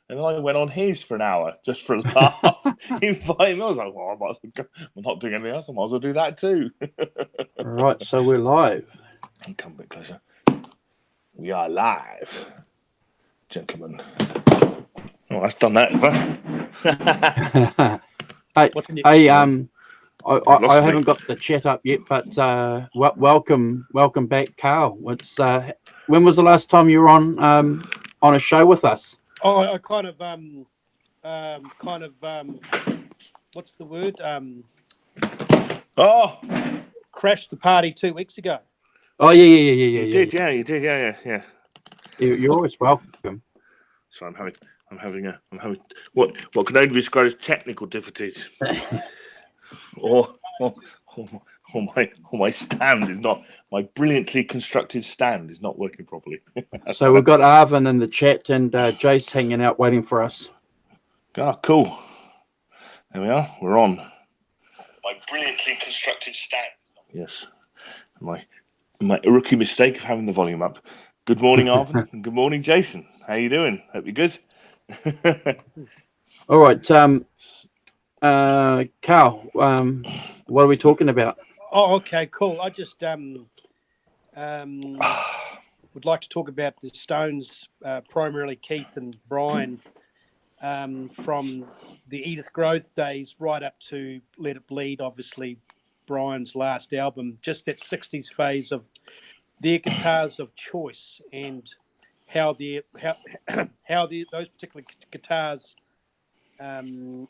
And then I went on his for an hour just for a laugh. In 5 minutes, I was like, well, I'm not doing anything else. I might as well do that too. All right, so we're live. And come a bit closer. We are live, gentlemen. Oh, that's done that. Hey, I me. haven't got the chat up yet, but welcome back, Carl. It's when was the last time you were on a show with us? Oh, I kind of what's the word? Crashed the party 2 weeks ago. Oh yeah. You did, yeah. You're always welcome. So I'm having what can only be described as technical difficulties, or my stand is not, my brilliantly constructed stand is not working properly. So we've got Arvin in the chat and Jace hanging out waiting for us. Ah, cool. There we are. We're on. My brilliantly constructed stand. Yes. My rookie mistake of having the volume up. Good morning, Arvin, and good morning, Jason. How you doing? Hope you're good. All right, Carl. What are we talking about? Oh, okay, cool. I just would like to talk about the Stones, primarily Keith and Brian, from the Edith Grove days right up to Let It Bleed, obviously Brian's last album, just that 60s phase of their guitars of choice and how those particular guitars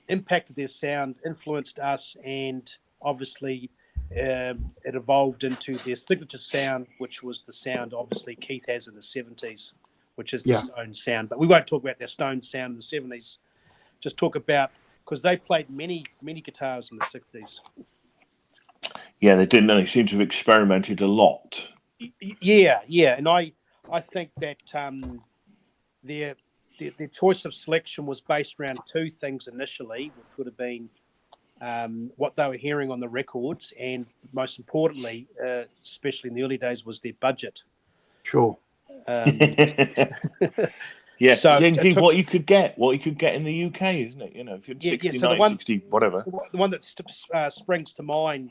impacted their sound, influenced us, and obviously it evolved into their signature sound, which was the sound obviously Keith has in the 70s, which is the Stone sound. But we won't talk about their Stone sound in the 70s. Just talk about, because they played many guitars in the 60s. Yeah, they didn't. They seem to have experimented a lot. Yeah, and I think that their choice of selection was based around two things initially, which would have been what they were hearing on the records, and most importantly, especially in the early days, was their budget. Sure. Yeah, so what you could get in the UK, isn't it? You know, if it's 69, 60, whatever. The one that springs to mind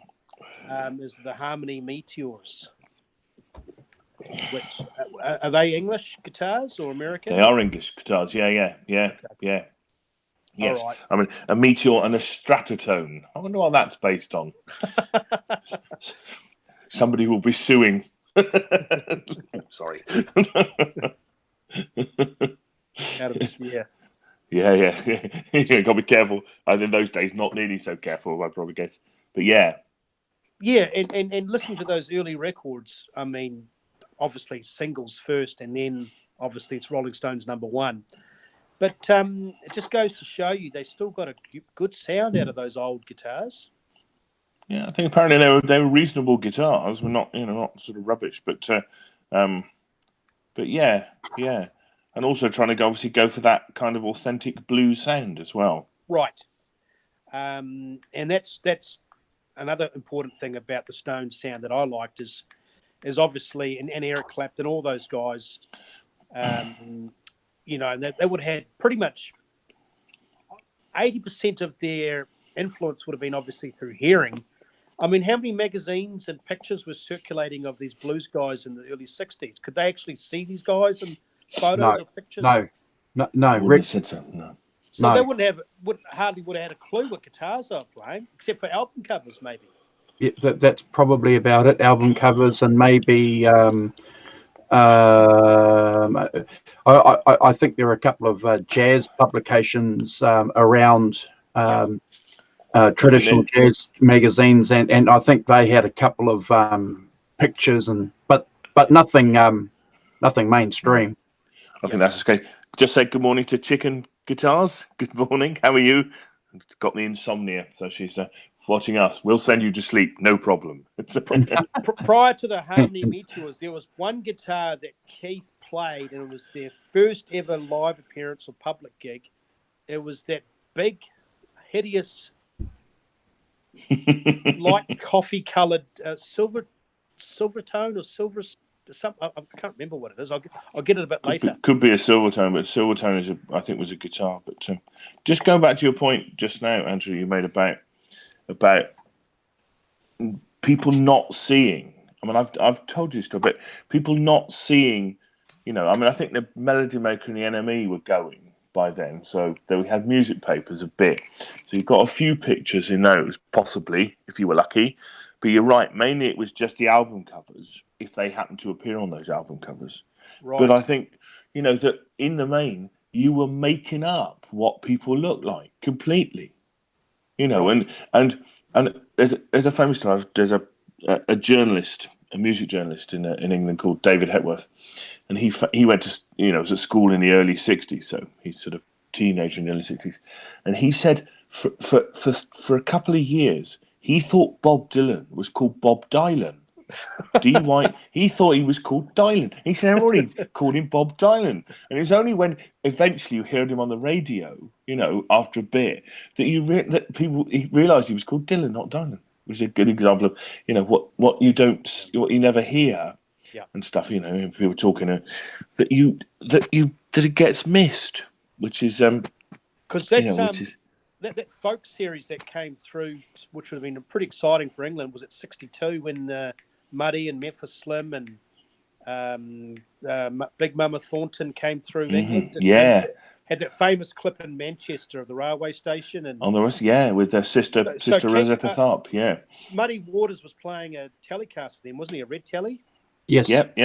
is the Harmony Meteors. Which are they English guitars or American? They are English guitars. Yeah. Yes, right. I mean a Meteor and a Stratotone. I wonder what that's based on. Somebody will be suing. Sorry. Yeah. You got to be careful. And in those days, not nearly so careful, I'd probably guess. But yeah, and listening to those early records, I mean, obviously singles first, and then obviously it's Rolling Stones #1. But it just goes to show you they still got a good sound out of those old guitars. Yeah, I think apparently they were reasonable guitars. We're not sort of rubbish, but yeah, and also trying to obviously go for that kind of authentic blues sound as well. Right, and that's another important thing about the Stones sound that I liked is obviously and Eric Clapton, all those guys. You know, they would have had pretty much 80% of their influence would have been obviously through hearing. I mean, how many magazines and pictures were circulating of these blues guys in the early 60s? Could they actually see these guys in photos or pictures? No. Rick said so. No. So they wouldn't have had a clue what guitars they were playing, except for album covers, maybe. Yeah, that's probably about it. Album covers and maybe. I think there are a couple of jazz publications around traditional jazz magazines, and I think they had a couple of pictures, but nothing mainstream. I think that's okay. Just say good morning to Chicken Guitars. Good morning. How are you? Got the insomnia, so she's watching us. We'll send you to sleep, no problem. Prior to the Harmony Meteors, there was one guitar that Keith played, and it was their first ever live appearance or public gig. It was that big, hideous, light coffee-coloured silver tone or silver I can't remember what it is. I'll get it a bit later. Could be a Silvertone, but Silvertone I think was a guitar. But just going back to your point just now, Andrew, you made about people not seeing. I mean, I've told you stuff, but people not seeing. You know, I mean, I think the Melody Maker and the NME were going by then, so we had music papers a bit. So you've got a few pictures in those, possibly, if you were lucky. But you're right, mainly it was just the album covers, if they happened to appear on those album covers. Right. But I think, you know, that in the main, you were making up what people look like completely. You know, Right. and there's a famous time, there's a journalist, a music journalist in England called David Hepworth. And he went to, you know, was at school in the early 60s, so he's sort of teenager in the early 60s. And he said for a couple of years, he thought Bob Dylan was called Bob Dylan. D-Y, he thought he was called Dylan. He said everybody called him Bob Dylan. And it was only when eventually you heard him on the radio, you know, after a bit, that he realised he was called Dylan, not Dylan. It was a good example of, you know, what you never hear. Yeah. And stuff, you know, people talking that it gets missed, which is because that folk series that came through, which would have been pretty exciting for England, was at 62 when Muddy and Memphis Slim and Big Mama Thornton came through England. Yeah. Had that famous clip in Manchester of the railway station, and on the rest, yeah, with their sister Rosetta Tharpe, yeah. Muddy Waters was playing a telecast then, wasn't he? A red telly. Yes. Yep.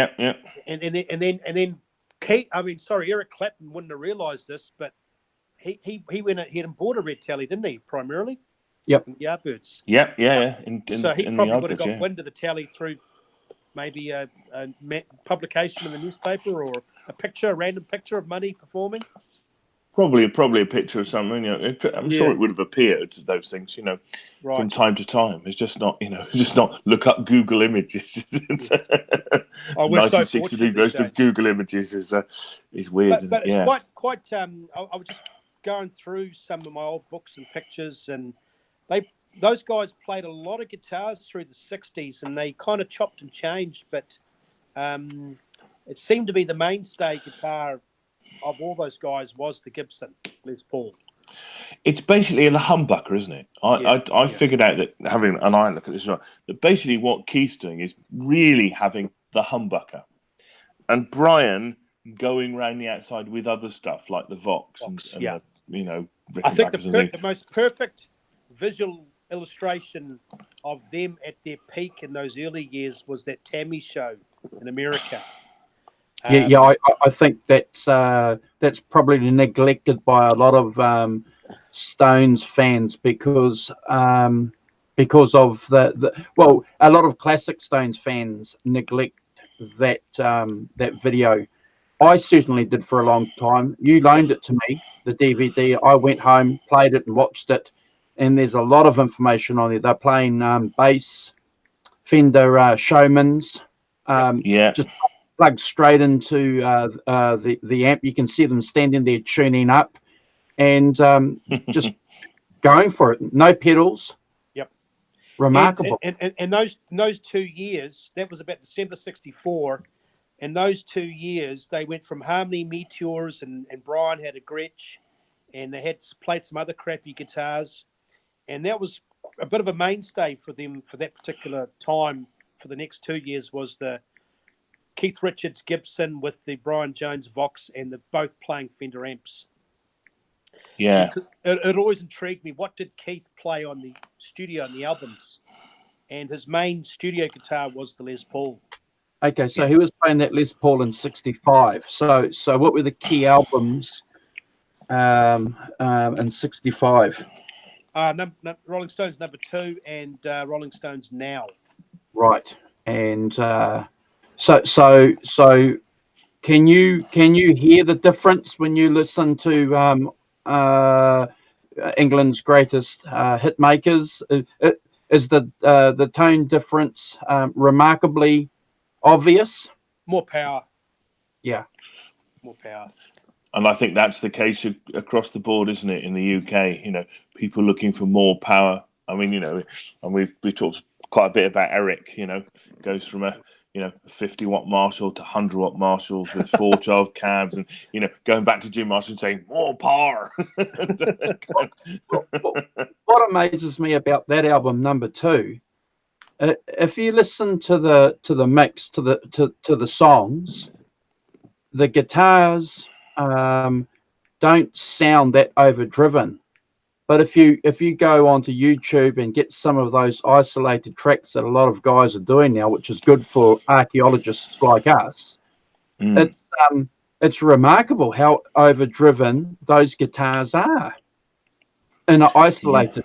And then Keith, Eric Clapton wouldn't have realised this, but he had bought a red telly, didn't he? Primarily. Yep. Yardbirds. Yep. Yeah. So he probably would have got wind of the telly through maybe a publication in the newspaper or a random picture of Muddy performing. Probably a picture of something. You know, I'm sure it would have appeared, those things, you know, from time to time. It's just not, you know, look up Google Images. 1960 ghost of Google Images is weird. But it's quite. I was just going through some of my old books and pictures, and those guys played a lot of guitars through the 60s, and they kind of chopped and changed, but it seemed to be the mainstay guitar of all those guys was the Gibson Les Paul. It's basically the humbucker, isn't it? I figured out that having an eye look at this, that basically what Keith's doing is really having the humbucker, and Brian going around the outside with other stuff like the Vox and the, you know. I think the most perfect visual illustration of them at their peak in those early years was that Tammy show in America. I think that's probably neglected by a lot of Stones fans because of a lot of classic Stones fans neglect that video. I certainly did for a long time. You loaned it to me, the DVD. I went home, played it, and watched it. And there's a lot of information on there. They're playing bass, Fender Showmans. Just plug straight into the amp. You can see them standing there tuning up and just going for it. No pedals. Yep. Remarkable. And those 2 years, that was about December 64. In those 2 years, they went from Harmony Meteors and Brian had a Gretsch and they had played some other crappy guitars. And that was a bit of a mainstay for them for that particular time. For the next 2 years was the Keith Richards Gibson with the Brian Jones Vox and both playing Fender amps. Yeah. It always intrigued me. What did Keith play on the studio and the albums? And his main studio guitar was the Les Paul. Okay, so he was playing that Les Paul in 65. So what were the key albums in 65? Rolling Stones #2 and Rolling Stones Now. Right. And so can you hear the difference when you listen to England's greatest hit makers? Is the tone difference remarkably obvious? More power. Yeah. More power. And I think that's the case across the board, isn't it? In the UK, you know, people looking for more power. I mean, you know, and we've talked quite a bit about Eric. You know, goes from a 50-watt Marshall to 100-watt Marshalls with 412 cabs, and going back to Jim Marshall and saying more power. What amazes me about that album, number 2, if you listen to the mix, to the songs, the guitars don't sound that overdriven. But if you go onto YouTube and get some of those isolated tracks that a lot of guys are doing now, which is good for archaeologists like us, it's remarkable how overdriven those guitars are when they're isolated.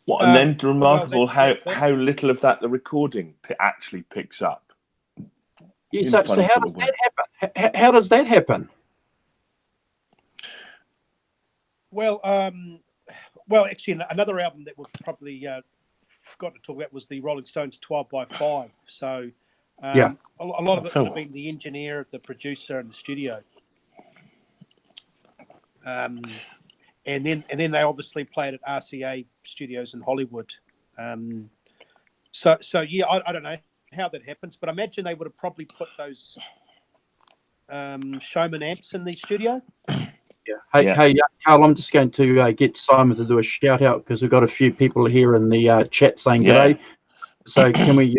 Well, and then remarkable how little of that the recording actually picks up. Yeah, so how does that happen? How does that happen? Well, actually, another album that we've probably forgot to talk about was the Rolling Stones 12 by 5. So, a lot of it would have been the engineer, the producer, and the studio. And then they obviously played at RCA Studios in Hollywood. So yeah, I don't know how that happens, but I imagine they would have probably put those Showman amps in the studio. Hey, Carl, I'm just going to get Simon to do a shout out because we've got a few people here in the chat saying g'day. So can we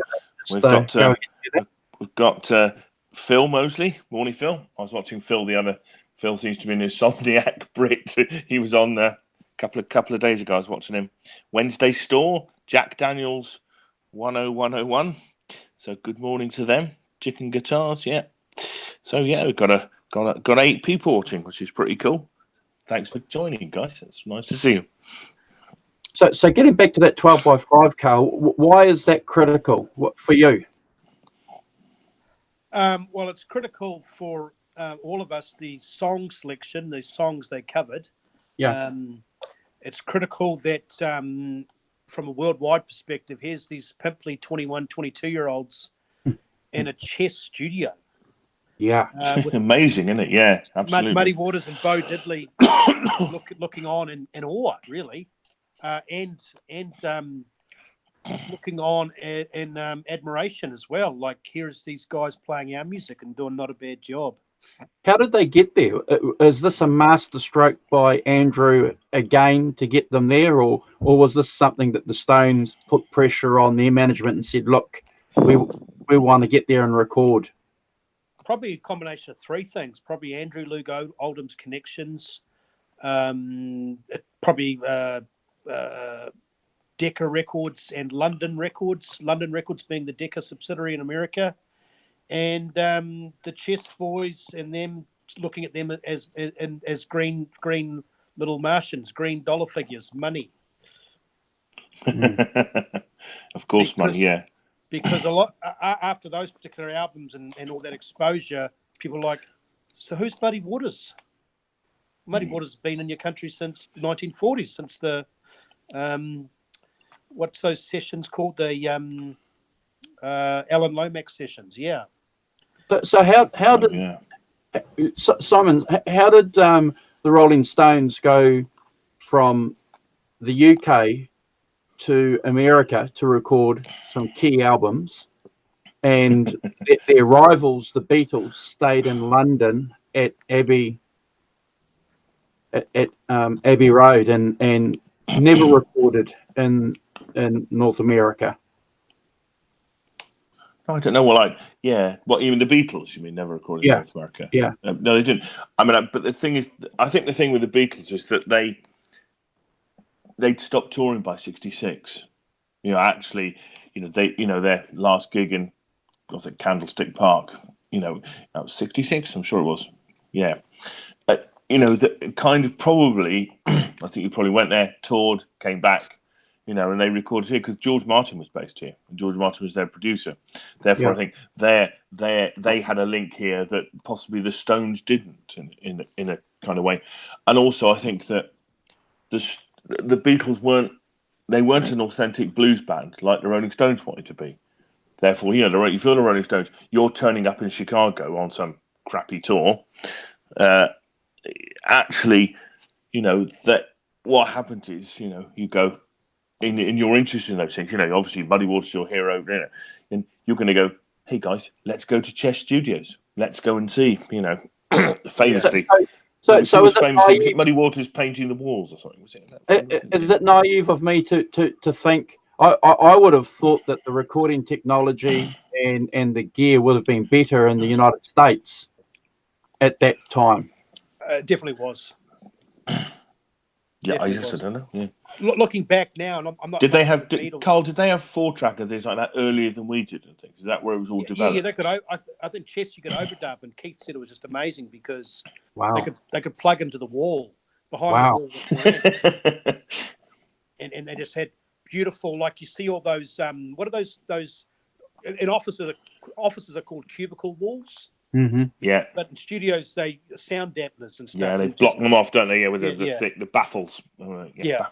we've got Phil Mosley. Morning, Phil. I was watching Phil the other. Phil seems to be an insomniac Brit. He was on a couple of days ago. I was watching him. Wednesday Store, Jack Daniels 10101. So good morning to them. Chicken Guitars, yeah. So yeah, we've got 8 people watching, which is pretty cool. Thanks for joining, guys. It's nice to see you. So getting back to that 12 by 5, Carl, why is that critical for you? Well, it's critical for all of us, the song selection, the songs they covered. Yeah. It's critical that from a worldwide perspective, here's these pimply 21, 22-year-olds in a Chess studio. Yeah. Amazing, isn't it? Yeah, absolutely. Muddy Waters and Bo Diddley looking on in awe, really, and looking on in admiration as well. Like, here's these guys playing our music and doing not a bad job. How did they get there? Is this a master stroke by Andrew again to get them there, or was this something that the Stones put pressure on their management and said, look, we want to get there and record? Probably a combination of 3 things. Probably Andrew Loog Oldham's connections, probably Decca Records and London Records. London Records being the Decca subsidiary in America, and the Chess boys and them looking at them as green little Martians, green dollar figures, money. Of course, money. Yeah. Because a lot after those particular albums and all that exposure, people are like, so who's Muddy Waters? Muddy Waters has been in your country since the 1940s, since the what's those sessions called? The Alan Lomax sessions. Yeah. So how did Simon? How did the Rolling Stones go from the UK to America to record some key albums, and their rivals, the Beatles, stayed in London at Abbey Road and never recorded in North America? I don't know. Well, even the Beatles, you mean, never recorded in North America? Yeah. No, they didn't. I mean, but the thing is, I think the thing with the Beatles is that they'd stopped touring by '66. Actually, their last gig in, was it Candlestick Park? That was '66. I'm sure it was. Yeah. The kind of probably, I think you probably went there, toured, came back, and they recorded here because George Martin was based here, and George Martin was their producer. Therefore, I think they had a link here that possibly the Stones didn't in a kind of way. And also, I think that the Beatles weren't an authentic blues band like the Rolling Stones wanted to be. Therefore, you feel the Rolling Stones, you're turning up in Chicago on some crappy tour. Actually, that what happens is, you go, in your interest in those things, obviously Muddy Water's your hero, and you're going to go, hey guys, let's go to Chess Studios. Let's go and see, famously. So Who was is it famously, was naive? it Muddy Waters painting the walls or something? Was it? Is it naive of me to think? I would have thought that the recording technology and the gear would have been better in the United States at that time. Definitely was. Yeah, I Definitely guess was. I don't know. Yeah. Looking back now, and I'm not. Did they much have of the Beatles. Carl? Did they have 4-track and things like that earlier than we did? I think is that where it was all developed? Yeah, they could. I think Chess you could overdub, and Keith said it was just amazing because Wow. they could plug into the wall behind Wow. the wall with the and they just had beautiful, like you see all those what are those in offices are called cubicle walls. Mm-hmm. Yeah. But in studios, they sound dampeners and stuff. Yeah, they block them off, don't they? Yeah, with the baffles. Yeah.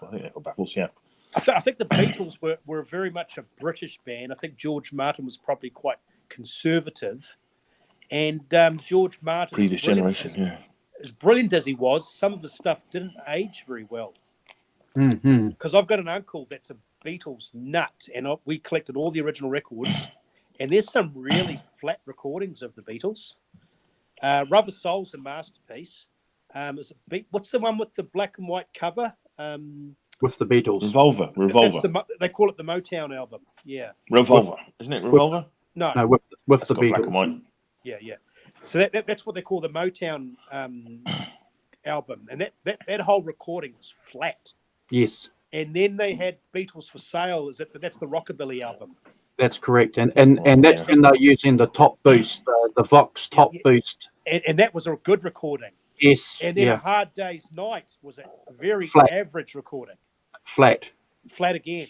Baffles. Yeah. I think the Beatles were very much a British band. I think George Martin was probably quite conservative, and George Martin, previous generation, as brilliant as he was, some of the stuff didn't age very well. Because I've got an uncle that's a Beatles nut, and we collected all the original records, and there's some really flat recordings of the Beatles. Rubber Soul's a masterpiece. What's the one with the black and white cover? With the Beatles. Revolver. They call it the Motown album. Yeah. Revolver, isn't it? Revolver? No, with the Beatles. Black and white. Yeah. So that's what they call the Motown album, and that whole recording was flat. Yes. And then they had Beatles for Sale. That's the Rockabilly album? That's correct, and that's when they're using the top boost, the Vox top boost, and that was a good recording. Yes. And then A Hard Day's Night was a very average recording. Flat again.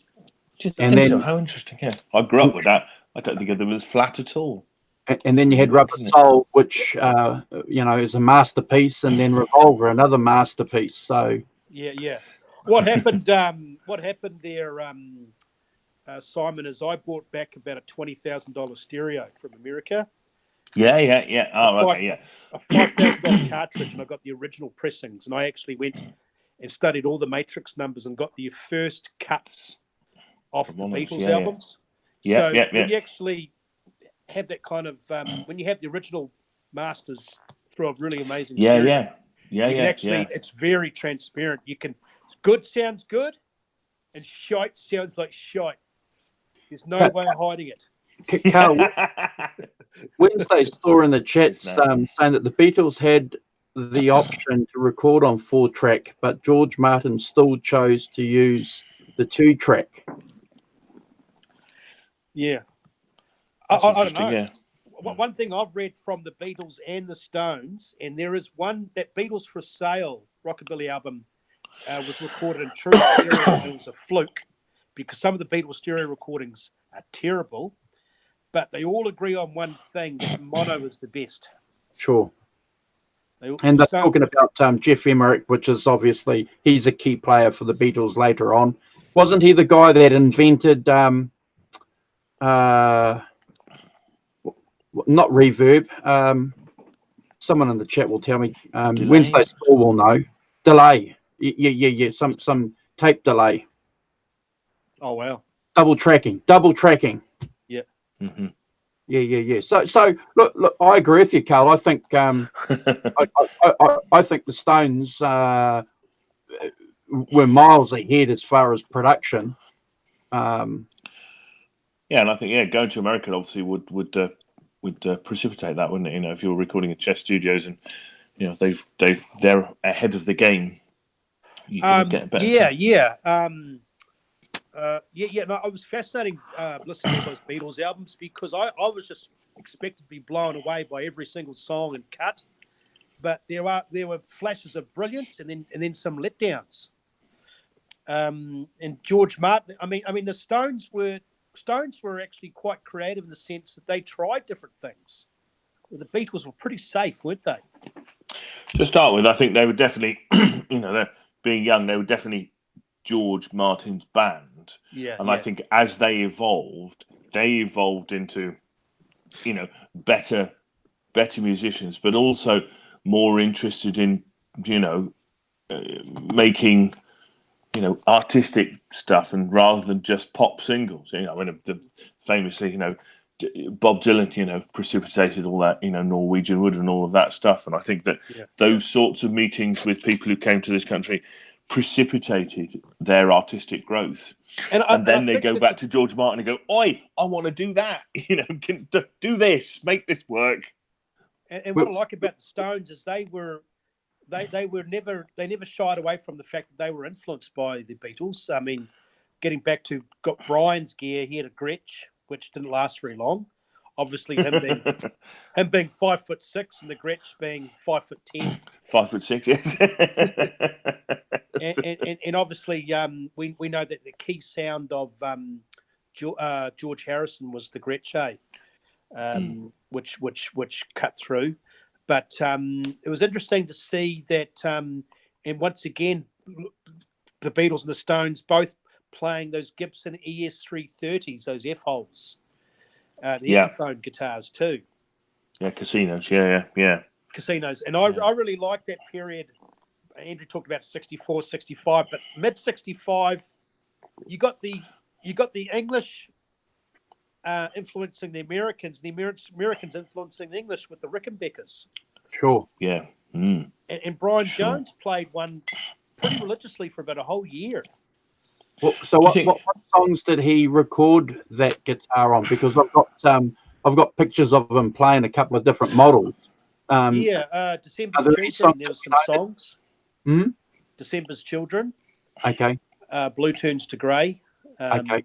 And then how interesting. Yeah, I grew up with that. I don't think it was flat at all. And then you had Rubber Soul, which is a masterpiece, and then Revolver, another masterpiece. So yeah. What happened? What happened there, Simon? Is I bought back about a $20,000 stereo from America. Yeah. Oh, okay, yeah. A $5,000 cartridge, and I got the original pressings, and I actually went and studied all the matrix numbers and got the first cuts off the Beatles albums. Yeah. So when you actually have that kind of when you have the original masters through a really amazing stereo, it's very transparent. You can good sounds good, and shite sounds like shite. There's no way of hiding it. Carl, Wednesday saw in the chat saying that the Beatles had the option to record on 4-track, but George Martin still chose to use the 2-track. Yeah. I don't know. Yeah. One thing I've read from the Beatles and the Stones, and there is one, that Beatles for Sale Rockabilly album was recorded in true stereo, and it was a fluke because some of the Beatles stereo recordings are terrible, but they all agree on one thing, that mono is the best. Sure. And they're talking about Jeff Emerick, which is obviously, he's a key player for the Beatles later on. Wasn't he the guy that invented, not reverb, someone in the chat will tell me, Wednesday Store will know, delay. Yeah, some tape delay. Oh, wow. Double tracking. Yeah. Mm-hmm. Yeah. So look, I agree with you, Carl. I think I think the Stones were miles ahead as far as production. Yeah, and I think going to America obviously would precipitate that, wouldn't it? If you're recording at Chess Studios and they're ahead of the game, you can get better. Yeah. No, I was fascinating listening to those Beatles albums because I was just expected to be blown away by every single song and cut, but there were flashes of brilliance and then some letdowns. And George Martin, I mean, the Stones were actually quite creative in the sense that they tried different things. The Beatles were pretty safe, weren't they? To start with, I think they were definitely, they're being young, they were definitely George Martin's band. Yeah. And I think as they evolved into, better musicians, but also more interested in, making artistic stuff, and rather than just pop singles. Famously, Bob Dylan, precipitated all that, Norwegian Wood and all of that stuff. And I think that those sorts of meetings with people who came to this country precipitated their artistic growth. And then they go back to George Martin and go, "Oi, I want to do that. Do this, make this work." And what I like about the Stones is they never shied away from the fact that they were influenced by the Beatles. I mean, getting back to got Brian's gear, he had a Gretsch, which didn't last very long. Obviously, him being 5'6" and the Gretsch being 5'10". 5'6", yes. and obviously, we know that the key sound of George Harrison was the Gretsch, which cut through. But it was interesting to see that, and once again, the Beatles and the Stones both playing those Gibson ES330s, those F-holes, the Epiphone guitars too. Yeah, casinos. Yeah. Casinos. And I really like that period. Andrew talked about 64, 65, but mid-65, you got the English influencing the Americans, the Americans influencing the English with the Rickenbackers. Sure. Yeah. And Brian Jones played one pretty religiously for about a whole year. Well, so what songs did he record that guitar on? Because I've got pictures of him playing a couple of different models. December's Children. There was some songs. Hmm? December's Children. Okay. Blue Turns to Grey. Okay.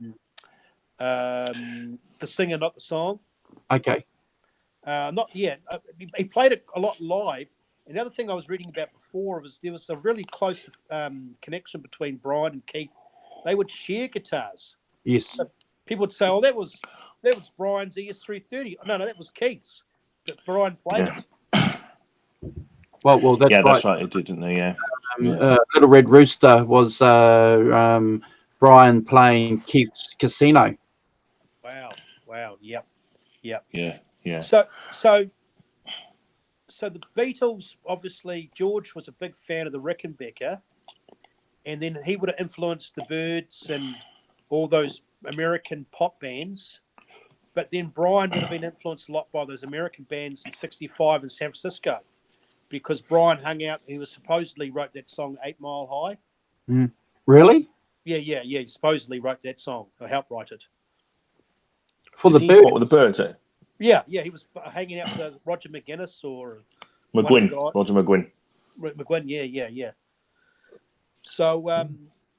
The Singer, Not the Song. Okay. Not yet. He played it a lot live. And the other thing I was reading about before was there was a really close connection between Brian and Keith. They would share guitars. Yes. So people would say, "Oh, that was Brian's ES330." No, that was Keith's. But Brian played it. Well, that's right. That's right. It did, didn't they? Yeah. Little Red Rooster was Brian playing Keith's Casino. Wow. Yep. Yeah. So the Beatles, obviously, George was a big fan of the Rickenbacker, and then he would have influenced the Byrds and all those American pop bands. But then Brian would have been influenced a lot by those American bands in '65 in San Francisco, because Brian hung out. He supposedly wrote that song 8 Mile High. Really? Yeah. He supposedly wrote that song or helped write it. For the Byrds? What were the Byrds? Yeah. He was hanging out with Roger McGuinness or McGuinn. Roger McGuinn. McGuinn, yeah. So,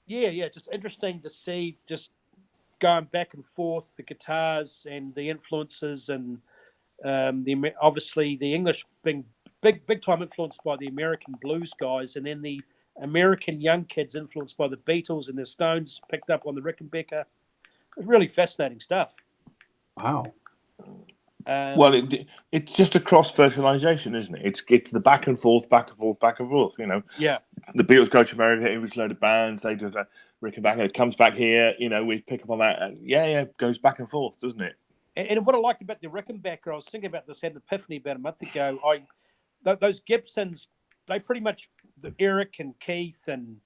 just interesting to see, just going back and forth, the guitars and the influences, and obviously the English being big time influenced by the American blues guys, and then the American young kids influenced by the Beatles, and the Stones picked up on the Rickenbacker. Really fascinating stuff. Wow. Well, it's just a cross-fertilization, isn't it? It's the back and forth. Yeah. The Beatles go to America, English load of bands, they do that. Rickenbacker, it comes back here, we pick up on that. And it goes back and forth, doesn't it? And what I liked about the Rickenbacker, I was thinking about this, had an epiphany about a month ago. Those Gibsons, they pretty much, Eric and Keith and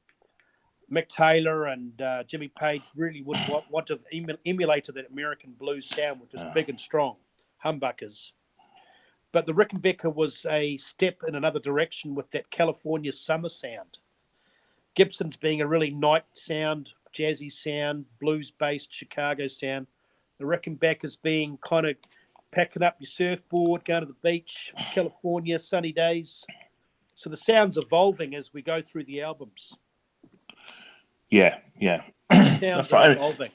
Mick Taylor and Jimmy Page really would want to have emulated that American blues sound, which was big and strong. Humbuckers. But the Rickenbacker was a step in another direction with that California summer sound. Gibson's being a really night sound, jazzy sound, blues-based Chicago sound. The Rickenbacker's being kind of packing up your surfboard, going to the beach, California, sunny days. So the sound's evolving as we go through the albums. Yeah. The sounds are evolving.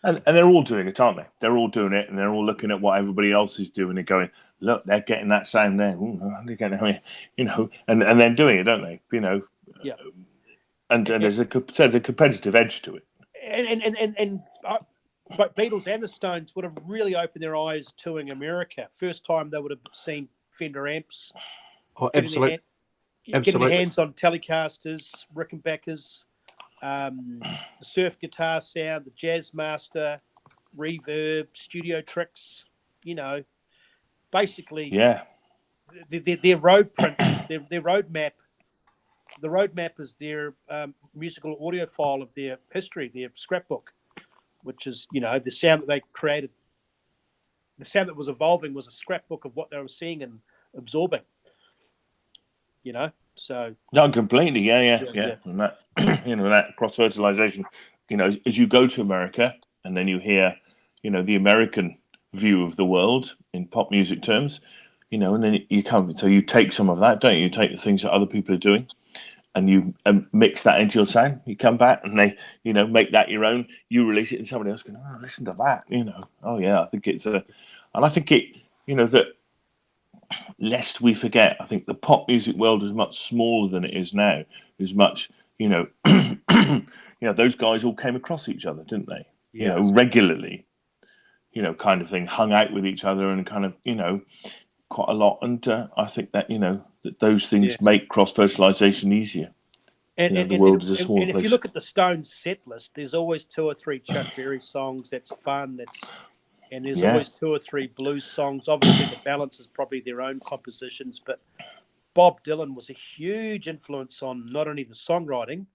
And they're all doing it, aren't they? They're all doing it, and they're all looking at what everybody else is doing and going, "Look, they're getting that sound there. Ooh, they're getting, and then doing it, don't they? Yeah. And there's a competitive edge to it. But Beatles and the Stones would have really opened their eyes touring America. First time they would have seen Fender amps. Oh, absolutely. Getting their hands on Telecasters, Rickenbackers. The surf guitar sound, the Jazzmaster, reverb, studio tricks, basically, their road print, their roadmap the roadmap is their musical audio file of their history, their scrapbook, which is, you know, the sound that they created. The sound that was evolving was a scrapbook of what they were seeing and absorbing. You know, so no, completely, yeah. And that, you know, that cross fertilization, you know, as you go to America and then you hear, you know, the American view of the world in pop music terms, you know, and then you come, so you take some of that, don't you? You take the things that other people are doing, and you mix that into your sound. You come back and they, you know, make that your own. You release it, and somebody else goes, "Oh, listen to that," you know. Oh yeah, I think it's and I think it, you know, that lest we forget, I think the pop music world is much smaller than it is now. Is much, you know, you know, those guys all came across each other, didn't they? You know, regularly, you know, kind of thing, hung out with each other and kind of, you know, quite a lot. And I think that, you know, that those things make cross fertilization easier. And, you know, the world is a smaller and place. if you look at the Stones set list, there's always 2 or 3 Chuck Berry songs that's fun. And there's always 2 or 3 blues songs. Obviously, the balance is probably their own compositions, but Bob Dylan was a huge influence on not only the songwriting,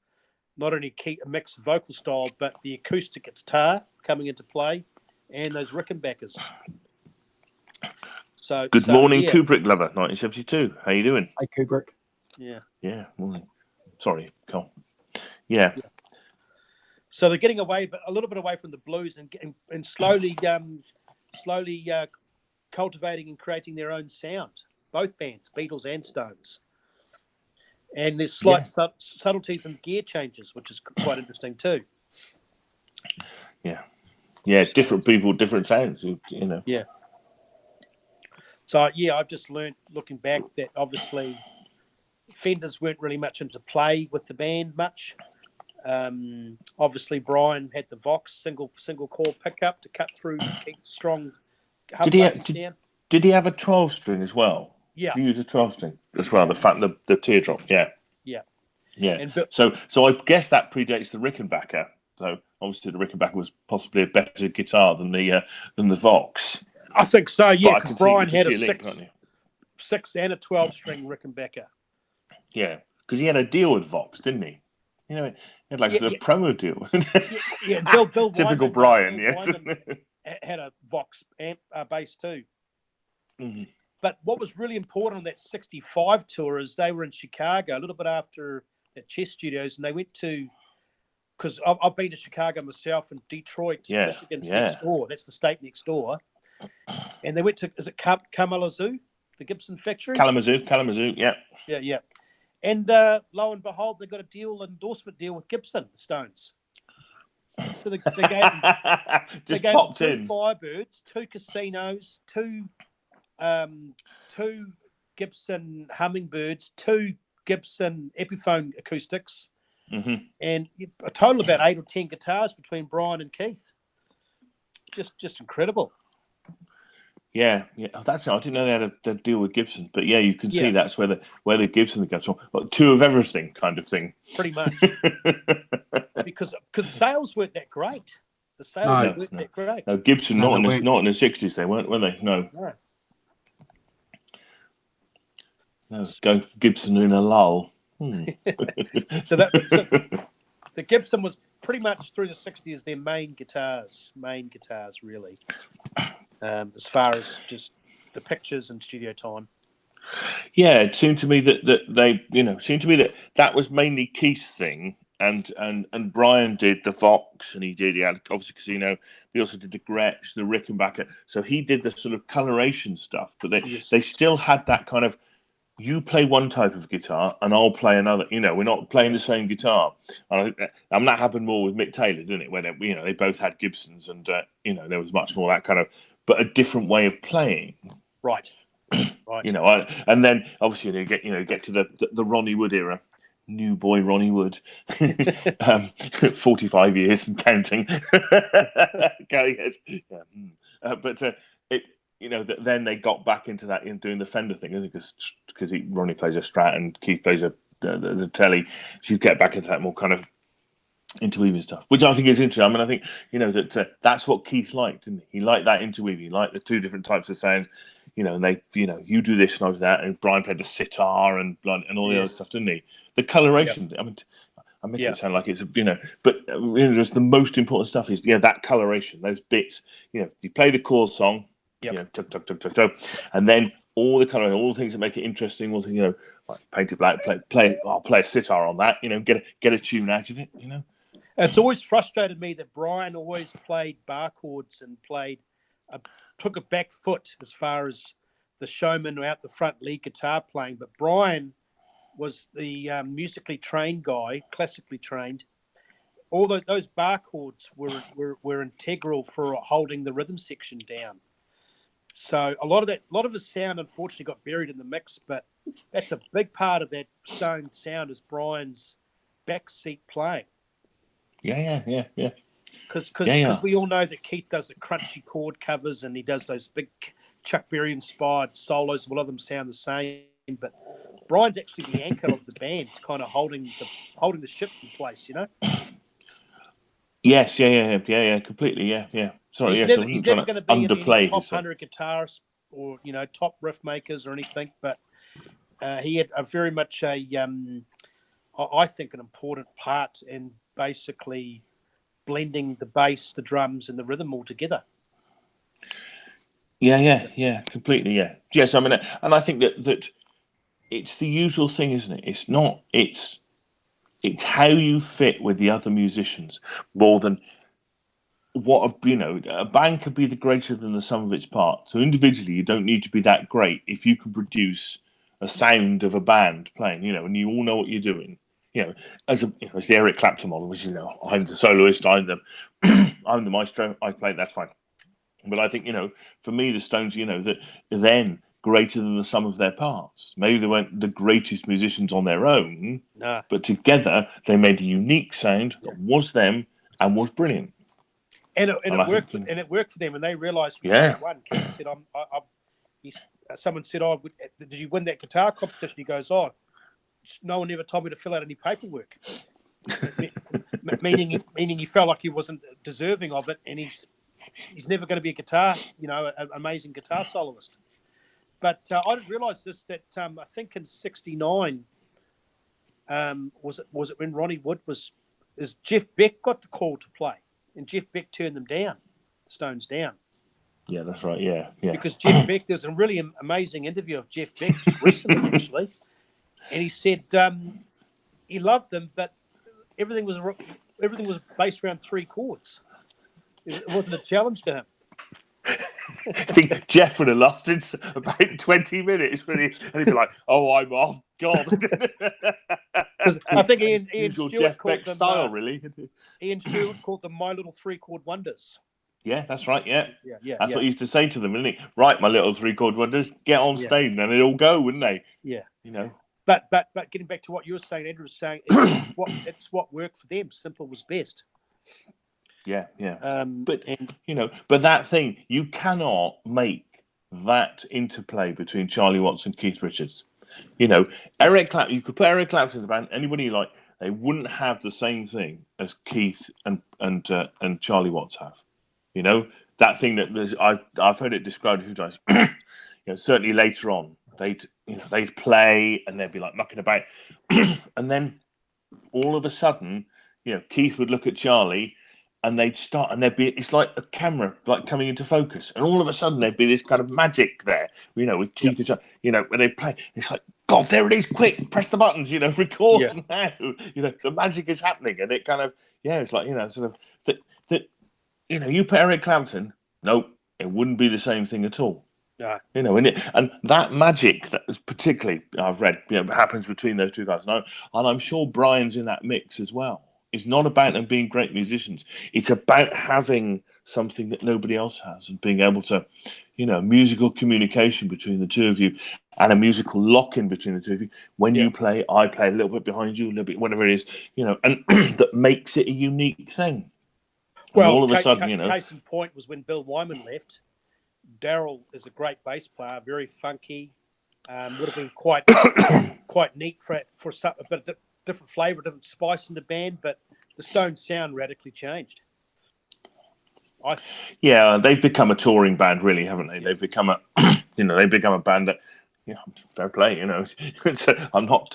not only a mixed vocal style, but the acoustic guitar coming into play, and those Rickenbackers. So Good morning, Kubrick lover, 1972. How you doing? Hi, Kubrick. Yeah, morning. Sorry, Cole. Yeah. So they're getting away, but a little bit away from the blues, and slowly cultivating and creating their own sound. Both bands, Beatles and Stones. And there's slight subtleties and gear changes, which is quite interesting too. Yeah, different people, different sounds, you know. Yeah. So, I've just learned, looking back, that obviously Fenders weren't really much into play with the band much. Obviously, Brian had the Vox single core pickup to cut through Keith's strong Did he have a 12-string as well? Yeah. Did he use a 12-string as well? The teardrop, yeah. And so I guess that predates the Rickenbacker. So obviously the Rickenbacker was possibly a better guitar than the Vox. I think so, yeah, because Brian had a 6 and a 12-string Rickenbacker. Yeah, because he had a deal with Vox, didn't he? You know, he had like a promo deal. Bill Typical Wyman, Brian, Bill yes. Wyman had a Vox amp bass too. Mm-hmm. But what was really important on that 65 tour is they were in Chicago a little bit after the Chess Studios, and they went to, because I've been to Chicago myself, and Detroit, Michigan's next door. That's the state next door. And they went to, is it Kalamazoo, the Gibson factory? Kalamazoo, yeah. Yeah. And lo and behold, they got an endorsement deal with Gibson, the Stones. So they gave them 2 Firebirds, 2 Casinos, 2 Gibson Hummingbirds, 2 Gibson Epiphone acoustics, and a total of about 8 or 10 guitars between Brian and Keith. Just incredible. Yeah. That's I didn't know they had a deal with Gibson, but yeah, you can see that's where the Gibson goes from. Well, 2 of everything kind of thing. Pretty much. because sales weren't that great. The sales weren't that great. No, Gibson not in the 60s, they weren't, were they? No. No, go Gibson in a lull. So the Gibson was pretty much through the 60s their main guitars really, as far as just the pictures and studio time. Yeah, it seemed to me that they, that was mainly Keith's thing, and Brian did the Vox, and he had obviously Casino. He also did the Gretsch, the Rickenbacker. So he did the sort of coloration stuff, but they still had that kind of, you play one type of guitar and I'll play another. We're not playing the same guitar. And that happened more with Mick Taylor, didn't it? Where they both had Gibsons, and there was much more that kind of, but a different way of playing. Right. And then obviously get to the Ronnie Wood era. New boy Ronnie Wood, 45 years and counting. Then they got back into that in doing the Fender thing, because Ronnie plays a Strat and Keith plays the Telly. So you get back into that more kind of interweaving stuff, which I think is interesting. I mean, I think that's what Keith liked, didn't he? He liked that interweaving. He liked the 2 different types of sounds. And they, you do this and I was that, and Brian played the sitar and all the other stuff, didn't he? the coloration. I mean, I make it sound like it's but just the most important stuff is that coloration, those bits. You play the core song, tuck tuck tuck tuck tuck, and then all the coloring, all the things that make it interesting, all the like Paint It Black, I'll play a sitar on that, get a tune out of it, It's always frustrated me that Brian always played bar chords and took a back foot as far as the showman out the front lead guitar playing, but Brian was the musically trained guy, classically trained. All those bar chords were integral for holding the rhythm section down. So a lot of his sound unfortunately got buried in the mix, but that's a big part of that Stone sound is Brian's backseat playing. Yeah. Because we all know that Keith does the crunchy chord covers and he does those big Chuck Berry inspired solos. A lot of them sound the same, but Brian's actually the anchor of the band, kind of holding the ship in place, Yes, yeah, completely, yeah. Sorry, he's never going to be underplay in top 100 guitarists or top riff makers or anything, but he had a very much I think an important part in basically blending the bass, the drums, and the rhythm all together. Yeah, completely, yeah. Yes, I mean, and I think that it's the usual thing, isn't it? It's not. It's how you fit with the other musicians more than what a band could be the greater than the sum of its parts. So individually, you don't need to be that great if you can produce a sound of a band playing. And you all know what you're doing. As the Eric Clapton model, which I'm the soloist, I'm the maestro, I play. That's fine. But I think for me, the Stones, that then greater than the sum of their parts. Maybe they weren't the greatest musicians on their own, but together they made a unique sound that was them and was brilliant. And it worked. And it worked for them, and they realised from day one. Keith said, someone said, "Oh, did you win that guitar competition?" He goes, "Oh, no one ever told me to fill out any paperwork." meaning he felt like he wasn't deserving of it, and he's never going to be an amazing guitar soloist. But I didn't realise this, that I think in '69, was it when Ronnie Wood is Jeff Beck got the call to play, and Jeff Beck turned them down, the Stones down. Yeah, that's right. Yeah. Because Jeff Beck, there's a really amazing interview of Jeff Beck just recently, actually, and he said he loved them, but everything was based around 3 chords. It wasn't a challenge to him. I think Jeff would have lasted about 20 minutes and he'd be like, "Oh, I'm off, God." I think Ian Stewart Jeff called Beck them style, really. Ian Stewart called them "My Little 3-Chord Wonders." Yeah, that's right. Yeah. That's what he yeah. used to say to them, didn't he? Right, my little 3-chord wonders, get on stage, and then it'll go, wouldn't they? Yeah. But getting back to what you were saying, Andrew was saying, it's what worked for them. Simple was best. Yeah. But that thing, you cannot make that interplay between Charlie Watts and Keith Richards. Eric Clapton, you could put Eric Clapton in the band, anybody you like, they wouldn't have the same thing as Keith and Charlie Watts have. That thing that I've heard it described a few times. Certainly later on, they'd play and they'd be like mucking about, and then all of a sudden, Keith would look at Charlie. And they'd start, and it's like a camera, like coming into focus, and all of a sudden there'd be this kind of magic there, with Keith and Charlie, when they play, it's like, God, there it is, quick, press the buttons, record now, the magic is happening, and it kind of, it's like, sort of that, you put Eric Clapton, nope, it wouldn't be the same thing at all. Yeah. And that magic that is particularly, I've read, happens between those two guys, and I'm sure Brian's in that mix as well. It's not about them being great musicians. It's about having something that nobody else has and being able to, musical communication between the two of you and a musical lock-in between the two of you. When you play, I play a little bit behind you, a little bit, whatever it is, and that makes it a unique thing. Well, and all of a sudden, case in point was when Bill Wyman left. Daryl is a great bass player, very funky. Would have been quite neat for some, but different flavour, different spice in the band, but the Stones sound radically changed. They've become a touring band, really, haven't they? They've become a, they've become a band that, yeah, fair play. You know, I'm not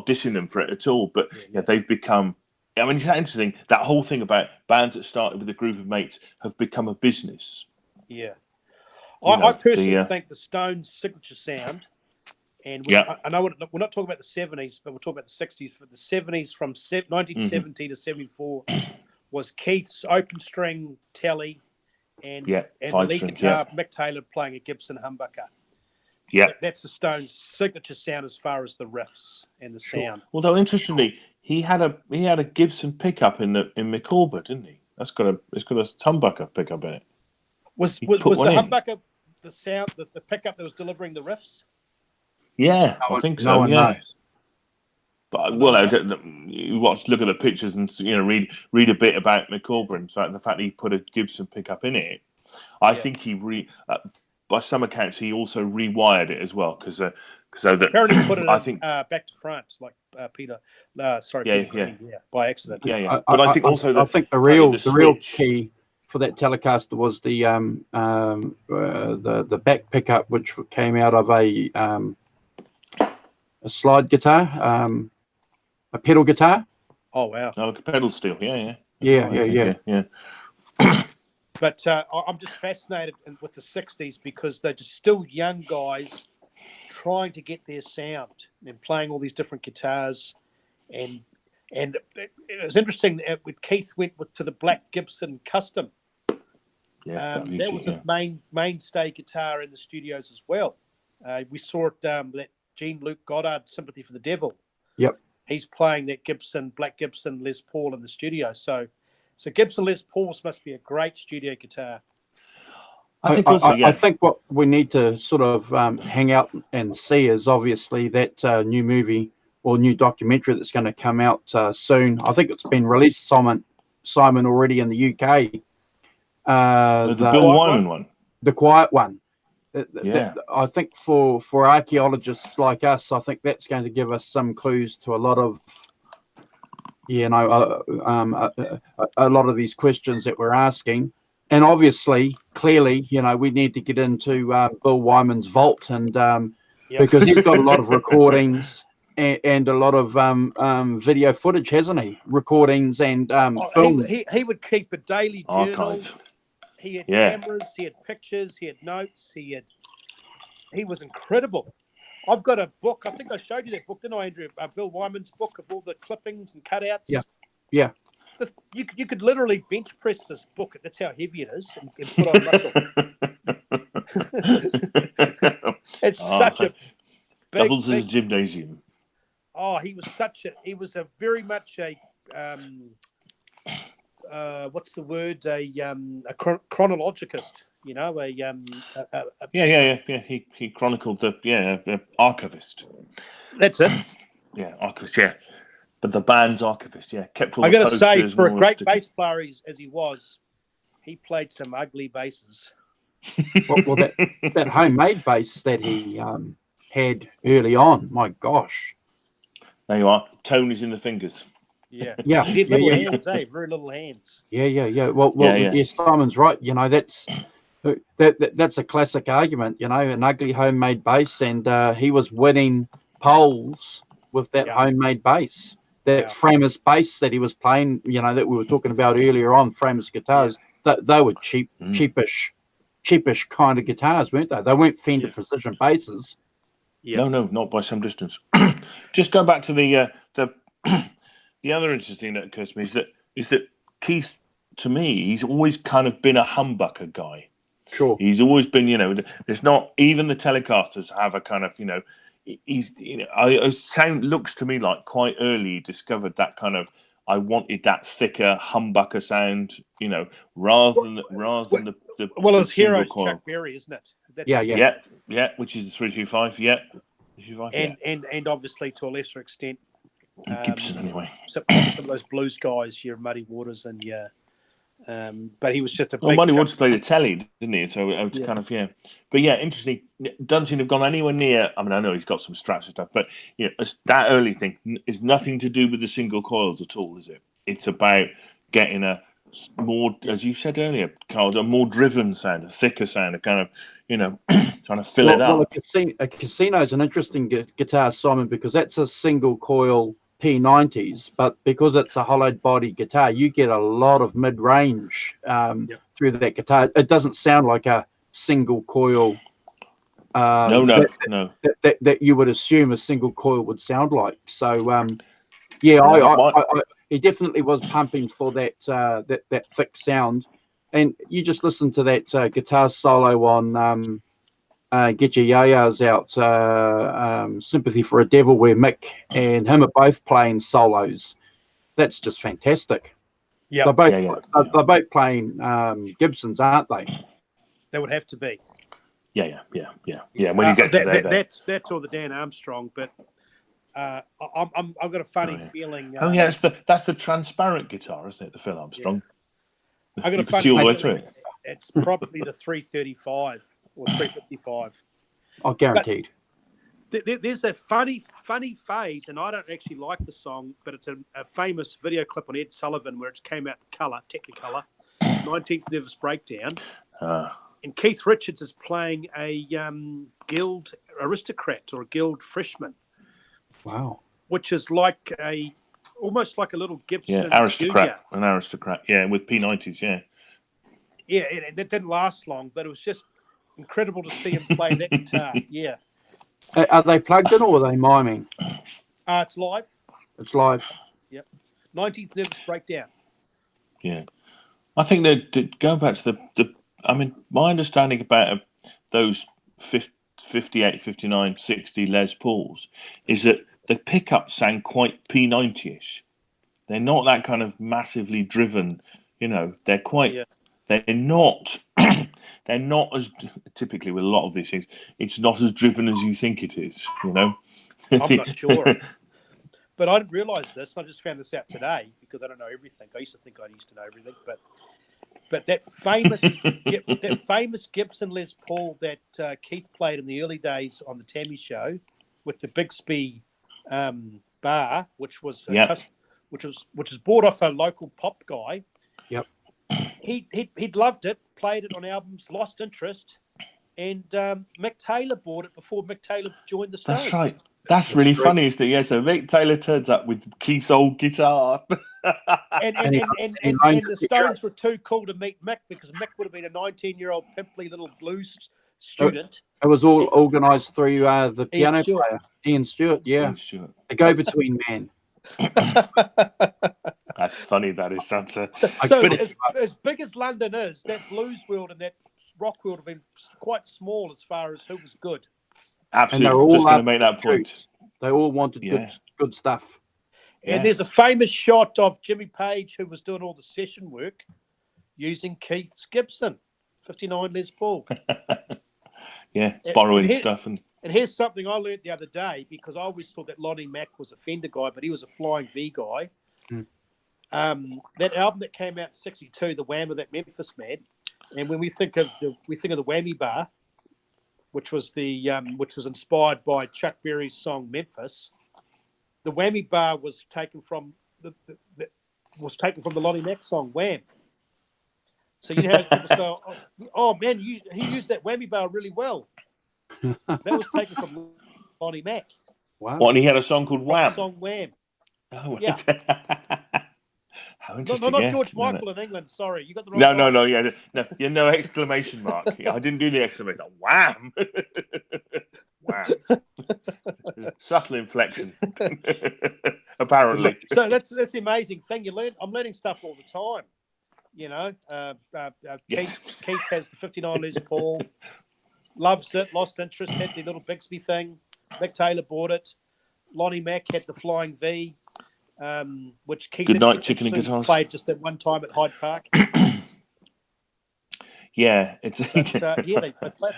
dissing them for it at all. But yeah, they've become. I mean, it's interesting that whole thing about bands that started with a group of mates have become a business. Yeah, I personally think the Stones' signature sound, and I know we're not talking about the 70s, but we're talking about the 60s. But the 70s, from 1970 to 74, was Keith's open string telly, and the lead guitar, Mick Taylor, playing a Gibson humbucker. Yeah, that's the Stones' signature sound as far as the riffs and the sound. Although interestingly, he had a Gibson pickup in McAlba, didn't he? It's got a humbucker pickup in it. Was the humbucker the sound, the pickup that was delivering the riffs? Yeah, I think so. No one knows. But look at the pictures and read a bit about McAlba and the fact that he put a Gibson pickup in it. I think he by some accounts he also rewired it as well because apparently put it back to front like Peter. Peter Green, by accident. Yeah. But I think also I think the real key for that Telecaster was the back pickup, which came out of a slide guitar, a pedal guitar. Oh wow! No, pedal steel. Yeah. But I'm just fascinated with the 60s because they're just still young guys trying to get their sound and playing all these different guitars, and it was interesting when Keith went to the Black Gibson Custom. That was his mainstay guitar in the studios as well. We saw it that Jean-Luc Godard, Sympathy for the Devil. Yep. He's playing that Black Gibson Les Paul in the studio. So Gibson Les Pauls must be a great studio guitar. I think what we need to sort of hang out and see is obviously that new movie or new documentary that's going to come out soon. I think it's been released, Simon, already in the UK. The Bill Wyman one. The Quiet One. I think for archaeologists like us, I think that's going to give us some clues to a lot of, a lot of these questions that we're asking. And obviously, clearly, we need to get into Bill Wyman's vault, and because he's got a lot of recordings and a lot of video footage, hasn't he? Recordings and film. He would keep a daily journal. Archive. He had cameras, he had pictures, he had notes, he was incredible. I've got a book. I think I showed you that book, didn't I, Andrew? Bill Wyman's book of all the clippings and cutouts. Yeah. You could literally bench press this book. That's how heavy it is, and put on muscle. It's such a big, doubles as a gymnasium. Oh, he was very much a what's the word? A chronologist. He chronicled the archivist. That's it. Yeah, archivist. Yeah. But the band's archivist, kept all. I got to say, for a great bass player as he was, he played some ugly basses. Well, that homemade bass that he had early on, my gosh. There you are. Tone is in the fingers. Yeah. He had little hands, very little hands. Yeah. Well, yes, Simon's right. That's a classic argument. An ugly homemade bass, and he was winning poles with that homemade bass. That Framus bass that he was playing, that we were talking about earlier on, Framus guitars, they were cheapish kind of guitars, weren't they? They weren't Fender precision basses. Yeah. No, not by some distance. Just go back to the other interesting thing that occurs to me is that Keith, to me, he's always kind of been a humbucker guy. Sure. He's always been, there's not, even the Telecasters have a kind of, he's, looks to me like quite early discovered that kind of, I wanted that thicker humbucker sound, rather than the his hero is Chuck Berry, isn't it? Yeah, which is the 325, and obviously to a lesser extent, Gibson anyway. Some of those blues guys, your Muddy Waters and but he was just a. Well, Muddy Waters played the telly, didn't he? So it was kind of But interesting. Doesn't seem to have gone anywhere near. I mean, I know he's got some Strats and stuff, but that early thing is nothing to do with the single coils at all, is it? It's about getting a more, as you said earlier, Carl, a more driven sound, a thicker sound, a kind of, trying to fill it up. Well, a casino is an interesting guitar, Simon, because that's a single coil P90s, but because it's a hollowed body guitar, you get a lot of mid range through that guitar. It doesn't sound like a single coil. No. That you would assume a single coil would sound like. So, he definitely was pumping for that that thick sound. And you just listen to that guitar solo on Get Your Yayas Out, Sympathy for a Devil, where Mick and him are both playing solos. That's just fantastic. Yeah, they're both playing Gibsons, aren't they? They would have to be. Yeah. When you get to that's all the Dan Armstrong, but I've got a funny feeling. That's the transparent guitar, isn't it? The Phil Armstrong. Yeah. I got a funny see all the way through it. It's probably the 335 or 355. Oh, guaranteed. There's a funny phase, and I don't actually like the song, but it's a famous video clip on Ed Sullivan where it came out in colour, Technicolor, 19th Nervous Breakdown. And Keith Richards is playing a Guild aristocrat or a Guild freshman. Wow. Which is like almost like a little Gibson. Yeah, aristocrat. An aristocrat. Yeah, with P90s, yeah. Yeah, that didn't last long, but it was just incredible to see him play that guitar. Yeah. Are they plugged in or are they miming? It's live. It's live. Yep. 19th Nervous Breakdown. Yeah. I think that going back to my understanding about those 58, 59, 60 Les Pauls is that the pickups sound quite P90-ish. They're not that kind of massively driven, they're quite, they're not, they're not as, typically with a lot of these things, it's not as driven as you think it is, I'm not sure. But I didn't realise this. I just found this out today because I don't know everything. I used to think I used to know everything, but that famous Gibson Les Paul that Keith played in the early days on the Tammy Show with the Bixby bar, which was bought off a local pop guy. Yep. He'd loved it, played it on albums, lost interest, and Mick Taylor bought it before Mick Taylor joined the Stones. That's right. That's really funny, isn't it? Yeah, so Mick Taylor turns up with Keith's old guitar. And the Stones were too cool to meet Mick because Mick would have been a 19-year-old pimply little blues student. It was all organised through the piano player, Ian Stewart. Yeah, Ian Stewart. A go-between man. That's funny. That is. As big as London is, that blues world and that rock world have been quite small as far as who was good. Absolutely. And just going to make that point. They all wanted good stuff. And there's a famous shot of Jimmy Page, who was doing all the session work, using Keith's Gibson, 59 Les Paul. Borrowing stuff. And here's something I learned the other day, because I always thought that Lonnie Mack was a Fender guy, but he was a Flying V guy. That album that came out in '62, the Wham of that Memphis Man, and when we think of the whammy bar, which was inspired by Chuck Berry's song Memphis. The whammy bar was taken from the Lonnie Mack song Wham. So you had people say, "Oh man, he used that whammy bar really well." That was taken from Lonnie Mack. Wow! What? And he had a song called Wham. Song Wham. Oh, yeah. How interesting. Not George Michael in England. Sorry, you got the wrong. No exclamation mark. I didn't do the exclamation. Wham! Wham! Subtle inflection. Apparently. So that's the amazing thing. I'm learning stuff all the time. Keith has the 59 Les Paul. Loves it. Lost interest. Had the little Bixby thing. Mick Taylor bought it. Lonnie Mack had the Flying V. Which Keith Goodnight Chicken and Guitars played just that one time at Hyde Park. They played.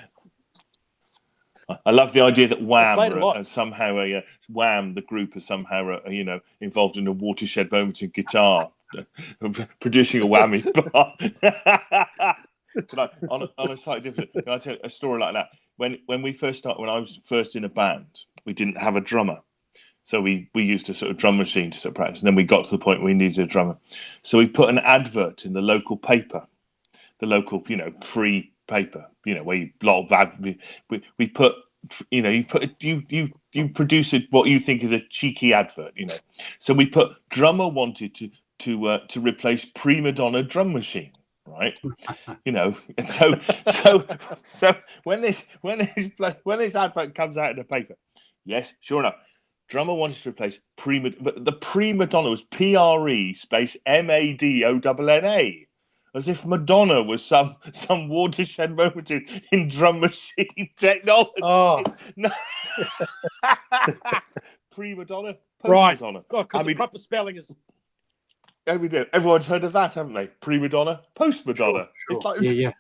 I love the idea that Wham somehow Wham the group is somehow involved in a watershed moment in guitar, producing a whammy bar. But on a slightly different, can I tell you a story like that? When I was first in a band, we didn't have a drummer. So we used a sort of drum machine to sort of practice. And then we got to the point where we needed a drummer. So we put an advert in the local paper, the local, free paper, where you we put, you produce it what you think is a cheeky advert, So we put drummer wanted to replace prima donna drum machine. Right, and so when this advert comes out in the paper, yes, sure enough, drummer wanted to replace but the prima donna was PRE space MADONNA, as if Madonna was some watershed moment in drum machine technology. Oh, no. Prima donna, right. Madonna. Because the proper spelling is. Everyone's heard of that, haven't they? Prima donna, post Madonna. Sure. It's like, Yeah.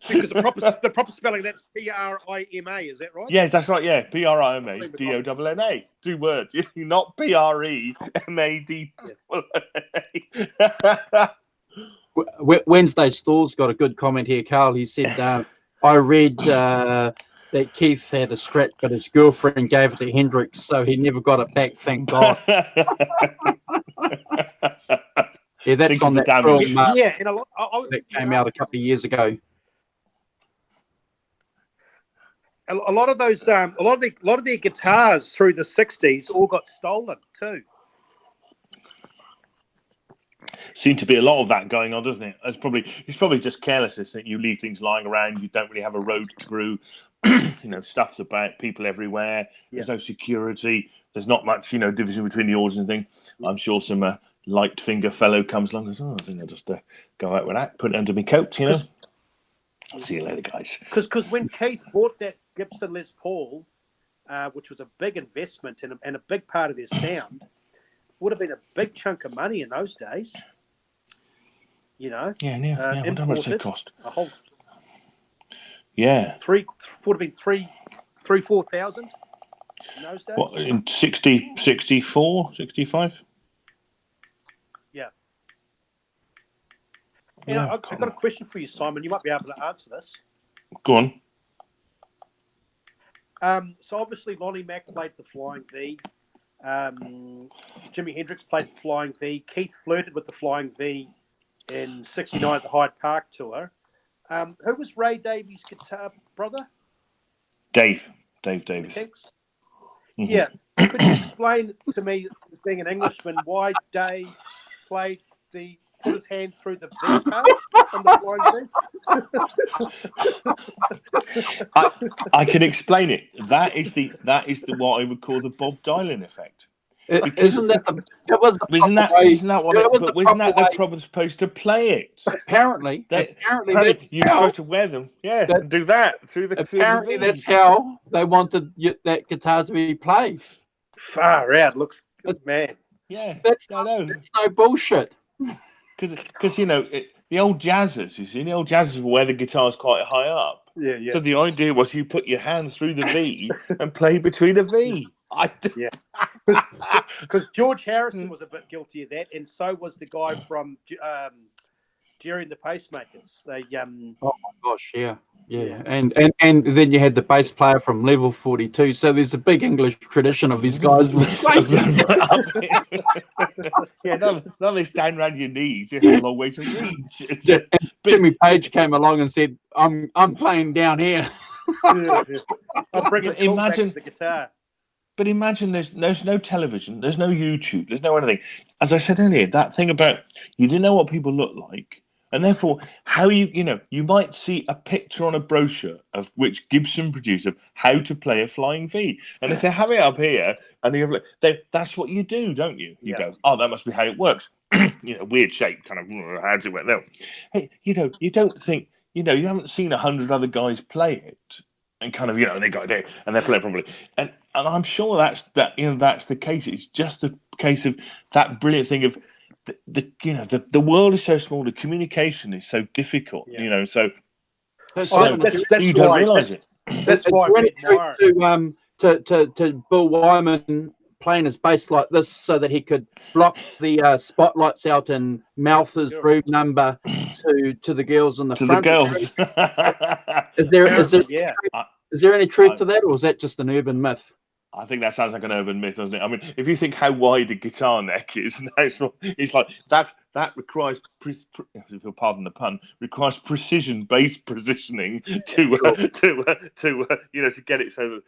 Because the proper spelling, that's PRIMA, is that right? Yes, that's right. Yeah, PRIMA DONNA. 2 words. Not PREMAD. Wednesday Stall's got a good comment here, Carl. He said, I read that Keith had a scratch, but his girlfriend gave it to Hendrix, so he never got it back, thank God. Yeah, that's Think on of that the damage. film Yeah, and that came out a couple of years ago. A lot of those, a lot of their guitars through the '60s all got stolen too. Seemed to be a lot of that going on, doesn't it? It's probably just carelessness that you leave things lying around. You don't really have a road crew. Stuff's about, people everywhere. There's no security. There's not much, division between the orders and things. I'm sure some light finger fellow comes along and says, I think I'll just go out with that, put it under my coat, I'll see you later, guys. Because when Keith bought that Gibson Les Paul, which was a big investment and a big part of their sound, would have been a big chunk of money in those days. Yeah. I don't know how much they cost. A whole. Yeah. Would have been 4,000 in those days. What, in 60, 64, 65? Yeah. I've got a question for you, Simon. You might be able to answer this. Go on. So obviously Lonnie Mack played the Flying V. Jimi Hendrix played the Flying V. Keith flirted with the Flying V in '69 at the Hyde Park tour. Who was Ray Davies' guitar brother? Dave Davies. Mm-hmm. Yeah. Could you explain to me, being an Englishman, why Dave put his hand through the V part on the Flying V? I can explain it. That is the what I would call the Bob Dylan effect. Isn't that the proper supposed to play it? Apparently you're supposed to wear them. Yeah, and do that through the. Apparently, that's how they wanted that guitar to be played. Far out, looks good, man. Yeah, that's no bullshit. Because the old jazzers, will wear the guitars quite high up. Yeah. So the idea was you put your hand through the V and play between a V. Because George Harrison was a bit guilty of that, and so was the guy from Jerry and the Pacemakers. They oh my gosh, yeah. And then you had the bass player from Level 42. So there's a big English tradition of these guys. None of this down around your knees. It's a long way to reach. Jimmy Page came along and said, "I'm playing down here." I'll bring it back to the guitar. But imagine there's no television, there's no YouTube, there's no anything. As I said earlier, that thing about you didn't know what people look like, and therefore how you might see a picture on a brochure of which Gibson produced of how to play a Flying V, and if they have it up here and that's what you do, don't you? You go, oh, that must be how it works. Weird shape, kind of. How does it work? No, hey, you don't think you haven't seen 100 other guys play it. And kind of, they got it and they're playing properly. And I'm sure that's the case. It's just a case of that brilliant thing of the world is so small, the communication is so difficult, so you don't realise it. That's why to Bill Wyman playing his bass like this so that he could block the spotlights out and mouth his room number to the girls in the front. The girls. Is there any truth to that, or is that just an urban myth? I think that sounds like an urban myth, doesn't it? I mean, if you think how wide a guitar neck is, it's like that requires, if you'll pardon the pun, requires precision bass positioning to get it so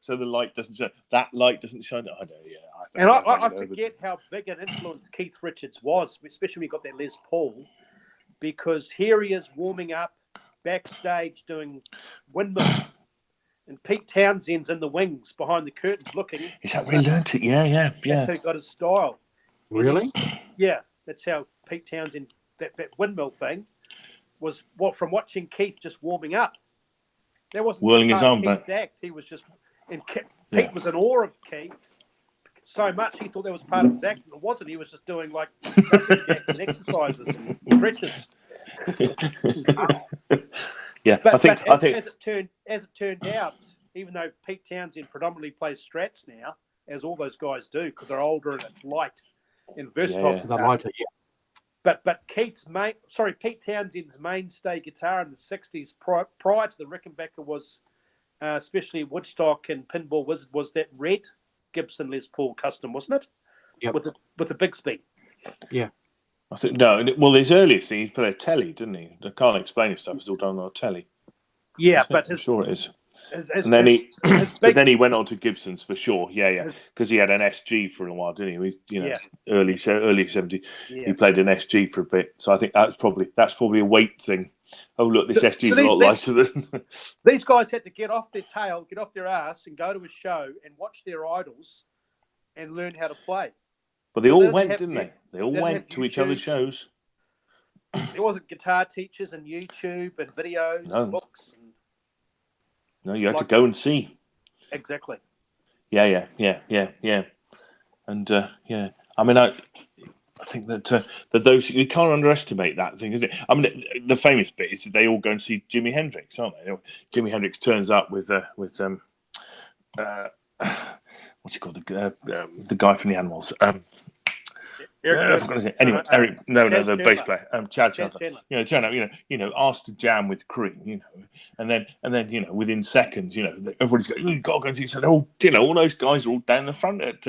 the light doesn't shine. That light doesn't shine. I know, yeah. And I forget how big an influence Keith Richards was, especially when he got that Les Paul, because here he is warming up backstage doing windmills. And Pete Townsend's in the wings behind the curtains looking. Is that where he learnt it? Yeah. That's how he got his style. Really? Yeah, that's how Pete Townsend, that windmill thing, was from watching Keith just warming up. That wasn't whirling his arm Keith's act. He was just, and Pete was in awe of Keith so much he thought that was part of his act. It wasn't. He was just doing like jumping jacks and exercises and stretches. Yeah, But I think as it turned out, even though Pete Townsend predominantly plays strats now, as all those guys do, because they're older and it's light and versatile. The lighter, yeah. But Pete Townsend's mainstay guitar in the '60s, prior to the Rickenbacker, was especially Woodstock and Pinball Wizard, was that red Gibson Les Paul custom, wasn't it? Yep. With the Bigsby. Yeah. I think no. Well, his earliest thing, he played a telly, didn't he? I can't explain his stuff. It's all done on a telly. Yeah, I'm sure it is. And then he went on to Gibsons for sure. Yeah, because he had an SG for a while, didn't he? Early 70s. Yeah. He played an SG for a bit. So I think that's probably a weight thing. Oh look, this SG is a lot lighter than. These guys had to get off their tail, get off their ass, and go to a show and watch their idols and learn how to play. But they all went, didn't they? They all went to each other's shows. There wasn't guitar teachers and YouTube and videos and books. No, you had to go and see. Exactly. Yeah. And I mean, I think that those, you can't underestimate that thing, is it? I mean, the famous bit is that they all go and see Jimi Hendrix, aren't they? Jimi Hendrix turns up with what's he called, the guy from the Animals. Eric, the bass player, Chad Chandler. Asked to jam with Cream, and then within seconds, everybody's going, "You got to go and see." So all those guys are all down the front at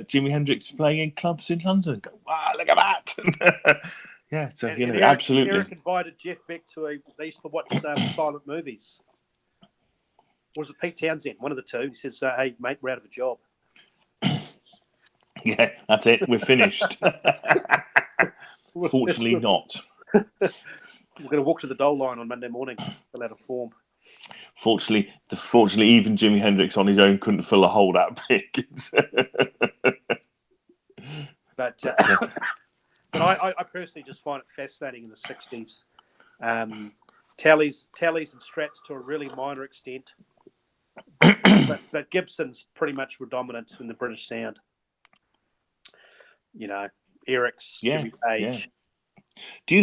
Jimi Hendrix playing in clubs in London. And go, wow, look at that! Yeah, so absolutely. Eric invited Jeff Beck they used to watch silent movies. Or was it Pete Townsend? One of the two. He says, "Hey, mate, we're out of a job." Yeah, that's it. We're finished. Fortunately not. We're going to walk to the Dole line on Monday morning, fill out a form. Fortunately, even Jimi Hendrix on his own couldn't fill a hole that big. But I personally just find it fascinating in the '60s. Tallies and Strats to a really minor extent. but Gibsons pretty much were dominant in the British sound. Eric's, Jimmy Page. Yeah. Do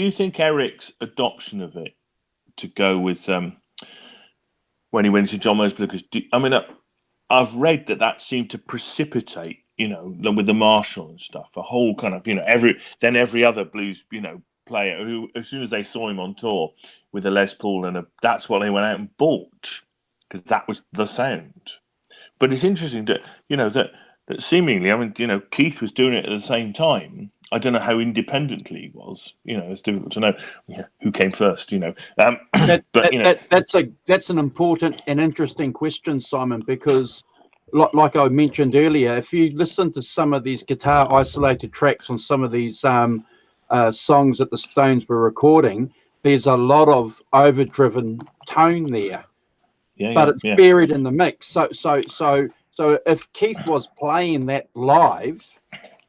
you think Eric's adoption of it to go with when he went to John Mayer's Blues? I've read that seemed to precipitate, with the Marshall and stuff, a whole kind of, every other blues, player who, as soon as they saw him on tour with a Les Paul that's what they went out and bought, because that was the sound. But it's interesting that that seemingly, Keith was doing it at the same time. I don't know how independently he was. It's difficult to know who came first. That's an important and interesting question, Simon, because like I mentioned earlier, if you listen to some of these guitar isolated tracks on some of these songs that the Stones were recording, there's a lot of overdriven tone there, but it's buried in the mix. So if Keith was playing that live,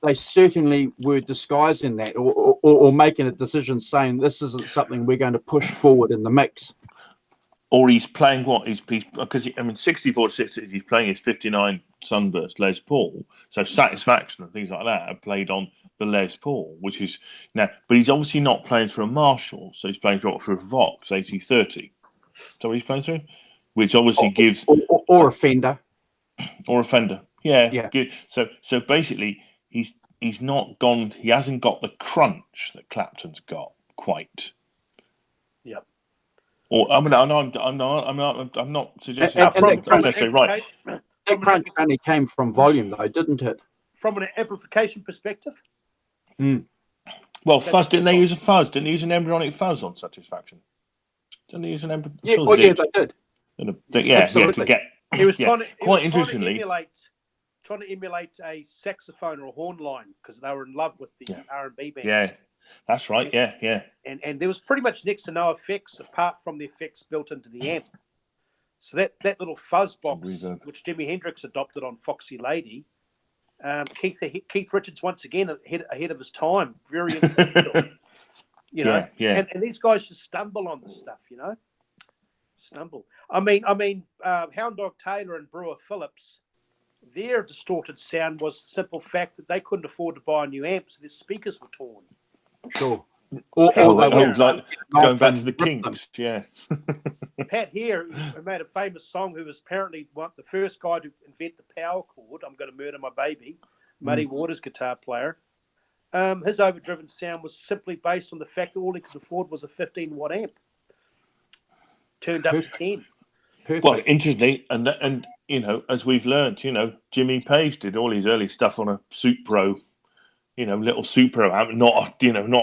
they certainly were disguising that or making a decision saying this isn't something we're going to push forward in the mix. Or he's playing what? Because 64-60, he's playing his 59 Sunburst Les Paul. So Satisfaction and things like that are played on the Les Paul, which is now, but he's obviously not playing through a Marshall, so he's playing through a Vox 8030. So he's playing through, which obviously gives or a Fender. Or a Fender, yeah. Good. So basically, he's not gone. He hasn't got the crunch that Clapton's got quite. Yep. Or I'm not suggesting that's necessarily right. That crunch only came from volume, though, didn't it? From an amplification perspective. Well, fuzz, didn't they use a fuzz? Didn't they use an embryonic fuzz on Satisfaction? Didn't they use an embryonic? Yeah, Sure yeah, they did. To get. He was yeah. trying to, Quite interestingly, trying to emulate a saxophone or a horn line because they were in love with the R&B bands. Yeah, that's right. Yeah. And there was pretty much next to no effects apart from the effects built into the amp. So that little fuzz box, which Jimi Hendrix adopted on Foxy Lady, Keith Richards once again ahead of his time, very influential. Yeah. And these guys just stumble on this stuff, Stumble. I mean, Hound Dog Taylor and Brewer Phillips, their distorted sound was the simple fact that they couldn't afford to buy a new amp, so their speakers were torn. Sure. Going back to the Kinks, yeah. Pat here, who made a famous song, who was apparently the first guy to invent the power chord, I'm Going to Murder My Baby, Muddy Waters guitar player. His overdriven sound was simply based on the fact that all he could afford was a 15-watt amp. Turned up to 10. Perfect. Well, interesting, and as we've learned, Jimmy Page did all his early stuff on a Supro, little Supro amp, not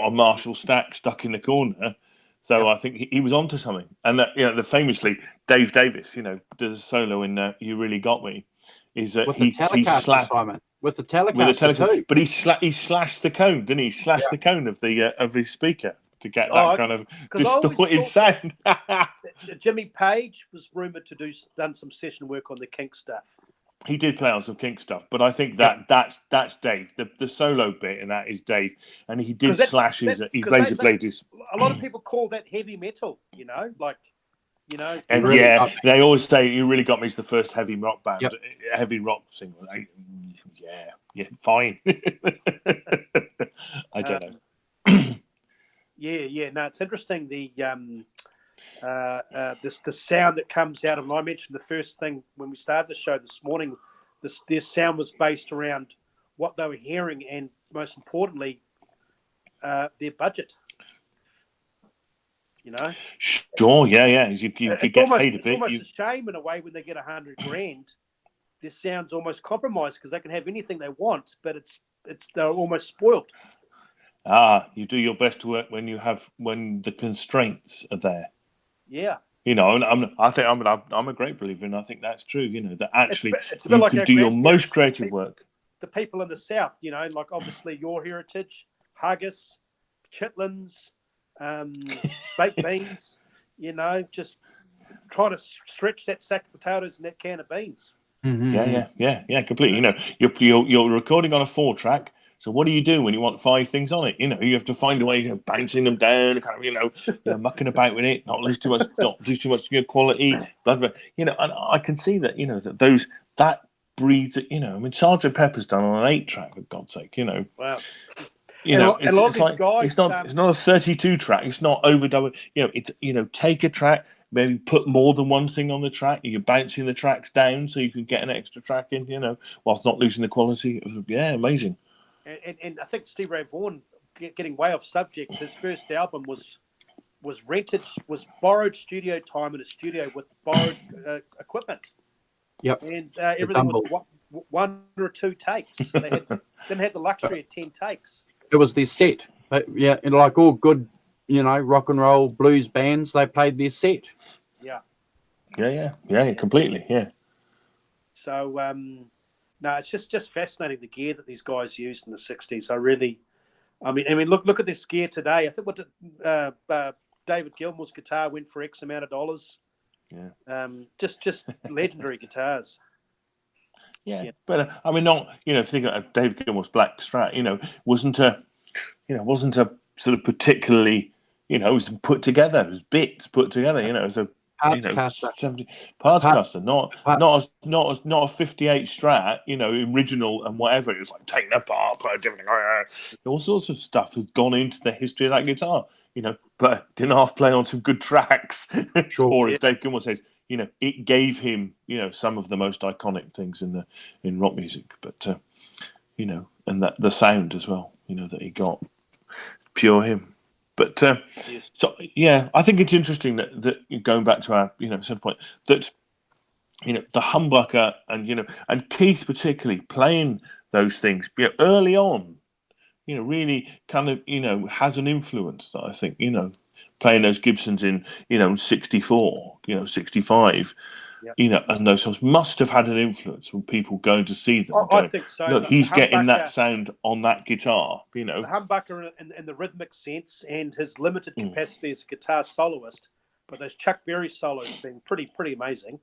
a Marshall stack stuck in the corner. So I think he was onto something. And the famously Dave Davis, does a solo in "You Really Got Me," is that he slashed Simon. With the Telecaster too. But he slashed the cone, didn't he? He slashed the cone of his speaker to get that kind of distorted sound. Jimmy Page was rumoured to done some session work on the Kink stuff. He did play on some Kink stuff, but I think that's Dave. The solo bit in that is Dave, and he did slash his. He laser played his. A lot of people call that heavy metal, And really they always say "You Really Got Me" is the first heavy rock band, heavy rock single. Yeah, fine. I don't know. Yeah. No, it's interesting. The the sound that comes out of, and I mentioned the first thing when we started the show this morning, their sound was based around what they were hearing and, most importantly, their budget. Sure, yeah. You get paid a bit. It's almost a shame in a way when they get $100,000. This sounds almost compromised because they can have anything they want, but they're almost spoiled. You do your best work when the constraints are there. Yeah. And I'm a great believer, and I think that's true. That actually it's you can do your most creative work. The people in the South, like obviously your heritage, haggis, chitlins, baked beans, just try to stretch that sack of potatoes and that can of beans. Mm-hmm. Yeah, completely. You're recording on a 4-track. So what do you do when you want 5 things on it? You have to find a way of bouncing them down, kind of, mucking about with it, not lose too much, not do too much quality. And I can see that, that breeds it. Sgt. Pepper's done on an 8-track, for God's sake. Wow. It's not a 32-track. It's not overdub. Take a track, maybe put more than one thing on the track. You're bouncing the tracks down so you can get an extra track in. Whilst not losing the quality. Amazing. And I think Stevie Ray Vaughan, getting way off subject, his first album was borrowed studio time in a studio with borrowed equipment. Yep. And everything was 1 or 2 takes. They didn't have the luxury of 10 takes. It was their set. And like all good, rock and roll blues bands, they played their set. Yeah. Yeah, completely. Yeah. So, no, it's just fascinating the gear that these guys used in the 60s. I mean, look at this gear today. I think David Gilmour's guitar went for X amount of dollars. Yeah. Just legendary guitars. Yeah, but if you think of David Gilmour's Black Strat, wasn't a sort of particularly, it was put together, it was bits put together, it was a parts caster, not a 58 Strat, original and whatever. It was like taken apart, put a different, all sorts of stuff has gone into the history of that guitar, but didn't half play on some good tracks. Sure. Or as Dave Gilmour says, it gave him, some of the most iconic things in rock music, but and that the sound as well, that he got, pure him. But I think it's interesting that going back to our some point, that the humbucker and Keith particularly playing those things early on, really kind of, has an influence that I think, playing those Gibsons in, 64, 65, and those songs must have had an influence when people going to see them. I think so. Look, he's getting that sound on that guitar, The humbucker in the rhythmic sense and his limited capacity as a guitar soloist, but those Chuck Berry solos have been pretty amazing.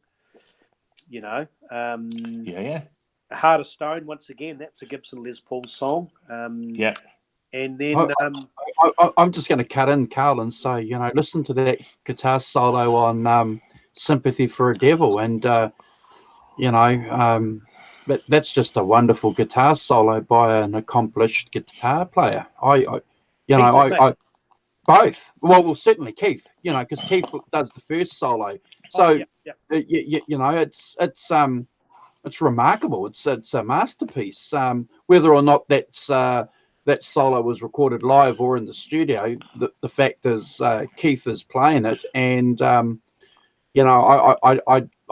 Heart of Stone, once again, that's a Gibson Les Paul song. And then I'm just going to cut in, Carl, and say, listen to that guitar solo on Sympathy for a Devil, and but that's just a wonderful guitar solo by an accomplished guitar player. I both. Well, certainly Keith, because Keith does the first solo. So it's remarkable. It's a masterpiece. Whether or not that solo was recorded live or in the studio, the fact is Keith is playing it, and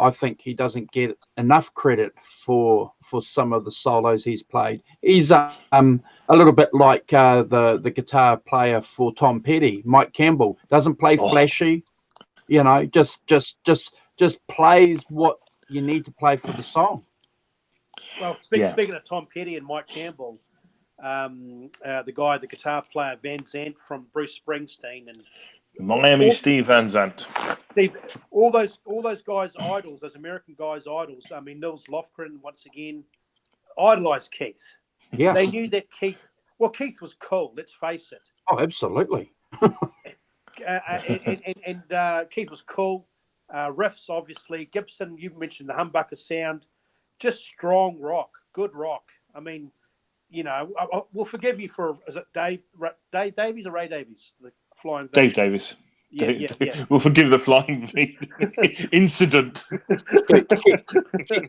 I think he doesn't get enough credit for some of the solos he's played. He's a little bit like the guitar player for Tom Petty, Mike Campbell. Doesn't play flashy, just plays what you need to play for the song. Well, speaking of Tom Petty and Mike Campbell, the guitar player Van Zandt from Bruce Springsteen and Miami Steve Van Zandt. Steve, all those guys' idols, those American guys' idols. I mean, Nils Lofgren once again idolized Keith. Yeah, they knew that Keith was cool. Let's face it. Oh, absolutely. and Keith was cool. Riffs, obviously. Gibson, you mentioned the humbucker sound, just strong rock, good rock. I mean, we'll forgive you for, is it Dave Davies or Ray Davies? The flying V? Dave Davis. Yeah. We'll forgive the flying V incident.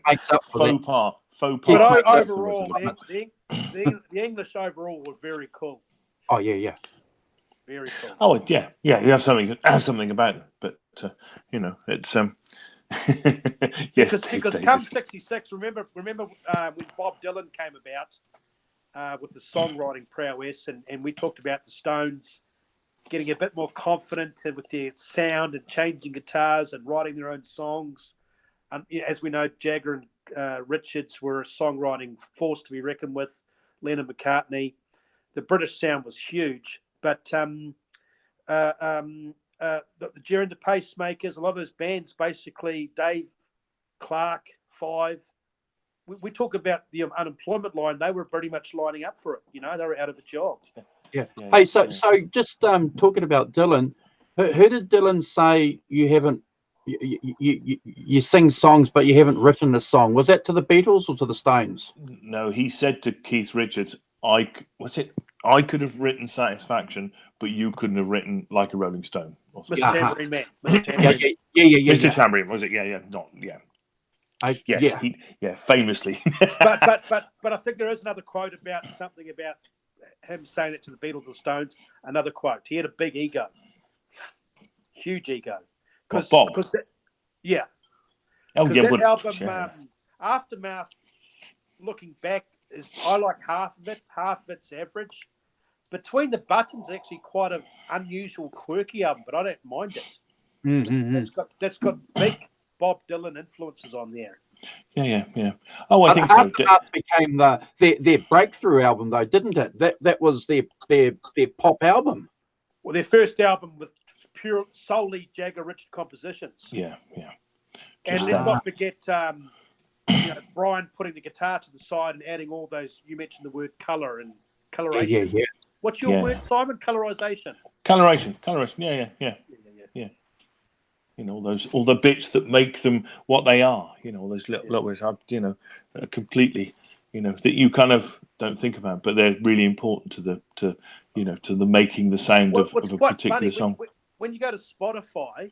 Makes up for faux pas. But overall, the English overall were very cool. Oh yeah. Very cool. Oh yeah. You have something about it, but it's yes. Because come '66, remember when Bob Dylan came about with the songwriting prowess, and we talked about the Stones getting a bit more confident with their sound and changing guitars and writing their own songs. As we know, Jagger and Richards were a songwriting force to be reckoned with. Lennon, McCartney, the British sound was huge, but during the Pacemakers, a lot of those bands, basically Dave Clark, Five. We talk about the unemployment line; they were pretty much lining up for it. They were out of a job. Yeah. Hey, so just talking about Dylan, who did Dylan say you haven't? You sing songs, but you haven't written a song. Was that to the Beatles or to the Stones? No, he said to Keith Richards, I could have written Satisfaction, but you couldn't have written Like a Rolling Stone. Mr. Tambourine Man. Mr. Tambourine, was it? Famously. but I think there is another quote about something about him saying it to the Beatles or Stones. Another quote. He had a big ego, huge ego. Bob. That album, Aftermath, looking back, I like half of it. Half of it's average. Between the Buttons, actually quite an unusual, quirky album, but I don't mind it. Mm-hmm. That's got big Bob Dylan influences on there. Yeah. Oh, I think so. Aftermath became their breakthrough album, though, didn't it? That was their pop album. Well, their first album with solely Jagger Richard compositions. Yeah. And let's not forget, Brian putting the guitar to the side and adding all those. You mentioned the word color and coloration. Yeah. What's your word, Simon? Colorization. Coloration. Yeah. All the bits that make them what they are. Those little bits are, completely, that you kind of don't think about, but they're really important to the making the sound of a particular song. When you go to Spotify,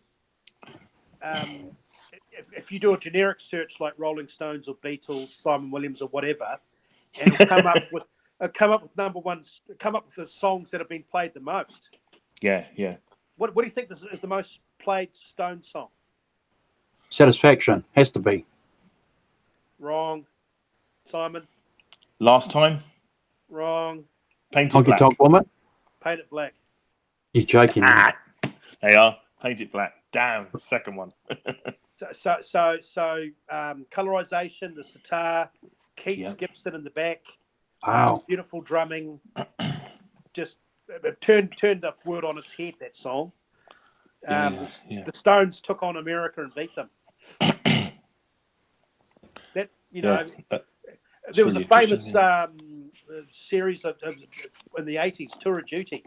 if you do a generic search like Rolling Stones or Beatles, Simon Williams or whatever, and it'll come up with number one, come up with the songs that have been played the most. Yeah. What do you think is the most played Stone song? Satisfaction has to be. Wrong. Simon? Last Time? Wrong. Paint It Honky Black. Tonk Woman. Paint It Black. You're joking. There you are. Paint It Black. Damn. Second one. Colorization, the sitar, Keith Gibson in the back. Wow. Beautiful drumming. Just turned the world on its head, that song. The Stones took on America and beat them. That, there was a famous series in the 80s, Tour of Duty.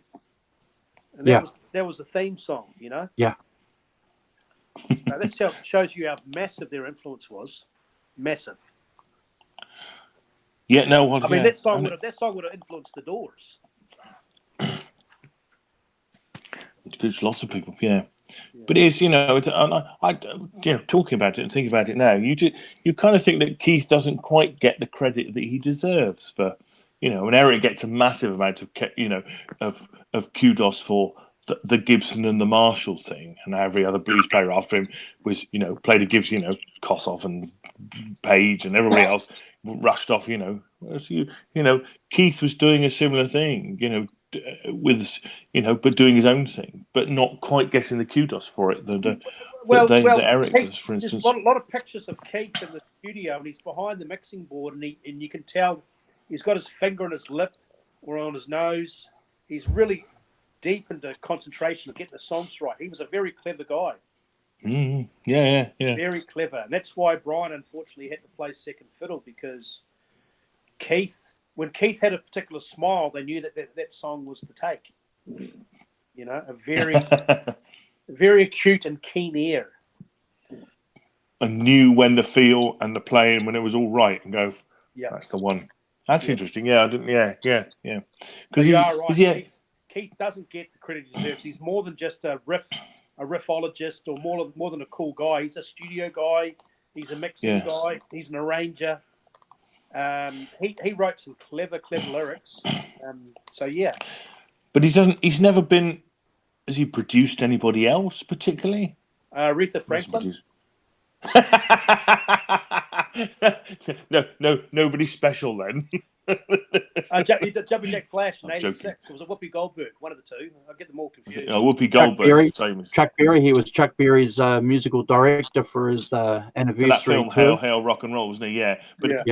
And that was the theme song, Yeah. So that shows you how massive their influence was. Massive. Yeah, no. I mean, that song would have influenced the Doors. There's lots of people, yeah. But it's talking about it and thinking about it now, you kind of think that Keith doesn't quite get the credit that he deserves for, and Eric gets a massive amount of kudos for the Gibson and the Marshall thing, and every other blues player after him was played a Gibson, Kossoff and Page and everybody else rushed off, Keith was doing a similar thing, with but doing his own thing, but not quite getting the kudos for it that Eric does, for instance. There's a lot of pictures of Keith in the studio, and he's behind the mixing board, and you can tell he's got his finger on his lip or on his nose. He's really deep into concentration of getting the songs right. He was a very clever guy. Yeah. Very clever, and that's why Brian unfortunately had to play second fiddle, because when Keith had a particular smile, they knew that song was the take. A very, very acute and keen ear. And knew when the feel and the playing, when it was all right, and go, that's the one. That's interesting. Yeah, I didn't. Yeah. Because you are right. Keith doesn't get the credit he deserves. He's more than just a riffologist, or more than a cool guy. He's a studio guy. He's a mixing guy. He's an arranger. He wrote some clever lyrics. But he's never been. Has he produced anybody else particularly? Aretha Franklin. No, nobody special then. Jumping Jack Flash in '86. It was a Whoopi Goldberg, one of the two. I get them all confused. Whoopi Goldberg. Chuck Berry. He was Chuck Berry's musical director for his anniversary. For that film, Hail Rock and Roll, wasn't he? Yeah. But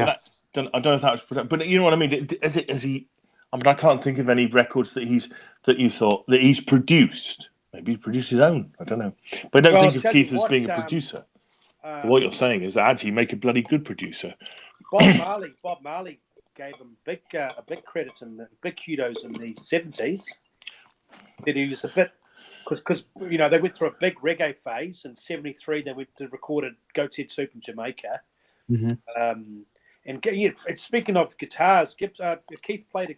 I don't know if that was. But you know what I mean? Has he? I mean, I can't think of any records that you thought that he's produced. Maybe he produced his own. I don't know. But I don't think of Keith as being a producer. What you're saying is that actually make a bloody good producer. Bob Marley gave him a big credit and big kudos in the 70s. That he was a bit, because they went through a big reggae phase. In '73 they recorded Goat's Head Soup in Jamaica. Mm-hmm. And speaking of guitars, Keith played a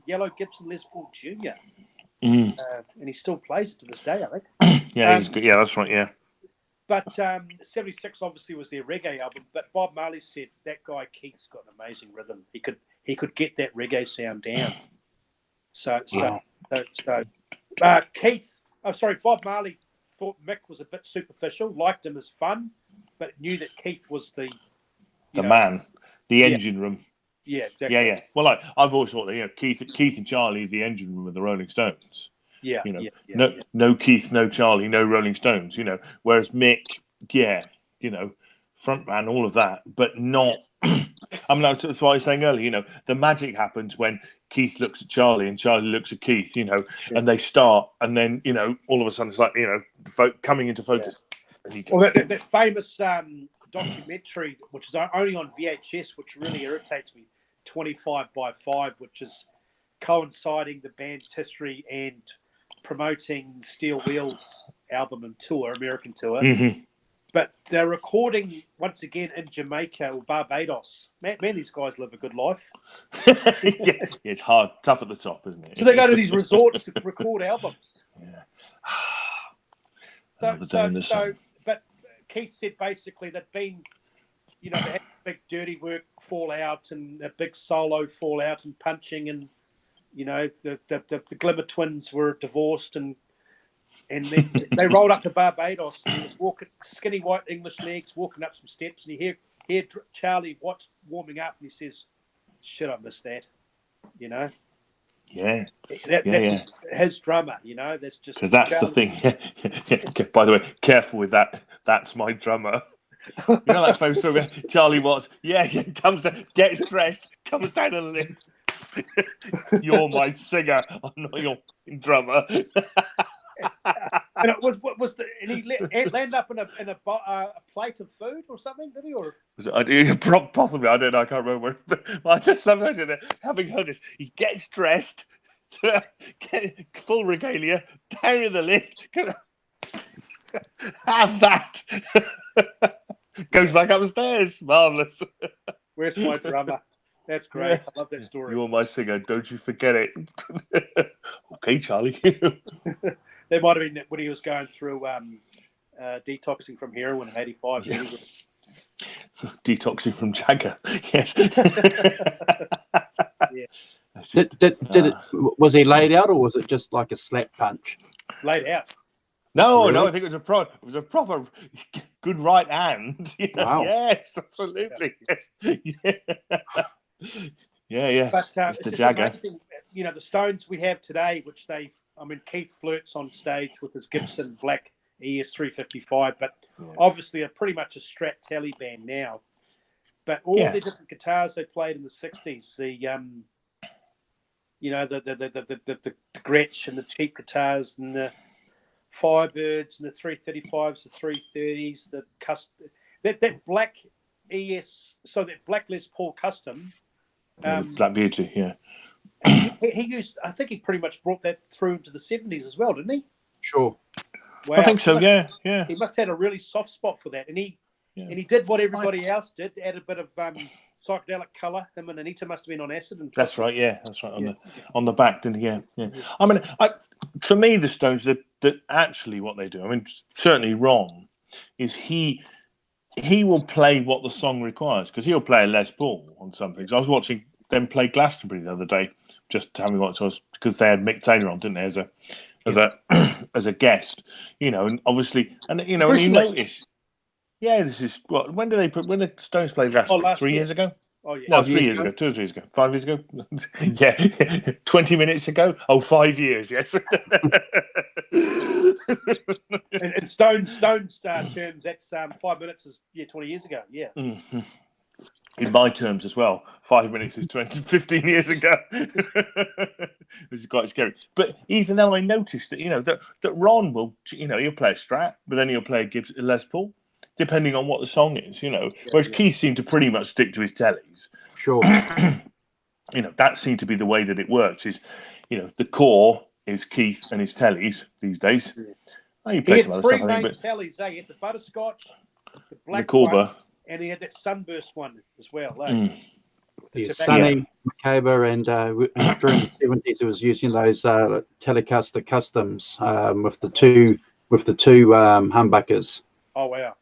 yellow Gibson Les Paul Jr. And he still plays it to this day, I think. He's good. Yeah, that's right. Yeah. But '76 obviously was their reggae album. But Bob Marley said that guy Keith's got an amazing rhythm. He could get that reggae sound down. Bob Marley thought Mick was a bit superficial, liked him as fun, but knew that Keith was the man, the engine room. Yeah, exactly. Yeah. Well, I've always thought that Keith and Charlie, the engine room of the Rolling Stones. No Keith, no Charlie, no Rolling Stones. Whereas Mick, front man, all of that, but not. I mean, that's what I was saying earlier. The magic happens when Keith looks at Charlie and Charlie looks at Keith. And they start, and then all of a sudden it's like coming into focus. Yeah. Well, that famous documentary, which is only on VHS, which really irritates me, 25 by 5, which is coinciding the band's history and promoting Steel Wheels album and tour, American tour. Mm-hmm. But they're recording once again in Jamaica or Barbados. Man, these guys live a good life. It's hard, tough at the top, isn't it? So they go to these resorts to record albums. Yeah. But Keith said basically they'd been, they had big dirty work fallout and a big solo fallout and punching, and the Glimmer twins were divorced, and then they rolled up to Barbados, and he was walking, skinny white English legs, walking up some steps, and he here Charlie watched warming up, and he says, "Shit, I missed that." You know. Yeah. That's his drummer. You know, that's just because that's Charlie. the thing. By the way, careful with that. That's my drummer. You know that famous story where Charlie Watts, comes down, gets dressed, comes down the lift. You're my singer. I'm not your drummer. And it was and he landed up in a plate of food or something, did he? Or Possibly, I don't know. I can't remember. But I just love that. Having heard this, he gets dressed, full regalia, down in the lift. Have that. Goes back upstairs. Marvelous. Where's my drummer? That's great. I love that story. You're my singer. Don't you forget it. Okay, Charlie. That might have been when he was going through detoxing from heroin in '85. Yeah. Detoxing from Jagger. Yes. Yeah. Was he laid out, or was it just like a slap punch? Laid out. No, I think it was a proper good right hand. Wow. Yes, absolutely. Yes. Yeah. But Mr. it's just Jagger. amazing, the Stones we have today, which Keith flirts on stage with his Gibson Black ES355, but obviously are pretty much a Strat Tele band now. But all the different guitars they played in the '60s, the Gretsch and the cheap guitars and the Firebirds and the 335s, the 330s, that black ES, so that Black Les Paul Custom. Black Beauty, yeah. He used, I think he pretty much brought that through into the '70s as well, didn't he? Sure. Wow. I think so, yeah. He must have had a really soft spot for that. And he did what everybody else did, add a bit of psychedelic colour. Him and Anita must have been on acid. And that's right, yeah. That's right. On the back, didn't he? Yeah. I mean, for me, the Stones, that actually what they do, I mean, certainly Ron, is he will play what the song requires, because he'll play a Les Paul on some things. I was watching them play Glastonbury the other day, just having watched us, because they had Mick Taylor on, didn't they, as a guest, and obviously, and you notice, this is when the Stones played Glastonbury? 3 years ago? Oh yeah, no, 3 years ago, 2 or 3 years ago, 5 years ago, 20 minutes ago. 5 years, yes. in Stones terms, that's 5 minutes is 20 years ago. Yeah. Mm-hmm. In my terms as well, 5 minutes is 15 years ago. This is quite scary. But even though I noticed that, that Ron will, he'll play a Strat, but then he'll play a Gibson Les Paul, depending on what the song is, Whereas Keith seemed to pretty much stick to his tellies. Sure. That seemed to be the way that it works. Is, the core is Keith and his tellies these days. Yeah. Oh, you He play had some other three stuff, main but tellies. He had the Butterscotch, the Black the Corba. one, and he had that Sunburst one as well. Yeah, Sonny McCabe, and during the '70s, he was using those Telecaster Customs with the two humbuckers. Oh wow!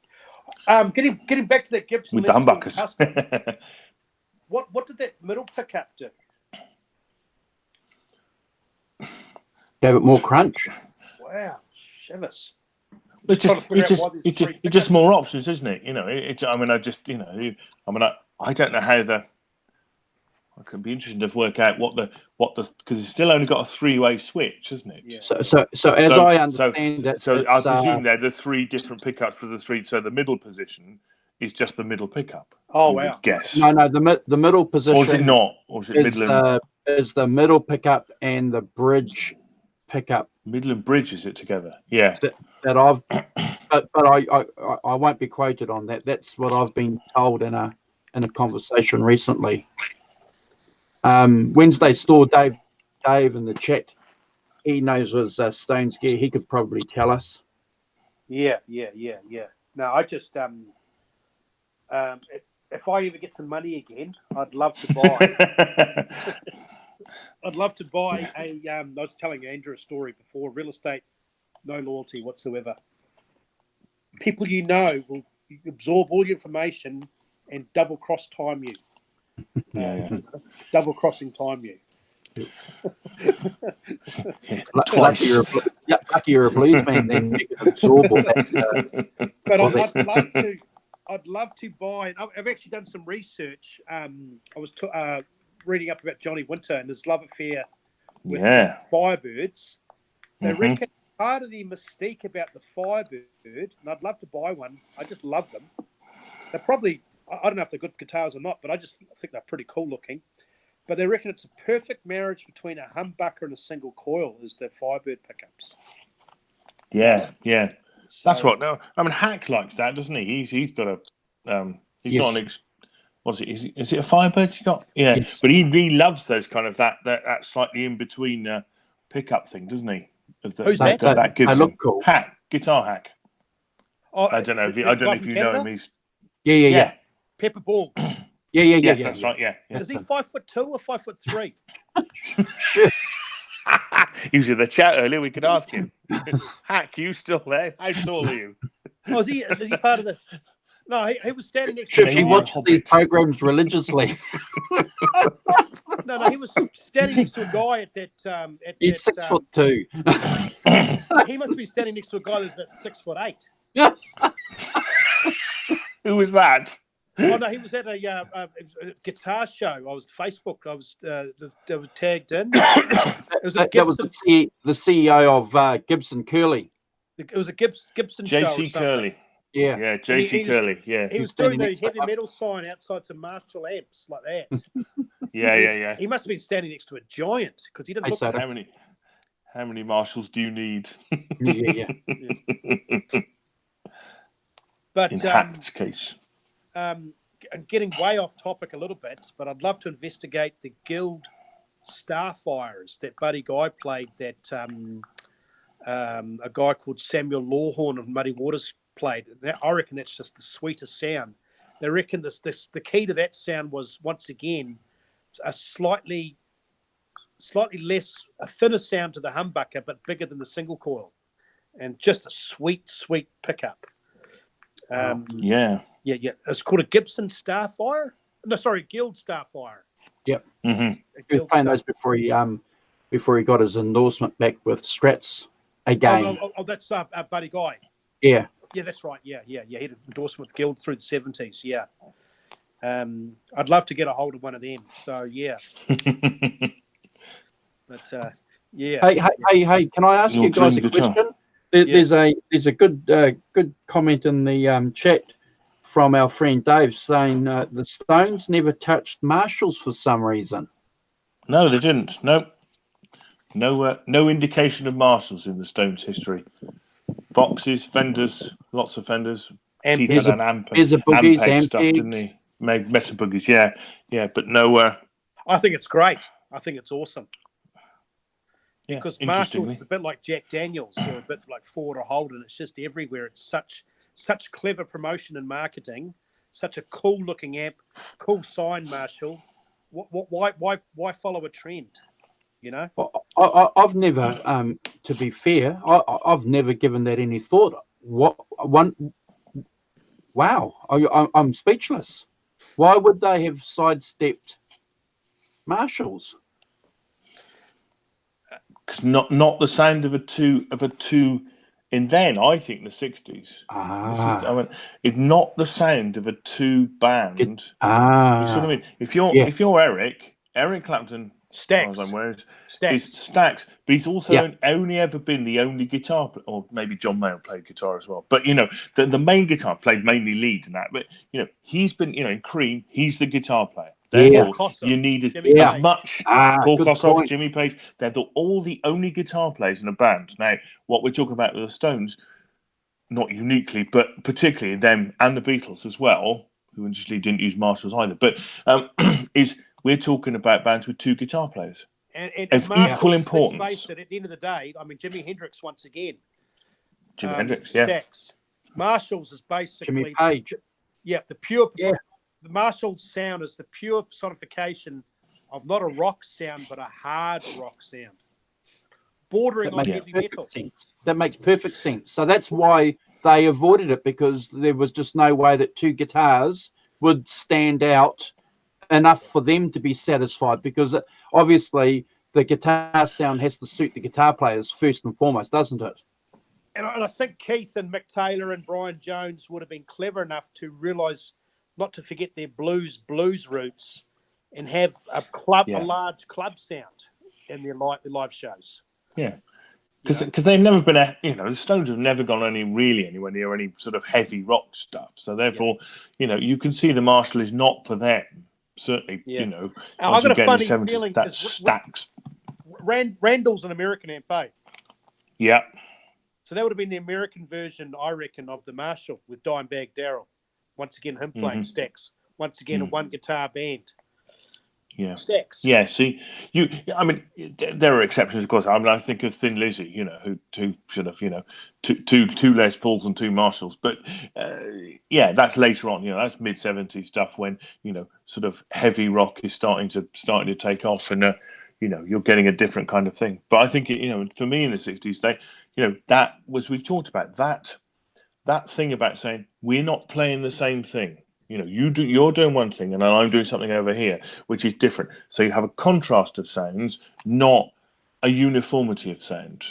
Getting back to that Gibson With the Les Paul humbuckers. Custom, what did that middle pickup do? Gave it more crunch. Wow, shivers. It's just more options, isn't it? I don't know how it could be interesting to work out what the because it's still only got a three-way switch, isn't it? Yeah. So as I understand it, so I presume they're the three different pickups for the three. So the middle position is just the middle pickup. Oh wow! Guess. No, the middle position. Or is it not? Or is it Midland? Is the middle pickup and the bridge pickup. Midland Bridge, is it together? Yeah. That I've, but I won't be quoted on that. That's what I've been told in a conversation recently. Wednesday Store Dave in the chat, he knows his Stones gear. He could probably tell us. Yeah. No, I just if I ever get some money again, I'd love to buy. I'd love to buy a. I was telling Andrew a story before. Real estate, no loyalty whatsoever. People will absorb all your information and double cross time you. Double crossing time you. Twice. Lucky you're a blues man, then you can absorb all that. But I'd love to. I'd love to buy. I've actually done some research. I was reading up about Johnny Winter and his love affair with Firebirds. They reckon part of the mystique about the Firebird, and I'd love to buy one. I just love them. They're probably, I don't know if they're good guitars or not, but I just think they're pretty cool looking. But they reckon it's a perfect marriage between a humbucker and a single coil is the Firebird pickups. Yeah. So, that's right. No, I mean Hack likes that, doesn't he? He's got a got an what's it? Is it a Firebird he got? Yeah, yes. But he really loves those kind of that slightly in between pickup thing, doesn't he? Who's that? That gives look cool. Hack, Guitar Hack. Oh, I don't know if you know him. He's yeah. Pepper Ball. Yes, that's right. Yeah. Is he 5'2" or 5'3"? He was in the chat earlier. We could ask him. Hack, you still there? How tall are you? Oh, is he part of the? No, he was standing next to. He watched these programs religiously. No, he was standing next to a guy at that. He's 6'2". He must be standing next to a guy that's about 6'8". Who was that? Oh no, he was at a guitar show. I was Facebook. I was tagged in. It was that was the CEO of Gibson Curley. It was a Gibson show. JC Curley. Yeah, JC Curley. Yeah, he was doing the heavy metal sign outside some Marshall amps like that. Yeah. He must have been standing next to a giant because he didn't look. How many Marshalls do you need? Yeah. But in Hack's case. Getting way off topic a little bit, but I'd love to investigate the Guild Starfires that Buddy Guy played. That a guy called Samuel Lawhorn of Muddy Waters played. I reckon that's just the sweetest sound. They reckon the key to that sound was once again a slightly a thinner sound to the humbucker, but bigger than the single coil, and just a sweet pickup. Yeah. It's called a Gibson Starfire. No, sorry, Guild Starfire. Yep. He was playing those before he got his endorsement back with Strats again. Oh, that's Buddy Guy. Yeah. Yeah, that's right. Yeah. He had an endorsement with Guild through the 70s. Yeah. I'd love to get a hold of one of them. So yeah. But yeah. Hey! Can I ask you guys a question? There's a good comment in the chat from our friend Dave saying the Stones never touched Marshalls for some reason. No, they didn't. No indication of Marshalls in the Stones' history. Boxes, Fenders, lots of Fenders. And there's a boogies, Ampeg stuff, didn't he? Mesa boogies, yeah, but no. I think it's great. I think it's awesome. Yeah, because Marshalls is a bit like Jack Daniels or a bit like Ford or Holden. It's just everywhere. It's such clever promotion and marketing. Such a cool looking amp, cool sign, Marshall. Why follow a trend? You know. I've never, to be fair, I've never given that any thought. Wow, I'm speechless. Why would they have sidestepped Marshalls? Because not the sound of a two in then I think the 60s. It's not the sound of a two band. You see what I mean? If you're Eric Clapton, Stax, is Stax, but he's also only ever been the only guitar, or maybe John Mayall played guitar as well. But the main guitar played mainly lead and that. But he's been in Cream. He's the guitar player. Therefore, you need as much. Paul Kossoff, Jimmy Page. They're all the only guitar players in a band. Now, what we're talking about with the Stones, not uniquely, but particularly them and the Beatles as well, who interestingly didn't use Marshalls either. But is we're talking about bands with two guitar players and of equal importance. Let's face it, at the end of the day, I mean, Jimi Hendrix once again. Hendrix, Stax. Marshalls is basically Jimmy Page. The pure. Yeah. The Marshall sound is the pure personification of not a rock sound, but a hard rock sound, bordering on heavy metal. That makes perfect sense. So that's why they avoided it, because there was just no way that two guitars would stand out enough for them to be satisfied, because obviously the guitar sound has to suit the guitar players first and foremost, doesn't it? And I think Keith and Mick Taylor and Brian Jones would have been clever enough to realise not to forget their blues roots and have a large club sound in their live shows. Yeah. Because they've never been, the Stones have never gone anywhere near any sort of heavy rock stuff. So therefore, you can see the Marshall is not for them. Certainly, I've got a funny 70s, feeling that stacks. Randall's an American amp. Yeah. So that would have been the American version, I reckon, of the Marshall with Dimebag Darrell. Once again, him playing Stax. Once again, a one guitar band. Yeah. Stax. Yeah. See, there are exceptions, of course. I mean, I think of Thin Lizzy, who sort of, two Les Pauls and two Marshalls. But that's later on. That's mid-70s stuff when sort of heavy rock is starting to take off, and you're getting a different kind of thing. But I think for me in the 60s, that was, we've talked about that thing about saying we're not playing the same thing. You're doing one thing and I'm doing something over here, which is different. So you have a contrast of sounds, not a uniformity of sound.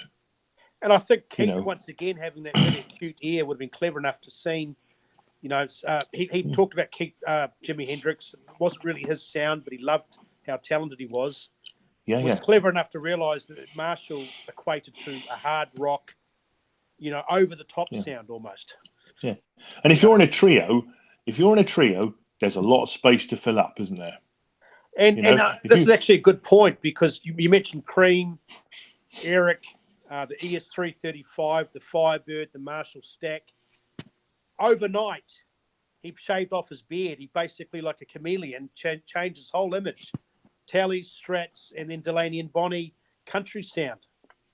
And I think Keith, once again, having that really acute ear, would have been clever enough to see. He talked about Keith, Jimi Hendrix. It wasn't really his sound, but he loved how talented he was. He was clever enough to realise that Marshall equated to a hard rock, over the top sound almost. Yeah, and if you're in a trio, there's a lot of space to fill up, isn't there? And this is actually a good point, because you mentioned Cream, Eric, the ES335, the Firebird, the Marshall Stack. Overnight, he shaved off his beard. He basically, like a chameleon, changed his whole image. Tallys, Strats, and then Delaney and Bonnie, country sound,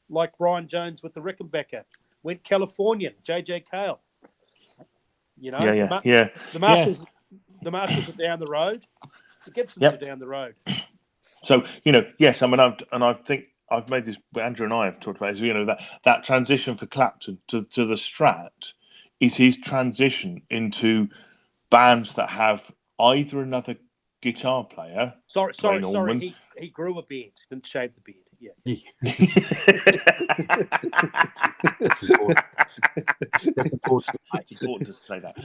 like Brian Jones with the Rickenbacker. Went Californian, J.J. Cale. The Marshalls are down the road. The Gibsons are down the road. So yes, I mean, I think I've made this. Andrew and I have talked about is that transition for Clapton to the Strat is his transition into bands that have either another guitar player. Sorry. He grew a beard, didn't shave the beard. Yeah. It's important to say that.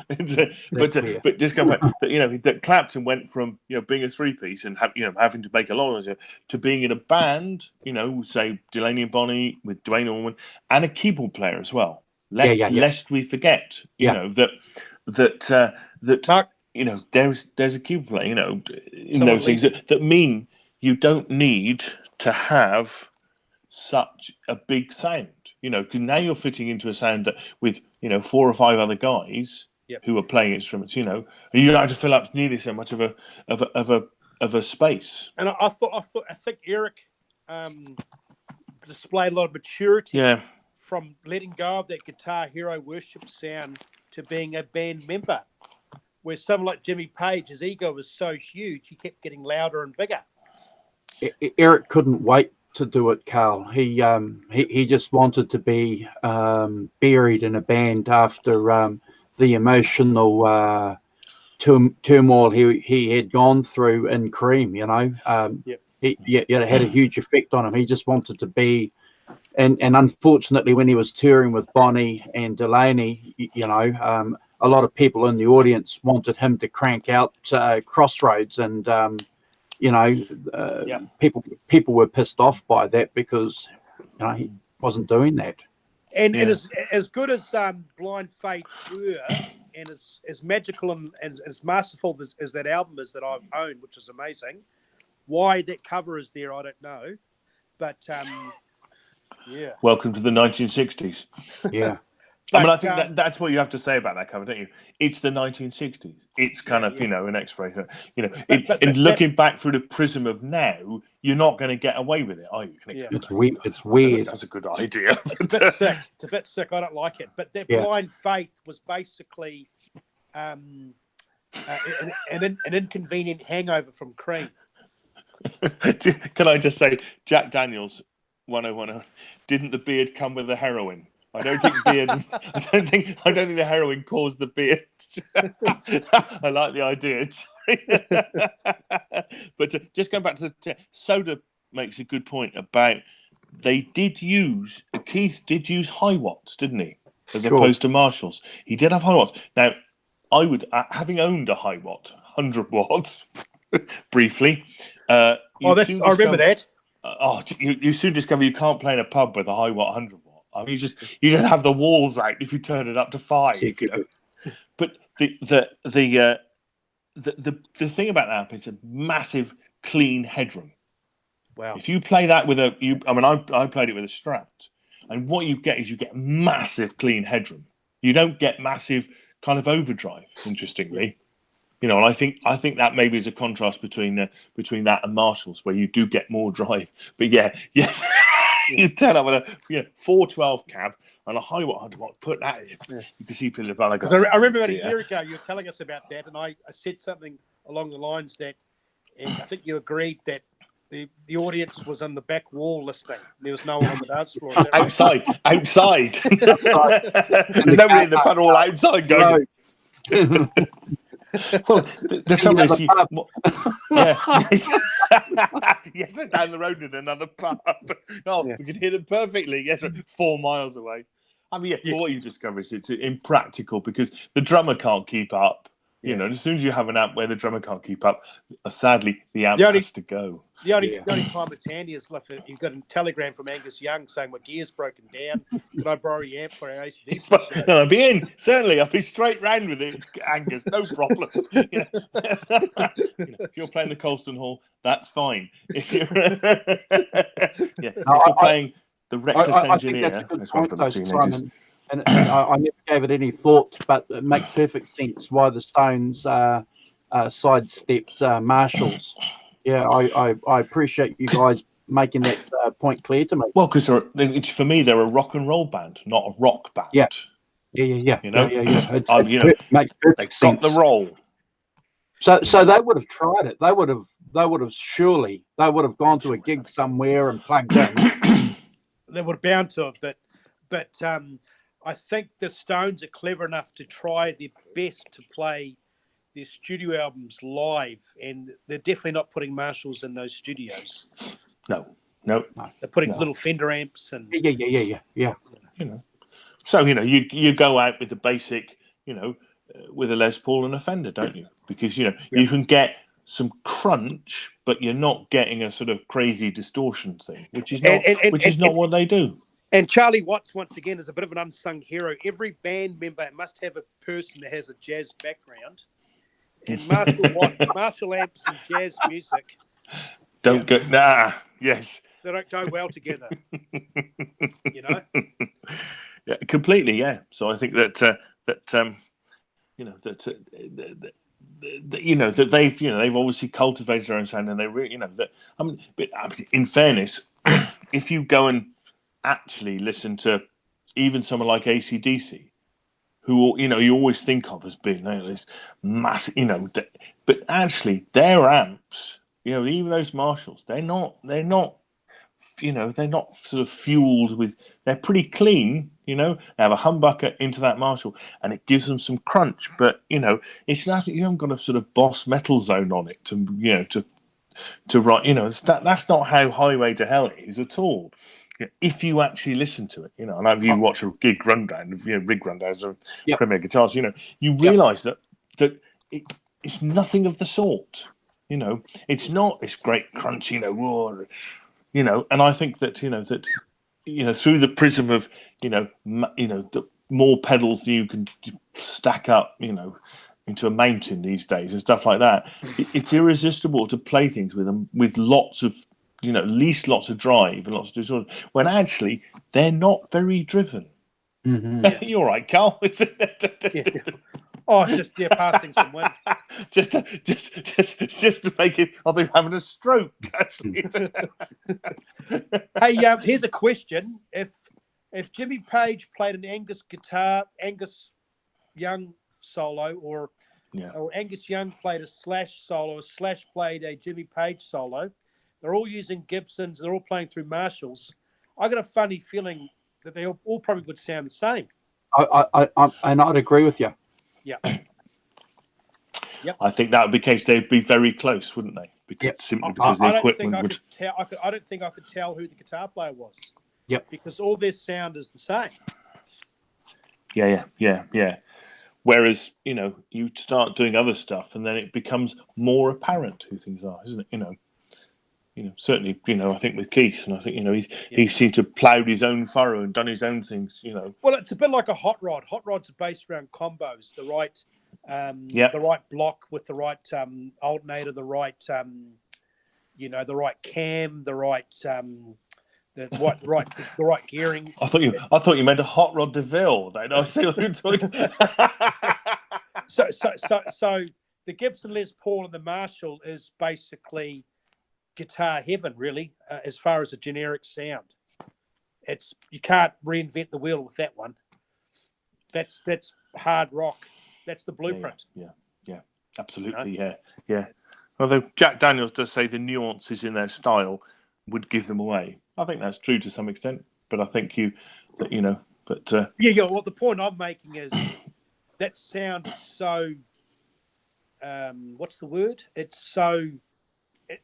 but just go back. That Clapton went from being a three-piece and having to make a lot of it to being in a band. Say Delaney and Bonnie with Duane Allman and a keyboard player as well. Lest we forget, that there's a keyboard player. In those things that mean you don't need to have such a big sound, because now you're fitting into a sound that with 4 or 5 other guys who are playing instruments, and you don't have to fill up nearly so much of a space. And I think Eric displayed a lot of maturity from letting go of that Guitar Hero worship sound to being a band member, where someone like Jimmy Page, his ego was so huge, he kept getting louder and bigger. Eric couldn't wait to do it, Carl. He just wanted to be buried in a band after the emotional turmoil he had gone through in Cream. It had a huge effect on him. He just wanted to be, and unfortunately, when he was touring with Bonnie and Delaney, a lot of people in the audience wanted him to crank out Crossroads, and people were pissed off by that because he wasn't doing that. And as good as Blind Faith were, and as magical and as masterful as that album is that I've owned, which is amazing. Why that cover is there, I don't know, but Welcome to the 1960s. Yeah. But, I think that's what you have to say about that cover, don't you? It's the 1960s. It's kind of, an exploration. Looking back through the prism of now, you're not going to get away with it, are you? It's weird. It's weird. That's a good idea. It's a bit sick. It's a bit sick. I don't like it. But that Blind Faith was basically an inconvenient hangover from Cream. Can I just say, Jack Daniels, 1010, didn't the beard come with the heroin? I don't think the heroin caused the beard. I like the idea. But just going back to Soda makes a good point about they did use Keith did use high watts, didn't he? As Sure. opposed to Marshalls, he did have high watts. Now, I would, having owned a high watt, 100 watts, briefly. I remember that. You soon discover you can't play in a pub with a high watt 100 watt. I mean, you just have the walls out if you turn it up to 5. You know? But the thing about that, it's a massive clean headroom. Wow. If you play that with I played it with a Strat, and what you get is you get massive clean headroom. You don't get massive kind of overdrive, interestingly. You know, and I think that maybe is a contrast between that and Marshalls, where you do get more drive. But yes, you turn up with a 412 cab and a high watt 100 watt. Put that in, you can see people about like. I remember about a year ago you were telling us about that, and I said something along the lines that, and I think you agreed that the audience was on the back wall listening. There was no one on the dance floor. Outside. There's nobody in the pub, all outside going. Well, the trouble is, yes, down the road in another pub. We can hear them perfectly. Yes, 4 miles away. I mean, what you discover is it's impractical because the drummer can't keep up. You know, as soon as you have an amp where the drummer can't keep up, sadly, the amp has to go. The only time it's handy is if you've got a telegram from Angus Young saying my gear's broken down. Can I borrow your amp for our ACDC show? No, I'll be in. Certainly, I'll be straight round with it, Angus. No problem. If you're playing the Colston Hall, that's fine. If you're, if you're playing the Reckless Engineer, that's a good point, though, Simon. And I never gave it any thought, but it makes perfect sense why the Stones sidestepped Marshalls. Yeah, I appreciate you guys making that point clear to me. Well, because for me, they're a rock and roll band, not a rock band. Yeah. You know, makes perfect sense. Got the role. So they would have tried it. They would have gone to a gig somewhere and plugged in. They were bound to have, but I think the Stones are clever enough to try their best to play their studio albums live, and they're definitely not putting Marshalls in those studios. No. They're putting little Fender amps and yeah. You know, so you go out with the basic, with a Les Paul and a Fender, don't you? Because you can get some crunch, but you're not getting a sort of crazy distortion thing, which is not what they do. And Charlie Watts, once again, is a bit of an unsung hero. Every band member must have a person that has a jazz background. And Marshall amps and jazz music don't go. Yes, they don't go well together. Yeah, completely. Yeah. So I think that they've obviously cultivated their own sound, and they really but in fairness, if you go and actually listen to even someone like AC/DC, who you always think of as being this massive, but actually their amps, even those Marshalls, they're not sort of fueled with. They're pretty clean, They have a humbucker into that Marshall, and it gives them some crunch. But it's nothing. You haven't got a sort of Boss Metal Zone on it to write. That's not how Highway to Hell is at all. If you actually listen to it, and if you watch a gig rundown, rig rundowns of Premier Guitars, you realise that it's nothing of the sort. It's not this great crunchy, roar. And I think that through the prism of the more pedals that you can stack up, into a mountain these days and stuff like that, it's irresistible to play things with them with lots of at least lots of drive and lots of distortion, when actually they're not very driven. Mm-hmm. You're all right, Carl. It's just passing some wind. just to make it. I think having a stroke. Actually. Hey, here's a question: If Jimmy Page played an Angus Young solo, or Angus Young played a Slash solo, or Slash played a Jimmy Page solo, they're all using Gibsons, they're all playing through Marshalls. I got a funny feeling that they all probably would sound the same. And I'd agree with you. Yeah. I think that would be the case. They'd be very close, wouldn't they? because Yep. simply because the equipment would. I don't think I could tell who the guitar player was. Yep. Because all their sound is the same. Yeah. Whereas, you start doing other stuff and then it becomes more apparent who things are, isn't it? Certainly, I think with Keith, and I think, he seemed to have ploughed his own furrow and done his own things, Well, it's a bit like a hot rod. Hot rods are based around combos, the right block with the right alternator, the right the right cam, the right gearing. I thought you meant a hot rod DeVille. I see what you're talking. So the Gibson Les Paul and the Marshall is basically guitar heaven, really, as far as a generic sound. You can't reinvent the wheel with that one. That's hard rock. That's the blueprint. Yeah, absolutely. Yeah. Although Jack Daniels does say the nuances in their style would give them away. I think that's true to some extent, but I think Well, the point I'm making is that sound is so. What's the word? It's so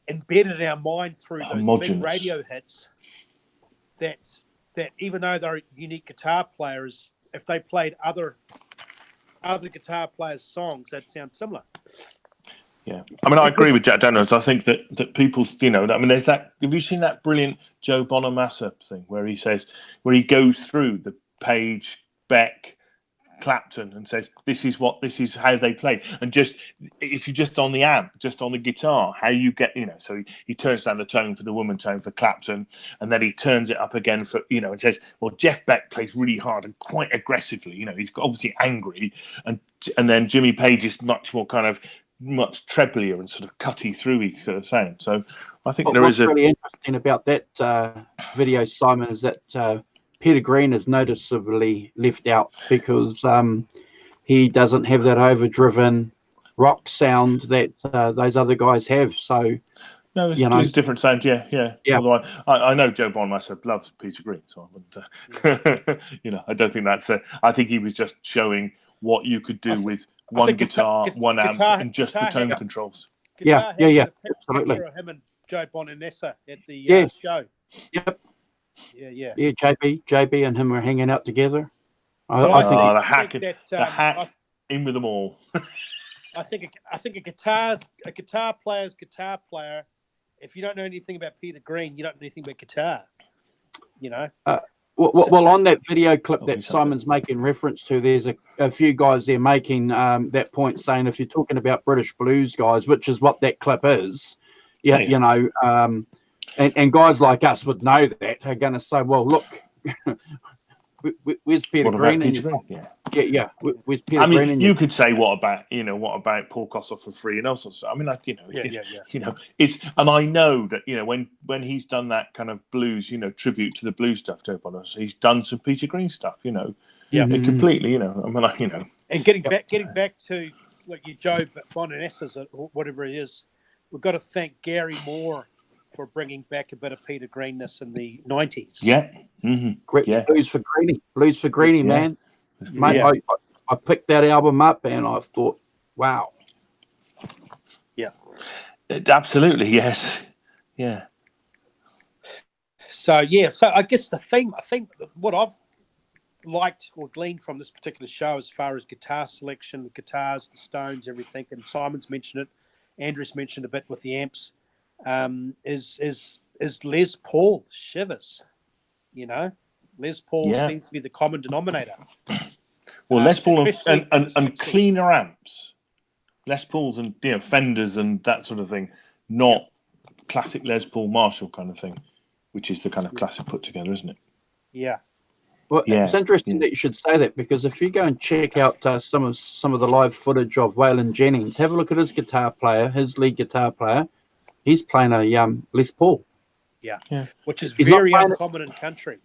embedded in our mind through those big radio hits that even though they're unique guitar players, if they played other guitar players' songs, that sound similar. Yeah, I agree with Jack Daniels. I think that people, there's that. Have you seen that brilliant Joe Bonamassa thing where he goes through the Page, Beck, Clapton and says this is how they play, and just if you just on the amp, just on the guitar, how you get, so he turns down the tone for the woman tone for Clapton, and then he turns it up again for, and says, well, Jeff Beck plays really hard and quite aggressively, he's obviously angry, and then Jimmy Page is much more kind of much treblier and sort of cutty through each sort of sound. So I think what's really interesting about that video, Simon, is that Peter Green is noticeably left out because he doesn't have that overdriven rock sound that those other guys have. So no, it's different sound. Yeah. Although I know Joe Bonamassa loves Peter Green, so I wouldn't. I don't think that's I think he was just showing what you could do with one guitar, one amp, and just the tone controls. Yeah. Absolutely. Picture of him and Joe Bonamassa at the show. Yep. Yeah. JB and him were hanging out together. I think the hack in with them all. I think a guitar player's guitar player. If you don't know anything about Peter Green, you don't know anything about guitar. Well, on that video clip that Simon's making reference to, there's a few guys there making that point, saying if you're talking about British blues guys, which is what that clip is, and guys like us would know that, are going to say, well, look, where's Peter Green? Yeah. Where's Peter Green? You could say, what about Paul Kossoff for free and all sorts of stuff. It's, and I know that when he's done that kind of blues, tribute to the blues stuff, Joe Bonamassa, he's done some Peter Green stuff. Completely. And getting back to Joe Bonamassa or whatever it is, we've got to thank Gary Moore for bringing back a bit of Peter Greenness in the 90s. Yeah. Great. Blues for Greenie, man. Mate, I picked that album up and I thought, wow. Yeah. Absolutely, yes. Yeah. So I guess I think what I've liked or gleaned from this particular show as far as guitar selection, the guitars, the Stones, everything, and Simon's mentioned it, Andrew's mentioned a bit with the amps, is Les Paul shivers. Les Paul seems to be the common denominator. Well, Les Paul and cleaner amps, Les Pauls and Fenders and that sort of thing, not classic Les Paul Marshall kind of thing, which is the kind of classic put together, isn't it? Yeah. Well, it's interesting that you should say that, because if you go and check out some of the live footage of Waylon Jennings, have a look at his guitar player, his lead guitar player. He's playing a Les Paul. Yeah. Which is very uncommon in country.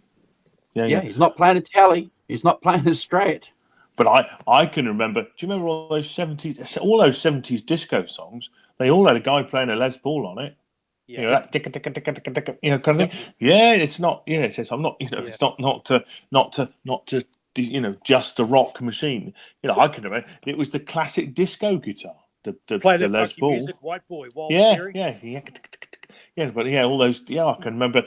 Yeah, he's not playing a Tele. He's not playing a Strat. But I can remember. Do you remember all those 70s disco songs? They all had a guy playing a Les Paul on it. Yeah. That ticka ticka ticka ticka ticka, kind of thing. Yeah, it's not. It says I'm not. It's not to just a rock machine. I can remember it was the classic disco guitar. Play the that Les funky Paul. music, White Boy, Wild Yeah, Cherry. yeah, but yeah, all those. Yeah, I can remember.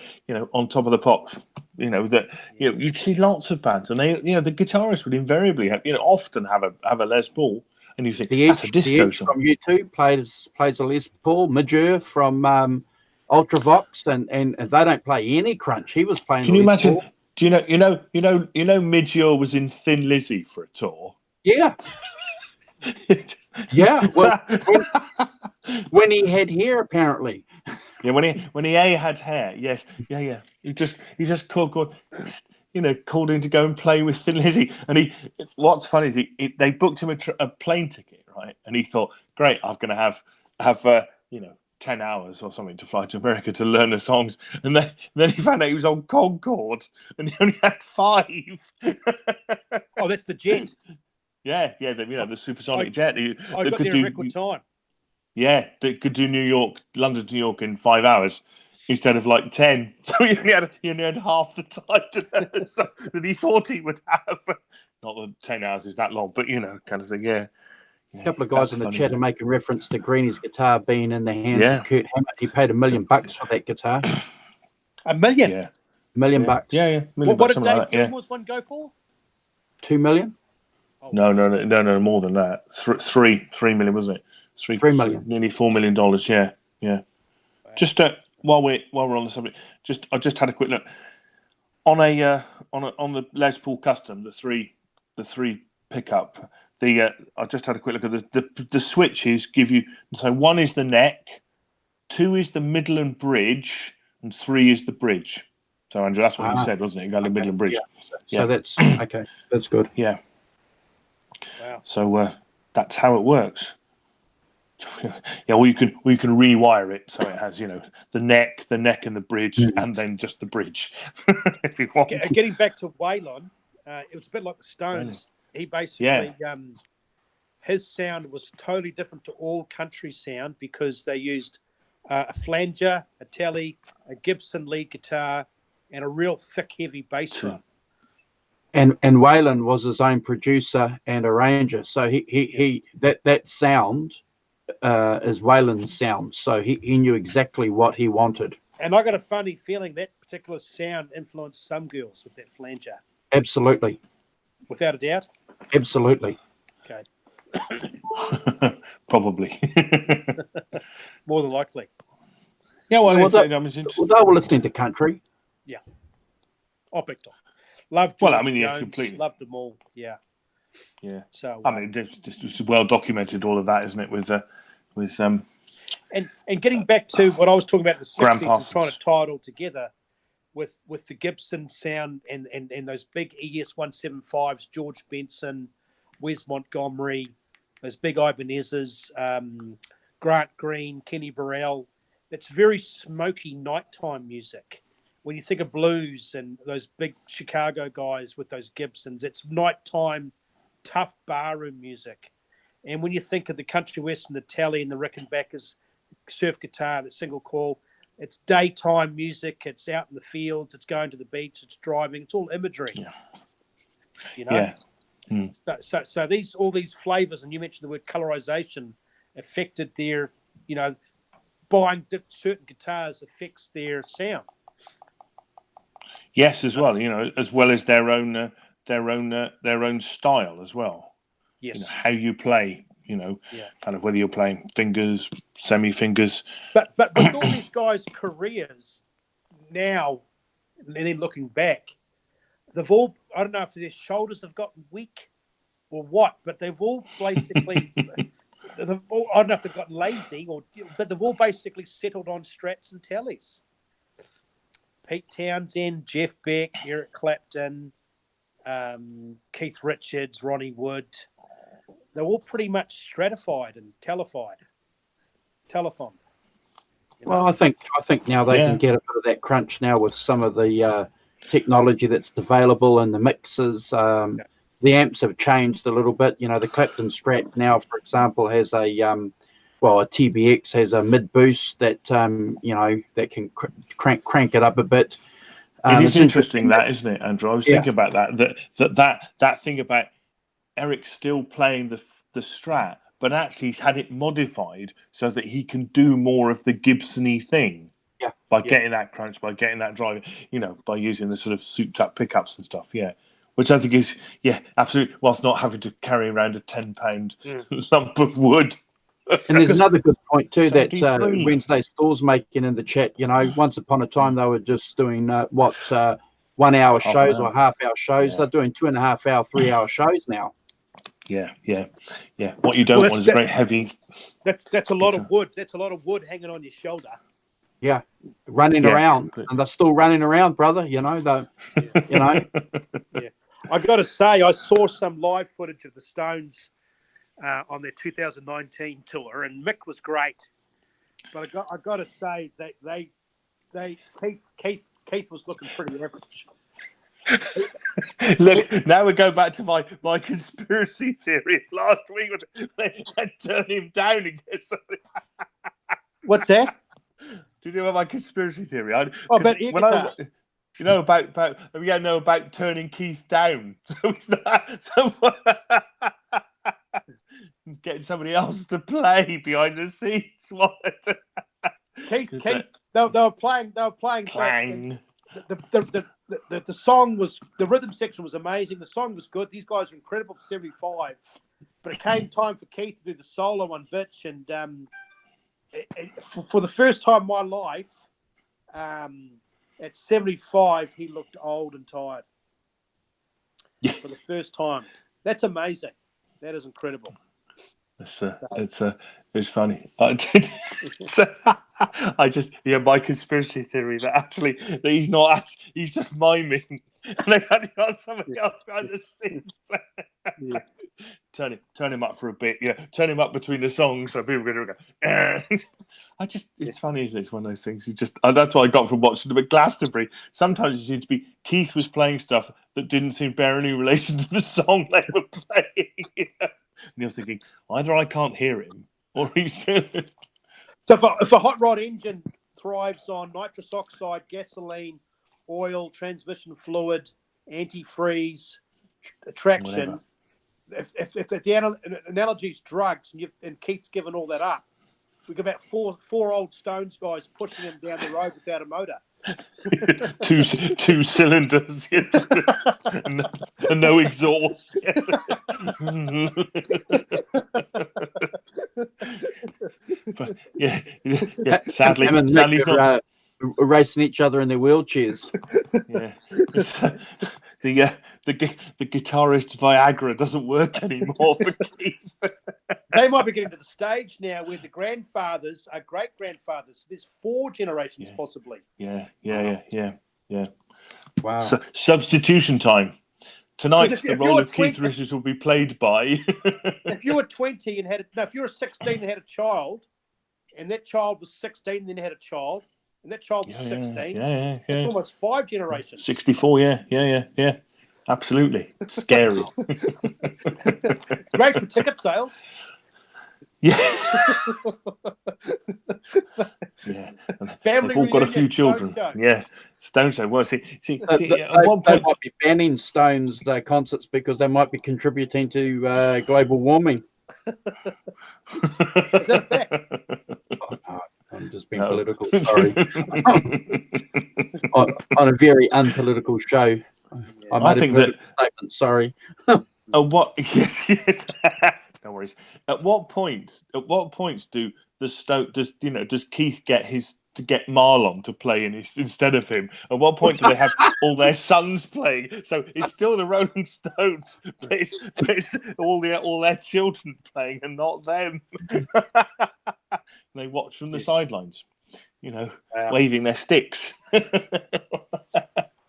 On Top of the Pops. You'd see lots of bands, and they, the guitarist would invariably have, often have a Les Paul, and you think The that's a Edge, disco song. from U2 plays a Les Paul. Midger from Ultravox, and they don't play any crunch. He was playing. Can you Les imagine? Paul. Do you know Midger was in Thin Lizzy for a tour? Yeah, yeah. Well, when he had hair, apparently. Yeah, when he had hair, yes, yeah. He just called in to go and play with Thin Lizzy. And what's funny is they booked him a plane ticket, right? And he thought, great, I'm going to have 10 hours or something to fly to America to learn the songs. And then he found out he was on Concorde and he only had 5. Oh, that's the jet. Yeah, the supersonic jet. I got there in record time. Yeah, that could do London to New York in 5 hours instead of like 10. So he only had half the time that he thought he would have. Not that 10 hours is that long, but kind of thing. Yeah. A couple of guys in the chat are making reference to Greeny's guitar being in the hands of Kurt Hammett. He paid $1 million for that guitar. $1 million? Yeah. $1 million. Yeah. What did Dave Gilmour's one go for? $2 million? Oh, no, more than that. 3 million, wasn't it? 3 million. Nearly $4 million. Yeah. Wow. Just while we're on the subject, I just had a quick look on the Les Paul Custom, the three pickup. I just had a quick look at the switches. Give you, so 1 is the neck, 2 is the middle and bridge, and 3 is the bridge. So Andrew, that's what you said, wasn't it? You got the middle and bridge. Yeah. So that's okay. That's good. Yeah. Wow. So that's how it works. Yeah, well, you can rewire it so it has the neck and the bridge, and then just the bridge if you want. Getting back to Waylon, it was a bit like the Stones. He basically his sound was totally different to all country sound because they used a flanger, a telly, a Gibson lead guitar, and a real thick, heavy bass drum. And Waylon was his own producer and arranger, so he that sound is Waylon's sound, so he knew exactly what he wanted. And I got a funny feeling that particular sound influenced some girls with that flanger. Absolutely. Without a doubt? Absolutely. Okay. Probably. More than likely. Yeah, they were listening to country. Yeah. Oh, big time. Loved George Jones, completely. Loved them all. Yeah. Yeah. So it's well documented, all of that, isn't it? With and getting back to what I was talking about in the 60s and trying to tie it all together with the Gibson sound and those big ES 175s, George Benson, Wes Montgomery, those big Ibanez's, Grant Green, Kenny Burrell. It's very smoky nighttime music. When you think of blues and those big Chicago guys with those Gibsons, it's nighttime, tough barroom music. And when you think of the country western, the telly and the Rickenbackers surf guitar, the single coil, it's daytime music. It's out in the fields. It's going to the beach. It's driving. It's all imagery. Yeah. So all these flavors, and you mentioned the word colorization, affected their, buying certain guitars affects their sound. Yes, as well. As well as their own style as well. Yes. How you play. Kind of whether you're playing fingers, semi-fingers. But with all these guys' careers now, and then looking back, they've all, I don't know if their shoulders have gotten weak or what, but they've all basically, I don't know if they've gotten lazy, but they've all basically settled on Strats and Tellys. Pete Townsend, Jeff Beck, Eric Clapton, Keith Richards, Ronnie Wood. They're all pretty much stratified and telephoned. Well, I think now they can get a bit of that crunch now with some of the technology that's available and the mixes. The amps have changed a little bit. The Clapton Strat now, for example, has a TBX has a mid boost that that can crank it up a bit. It is interesting that, isn't it, Andrew? I was thinking about that thing about Eric still playing the Strat, but actually he's had it modified so that he can do more of the Gibson-y thing. Yeah. By getting that crunch, by getting that drive, by using the sort of souped-up pickups and stuff, which I think is, absolutely, whilst not having to carry around a 10-pound lump of wood. And there's another good point too that 73. Wednesday Store's making in the chat. Once upon a time they were just doing 1 hour shows or half-hour shows. They're doing 2.5 hour, 3 hour shows now. Yeah. What you don't want is very heavy. That's a lot of wood. That's a lot of wood hanging on your shoulder. Yeah, running around, and they're still running around, brother. I got to say, I saw some live footage of the Stones on their 2019 tour, and Mick was great. But I got to say that Keith was looking pretty average. Look, now we go back to my conspiracy theory last week. They turn him down and get something. What's that? Do you know my conspiracy theory? About turning Keith down. So he's not getting somebody else to play behind the scenes. Keith, they were playing. Clang. The song was, the rhythm section was amazing. The song was good. These guys are incredible for 75. But it came time for Keith to do the solo on Bitch, and for the first time in my life, at 75, he looked old and tired. Yeah. For the first time. That's amazing. That is incredible. It's funny. My conspiracy theory that he's just miming. And they had got somebody else behind the scenes. Yeah. Turn him up for a bit. Yeah, turn him up between the songs so people are going to go. It's funny, isn't it? It's one of those things. That's what I got from watching them at Glastonbury. Sometimes it seemed to be Keith was playing stuff that didn't seem to bear any relation to the song they were playing. And you're thinking, either I can't hear him, or he's. So if a hot rod engine thrives on nitrous oxide, gasoline, oil, transmission fluid, antifreeze, traction. If the analogy is drugs and Keith's given all that up, we've got about four old Stones guys pushing him down the road without a motor. two cylinders, yes. and no exhaust. Yes. But, sadly he's not racing each other in their wheelchairs. Yeah, the guitarist Viagra doesn't work anymore for Keith. They might be getting to the stage now where the grandfathers are great grandfathers. There's 4 generations possibly. Yeah. Wow. So, substitution time. Tonight, the role of Keith Richards will be played by. If you were 20 and if you were 16 and had a child, and that child was 16 and then had a child, and that child was 16. Yeah. It's almost 5 generations. 64, yeah. Absolutely. It's scary. Great for ticket sales. Yeah. Family. They've all got a few children. Yeah. Stone Show. Well, see They at one point might be banning Stones concerts because they might be contributing to global warming. Is that a fact? Oh, no, I'm just being political. Sorry. on a very unpolitical show. I think that statement. Sorry. What? Yes. No worries. At what points do the Stoke does Keith get Marlon to play instead of him? At what point do they have all their sons playing? So it's still the Rolling Stones, but it's all their children playing and not them. They watch from the sidelines, waving their sticks.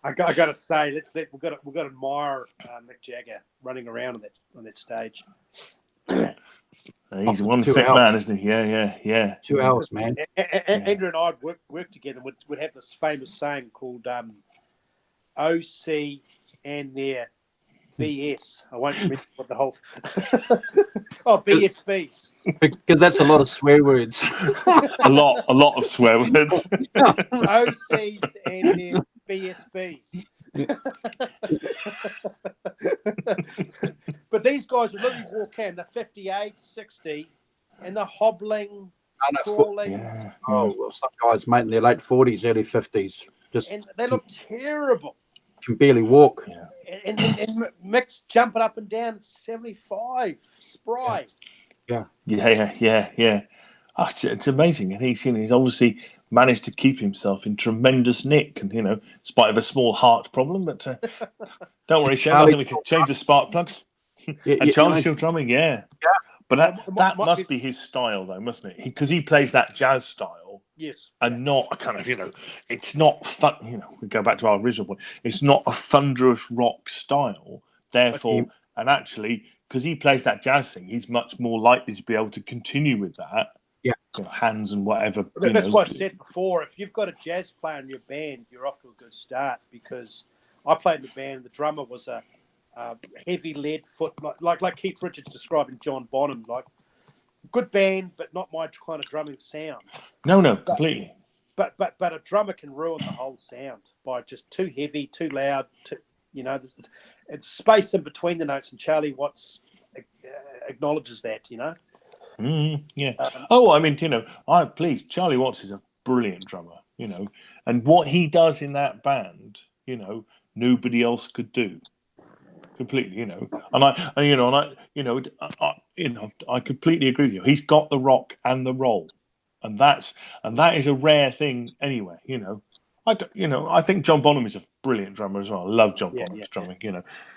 I got to say, we've got to admire Mick Jagger running around on that stage. He's one fit man, isn't he? Yeah. 2 hours, man. Andrew and I would work together. Would have this famous saying called OC and their BS. I won't remember what the whole. BSBs. Because that's a lot of swear words. a lot of swear words. OCs and their BSBs. But these guys will literally walk in, they're 58, 60, and they're hobbling, crawling. Yeah. Oh, well, some guys, mate, in their late 40s, early 50s, just And they look terrible. can barely walk. Yeah. And Mick's jumping up and down 75, spry. Yeah. Oh, it's amazing, and he's obviously managed to keep himself in tremendous nick, and in spite of a small heart problem. But don't worry, Sam. I think we can change the spark plugs. And Charlie's still drumming, yeah. But that must be his style, though, mustn't it? Because he plays that jazz style. Yes. And not a kind of, it's not fun. We go back to our original point. It's not a thunderous rock style. Therefore, and actually, because he plays that jazz thing, he's much more likely to be able to continue with that. Yeah. Hands and whatever. That's what I said before. If you've got a jazz player in your band, you're off to a good start, because I played in the band. The drummer was a heavy lead foot, like Keith Richards describing John Bonham, like good band, but not my kind of drumming sound. No, completely. But a drummer can ruin the whole sound by just too heavy, too loud. It's space in between the notes, and Charlie Watts acknowledges that. Yeah. Charlie Watts is a brilliant drummer. And what he does in that band, nobody else could do. Completely, and I completely agree with you. He's got the rock and the roll, and that is a rare thing anyway. I think John Bonham is a brilliant drummer as well. I love John Bonham's drumming.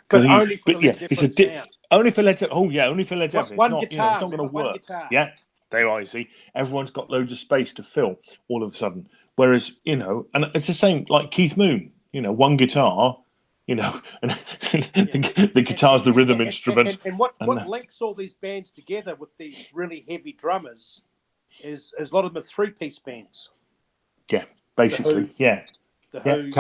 But only for Led Zeppelin sound. Only for Led Zeppelin. Oh yeah, only for Led Zeppelin. One guitar. It's not going to work. Guitar. Yeah, there you see. Everyone's got loads of space to fill all of a sudden. Whereas and it's the same like Keith Moon. One guitar. And the guitar's the rhythm instrument. And what links all these bands together with these really heavy drummers is a lot of them are three-piece bands. Yeah, basically, The Who,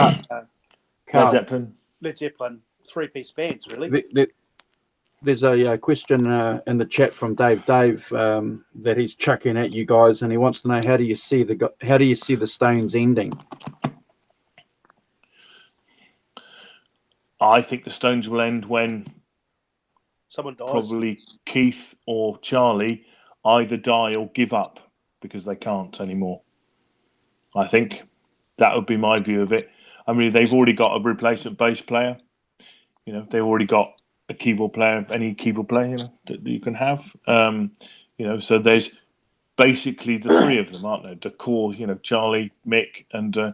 Led Zeppelin, three-piece bands, really. There's a question in the chat from Dave that he's chucking at you guys, and he wants to know how do you see the Stones ending? I think the Stones will end when someone dies. Probably Keith or Charlie either die or give up because they can't anymore. I think that would be my view of it. I mean, they've already got a replacement bass player. They've already got a keyboard player, any keyboard player that you can have. So there's basically the three of them, aren't there? The core, Charlie, Mick, and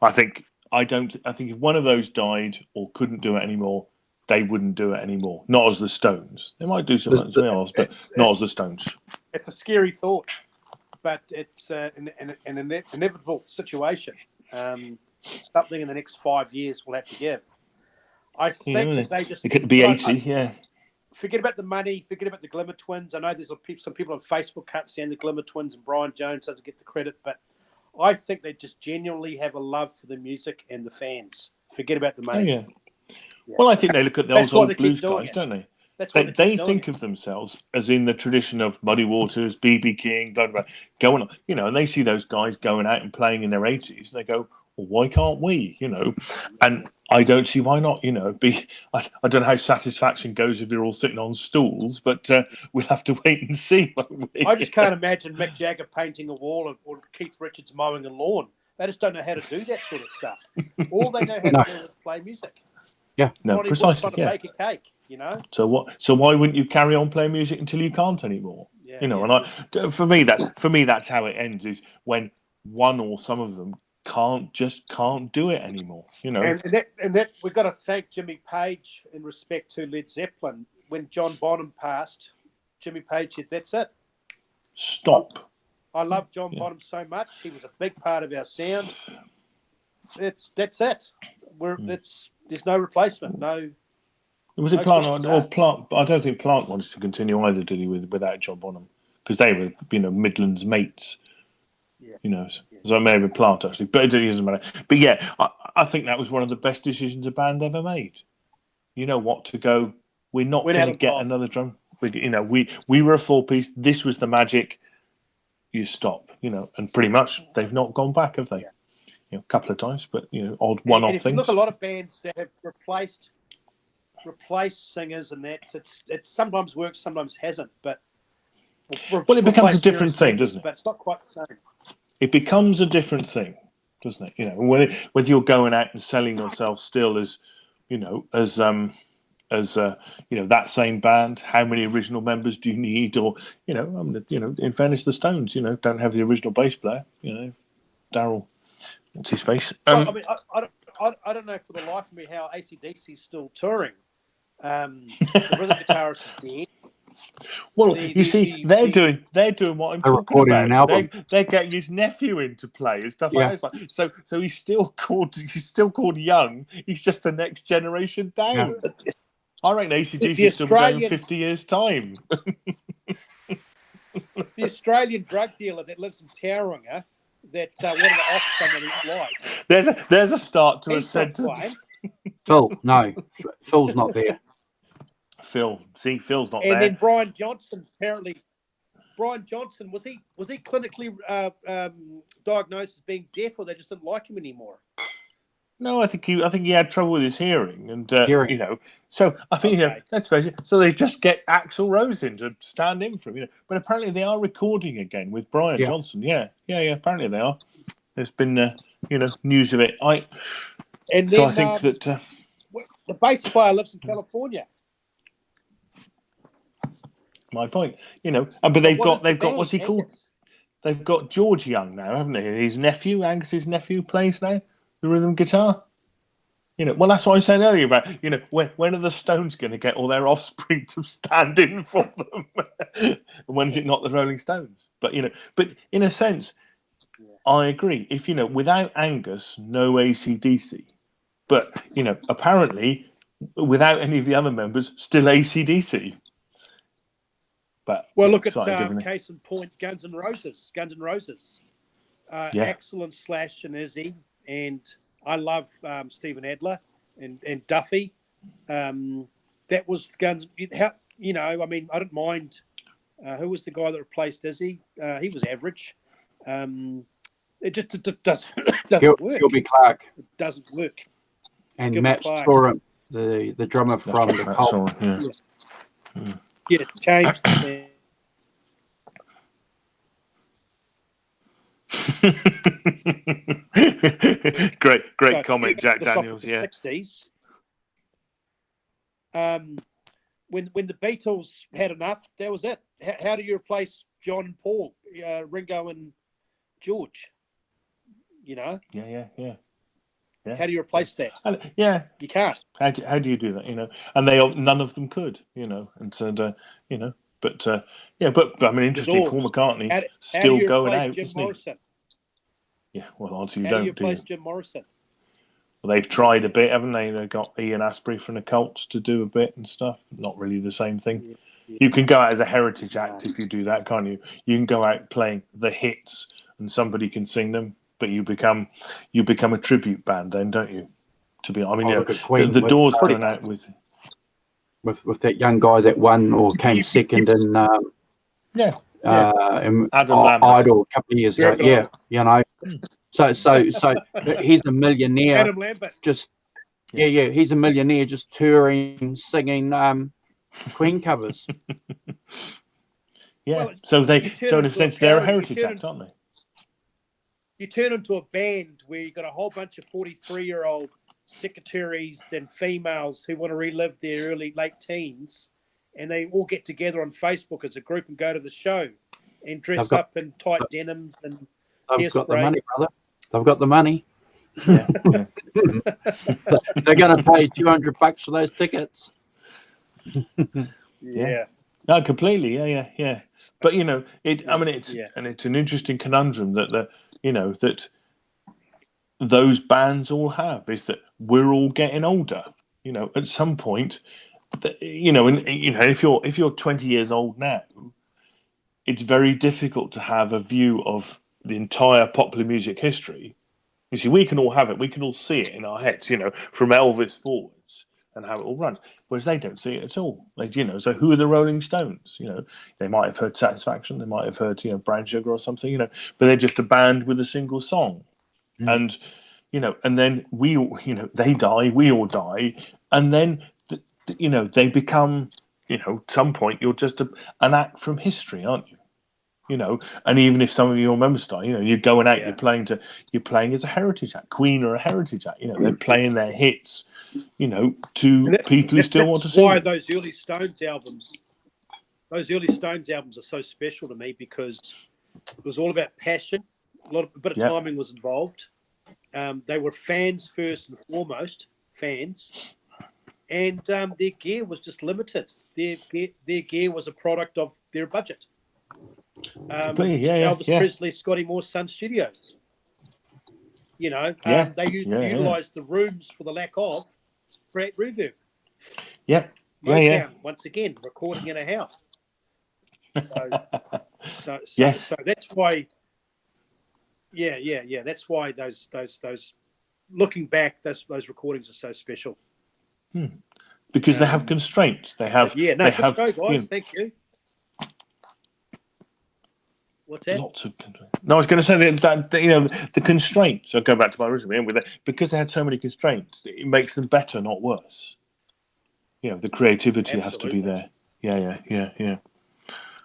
I think if one of those died or couldn't do it anymore, they wouldn't do it anymore. Not as the Stones. They might do something else, but not as the Stones. It's a scary thought, but it's an inevitable situation. Something in the next 5 years we'll have to give. I think that they just... It could be 80, Forget about the money. Forget about the Glimmer Twins. I know there's some people on Facebook can't stand the Glimmer Twins and Brian Jones doesn't get the credit, but I think they just genuinely have a love for the music and the fans. Forget about the money. Oh, yeah. Well, I think they look at the old blues guys, don't they? They think of themselves as in the tradition of Muddy Waters, B.B. King, blah, blah, blah, going on, and they see those guys going out and playing in their 80s. They go, well, why can't we? And I don't see why not. I don't know how satisfaction goes if you're all sitting on stools, but we'll have to wait and see. I just can't imagine Mick Jagger painting a wall or Keith Richards mowing a lawn. They just don't know how to do that sort of stuff. All they know how to do is play music. Yeah, no, precisely. Trying to bake a cake, So what? So why wouldn't you carry on playing music until you can't anymore? And for me that's how it ends. Is when one or some of them can't do it anymore. And that we've got to thank Jimmy Page in respect to Led Zeppelin. When John Bonham passed, Jimmy Page said, "That's it. Stop." I love John Bonham so much. He was a big part of our sound. That's it. There's no replacement. No. Was it Plant or Plant? I don't think Plant wants to continue either, did he? Without John Bonham, because they were Midlands mates. Yeah. So maybe Plant actually, but it doesn't matter. But yeah, I think that was one of the best decisions a band ever made. You know what? To go, we're not going to get another drum. We were a 4-piece. This was the magic. You stop. And pretty much they've not gone back, have they? A couple of times, but odd one-off things. If you look, a lot of bands that have replaced replace singers and that. It's sometimes works, sometimes hasn't. But well, it becomes a replace different various thing, members, doesn't it? But it's not quite the same. It becomes a different thing, doesn't it? You know, whether you're going out and selling yourself still as, you know, as you know, that same band. How many original members do you need? Or you know, in fairness, the Stones, you know, don't have the original bass player. You know, Daryl, what's his face? Well, I mean, I don't know for the life of me how AC/DC is still touring. The rhythm guitarist is dead. Well, they're doing what I'm talking recording about. an album. They're getting his nephew in to play and stuff Yeah. like that. It's like, so he's still called young. He's just the next generation down. Yeah. I reckon AC/DC The is still going in Australian- 50 years' time. The Australian drug dealer that lives in Tauranga that wanted to offer someone he liked. There's a start to a He's not sentence. Phil, no, Phil's not there. Phil's not And there. then Brian Johnson's apparently. Brian Johnson was he clinically diagnosed as being deaf, or they just didn't like him anymore? No, I think he had trouble with his hearing, and Hearing. you know. So I mean, you know, Okay. let's face it. So they just get Axl Rose in to stand in for him, you know. But apparently they are recording again with Brian Yeah. Johnson. Yeah. Apparently they are. There's been you know, news of it. And So then I think that the bass player lives in California. my point, you know, but So they've what got is the band, what's he called? Angus? They've got George Young now, haven't they? His nephew, Angus's nephew, plays now the rhythm guitar. You know, well, that's what I was saying earlier about, you know, when are the Stones going to get all their offspring to stand in for them? And when is it not the Rolling Stones? But, you know, but in a sense, I agree. If, you know, without Angus, no AC/DC. But, you know, apparently, without any of the other members, still AC/DC. But, Well, look at exciting, isn't it? case in point, Guns N' Roses. Yeah. Excellent Slash and Izzy, and I love Steven Adler and Duffy. That was Guns. You know, I mean, I don't mind. Who was the guy that replaced Izzy? He was average. It just doesn't work. Gilby Clark It doesn't work. and Gilby Matt Clark. Sorum, the drummer from the That's Cult. all, yeah. Get it changed. great comment, Jack This off Daniels. the Yeah, 60s. When the Beatles had enough, that was it. How do you replace John and Paul, Ringo and George? You know, yeah. how do you replace that? Yeah, You can't. how do you do that? You know, and none of them could. You know, and so you know, but yeah, but I mean, interesting. Paul Doors. McCartney How do still you going replace out, Jim isn't he? Morrison? Yeah, well, obviously you How do you don't do. replace Jim Morrison? Well, they've tried a bit, haven't they? They got Ian Astbury from the Colts to do a bit and stuff. Not really the same thing. Yeah. You can go out as a heritage act if you do that, can't you? You can go out playing the hits and somebody can sing them, but you become a tribute band then, don't you? To be, I mean, Oh, you look know, at Queen the with- Doors going out with with that young guy that won or came second in yeah. in Adam Lambert. Idol a couple of years ago. Very Yeah, you know. So he's a millionaire. Adam Lambert. Just he's a millionaire just touring, singing Queen covers. Yeah. Well, So you turn in a into a sense, they're a parody. You heritage turn act, aren't they? You turn into a band where you've got a whole bunch of 43-year-old secretaries and females who want to relive their late teens, and they all get together on Facebook as a group and go to the show and dress up in tight denims and They've got the hairspray. money, brother. They've got the money. Yeah. They're going to pay $200 for those tickets. Yeah. No, completely. Yeah. But you know, I mean, it's Yeah. and it's an interesting conundrum that that those bands all have is that we're all getting older. You know, at some point, you know, and you know, if you're 20 years old now, it's very difficult to have a view of the entire popular music history. You see, we can all have it. We can all see it in our heads, you know, from Elvis forwards and how it all runs. Whereas they don't see it at all. Like, you know, so who are the Rolling Stones? You know, they might have heard Satisfaction. They might have heard, you know, Brown Sugar or something, you know, but they're just a band with a single song. And, you know, and then we all, you know, they die, we all die. And then you know, they become, you know, at some point you're just an act from history, aren't you? You know, and even if some of your members die, you know, you're going out, you're playing as a heritage act, Queen or a heritage act. You know, they're playing their hits, you know, to people who still want to see. Why those early Stones albums are so special to me, because it was all about passion. A bit of timing was involved. They were fans first and foremost, fans, and their gear was just limited. Their gear was a product of their budget. Elvis Presley, Scotty Moore's Sun Studios. You know, they utilised the rooms for the lack of great reverb. Motown, once again, recording in a house. So that's why. That's why those looking back, those recordings are so special. Because they have constraints. They have. Good to go, guys. Thank you. What's that? Lots of constraints. No, I was going to say that you know, the constraints. I'll go back to my original with it, because they had so many constraints. It makes them better, not worse. You know, the creativity has to be there. Yeah.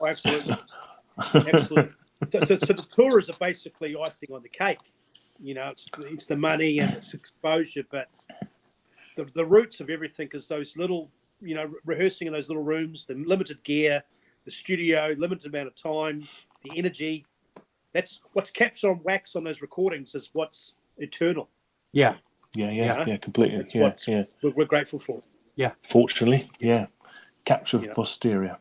Oh, absolutely. So the tours are basically icing on the cake. You know, it's the money and it's exposure, but the roots of everything is those little, you know, rehearsing in those little rooms, the limited gear, the studio, limited amount of time, the energy. That's what's captured on wax on those recordings is what's eternal. Yeah, completely. That's we're grateful for. Yeah, fortunately, capture of posterior.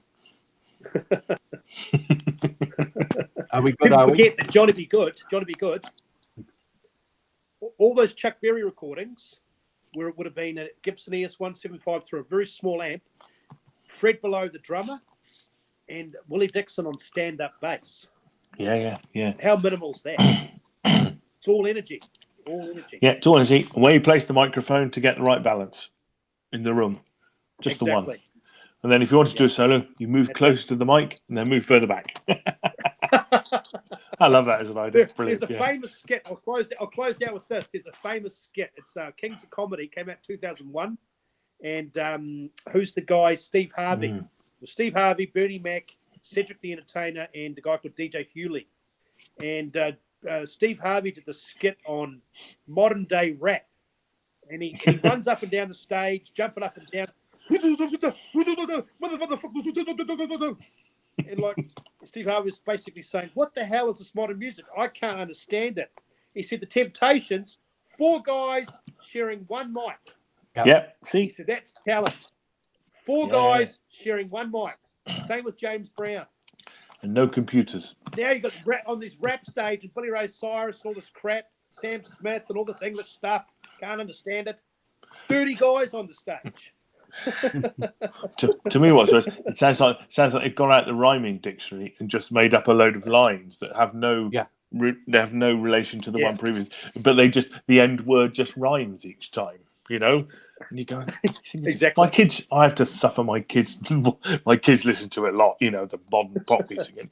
Are we good? People forget that Johnny B. Good. All those Chuck Berry recordings, where it would have been a Gibson ES175 through a very small amp, Fred Below the drummer, and Willie Dixon on stand-up bass. Yeah. How minimal is that? It's all energy. Yeah, it's all energy. Where you place the microphone to get the right balance in the room. Just the one. And then if you want to do a solo, you move closer to the mic and then move further back. I love that as an idea. Brilliant. There's a famous skit. I'll close out with this. There's a famous skit. It's Kings of Comedy. Came out in 2001. And who's the guy? Steve Harvey. Well, Steve Harvey, Bernie Mac, Cedric the Entertainer, and the guy called DJ Hewley. And Steve Harvey did the skit on modern day rap. And he runs up and down the stage, jumping up and down. And like Steve Harvey was basically saying, what the hell is this modern music? I can't understand it. He said the Temptations, 4 guys sharing one mic. See? He said that's talent. 4 guys sharing one mic. Same with James Brown. And no computers. Now you got on this rap stage and Billy Ray Cyrus and all this crap, Sam Smith and all this English stuff. Can't understand it. 30 guys on the stage. to me, it sounds like it got out the rhyming dictionary and just made up a load of lines that have no they have no relation to the one previous, but the end word just rhymes each time, you know. And you go, exactly. My kids, I have to suffer my kids. My kids listen to it a lot, you know, the modern pop music, and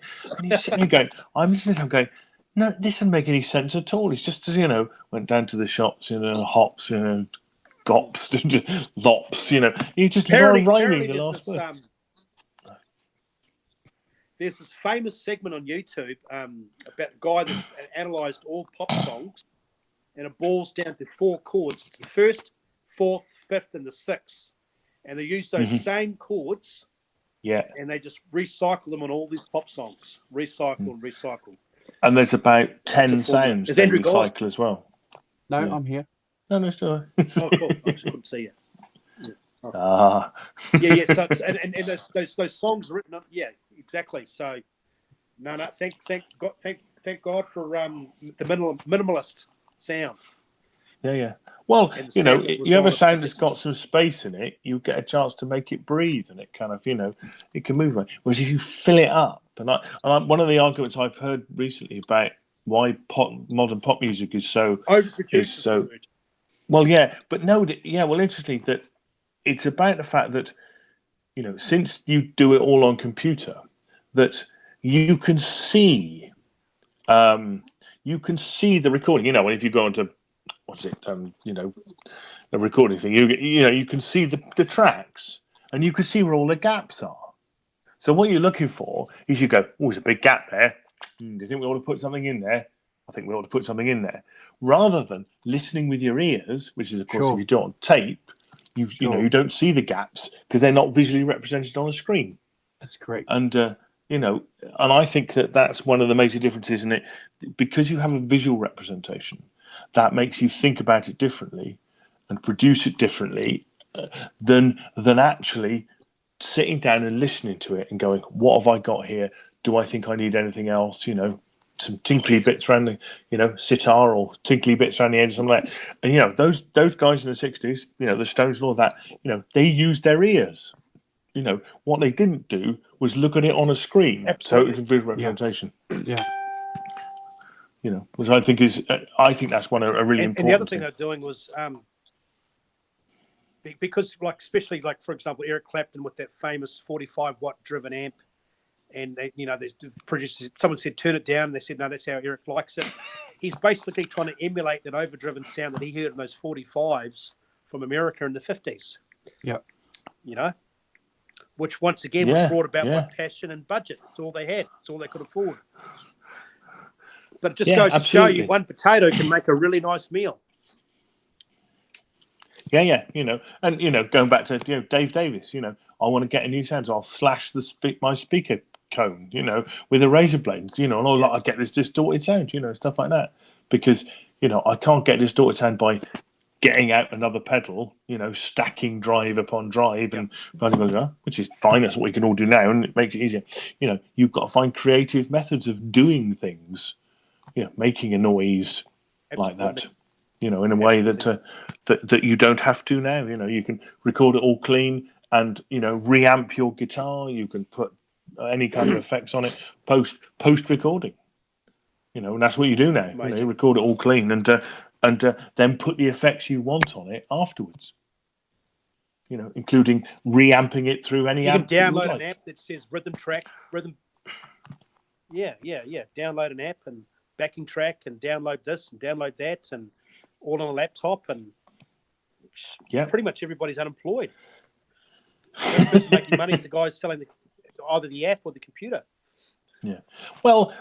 you're sitting there going, I'm going. No, this doesn't make any sense at all. It's just, you know, went down to the shops, you know, hops, you know, gops, lops, you know. You just rhyming the last word. There's this famous segment on YouTube about a guy that's analysed all pop songs, and it boils down to 4 chords. It's the 1st, 4th, 5th, and the 6th. And they use those same chords. Yeah. And they just recycle them on all these pop songs. Recycle. And there's about 10 sounds they recycle as well. No, I'm here. No, still. Oh, cool. I just couldn't see you. Yeah. Ah. Yeah. So and those songs are written up. Yeah, exactly. So, no. Thank God for the minimalist sound. Yeah. Well, you know, you have a sound that's got some space in it, you get a chance to make it breathe, and it kind of, you know, it can move. Whereas if you fill it up, and one of the arguments I've heard recently about why modern pop music is so overproduced. Well, yeah, but no, well, interestingly, that it's about the fact that, you know, since you do it all on computer, that you can see the recording. You know, if you go onto what's it? A recording thing. You can see the tracks, and you can see where all the gaps are. So what you're looking for is you go, oh, there's a big gap there. Do you think we ought to put something in there? I think we ought to put something in there, rather than listening with your ears, which is of course if you do it on tape, you don't see the gaps because they're not visually represented on a screen. That's correct. And and I think that's one of the major differences in it, because you have a visual representation that makes you think about it differently and produce it differently than actually sitting down and listening to it and going, what have I got here? Do I think I need anything else? Some tinkly bits around the, sitar or tinkly bits around the edge, something like that. And, those guys in the 60s, the Stones and all that, they used their ears. What they didn't do was look at it on a screen. Absolutely. So it was a visual representation. Yeah. Which I think that's one a really important. And the other thing they're doing was, because especially for example, Eric Clapton with that famous 45-watt driven amp, and there's producers. Someone said turn it down. And they said no, that's how Eric likes it. He's basically trying to emulate that overdriven sound that he heard in those 45s from America in the 50s. Yeah. Which once again was brought about by passion and budget. It's all they had. It's all they could afford. But it just goes to show you one potato can make a really nice meal. Yeah. And going back to Dave Davis. I want to get a new sound, so I'll slash my speaker cone, with a razor blades, and I get this distorted sound, stuff like that, because I can't get distorted sound by getting out another pedal, stacking drive upon drive, and which is fine. That's what we can all do now, and it makes it easier. You've got to find creative methods of doing things, making a noise like that, in a way that you don't have to now. You can record it all clean and reamp your guitar. You can put any kind of effects on it post recording. And that's what you do now. You record it all clean and then put the effects you want on it afterwards. Including reamping it through any app. You can download an app that says rhythm. Yeah. Download an app and backing track, and download this and download that, and all on a laptop, and pretty much everybody's unemployed. The only person making money is the guys selling either the app or the computer. Yeah. Well,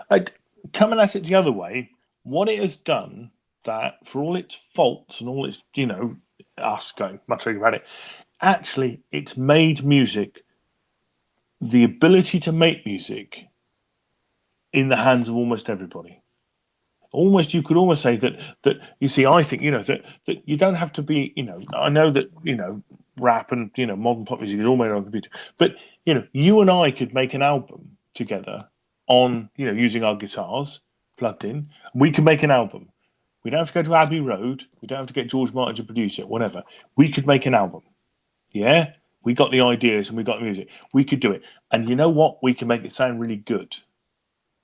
coming at it the other way, what it has done, that for all its faults and all its, us going muttering about it, actually it's made music, the ability to make music, in the hands of almost everybody. You could almost say that you see, I think, that you don't have to be, I know that, rap and, modern pop music is all made on a computer, but, you and I could make an album together on, using our guitars plugged in. We could make an album. We don't have to go to Abbey Road. We don't have to get George Martin to produce it, whatever. We could make an album. Yeah? We got the ideas and we got the music. We could do it. And you know what? We can make it sound really good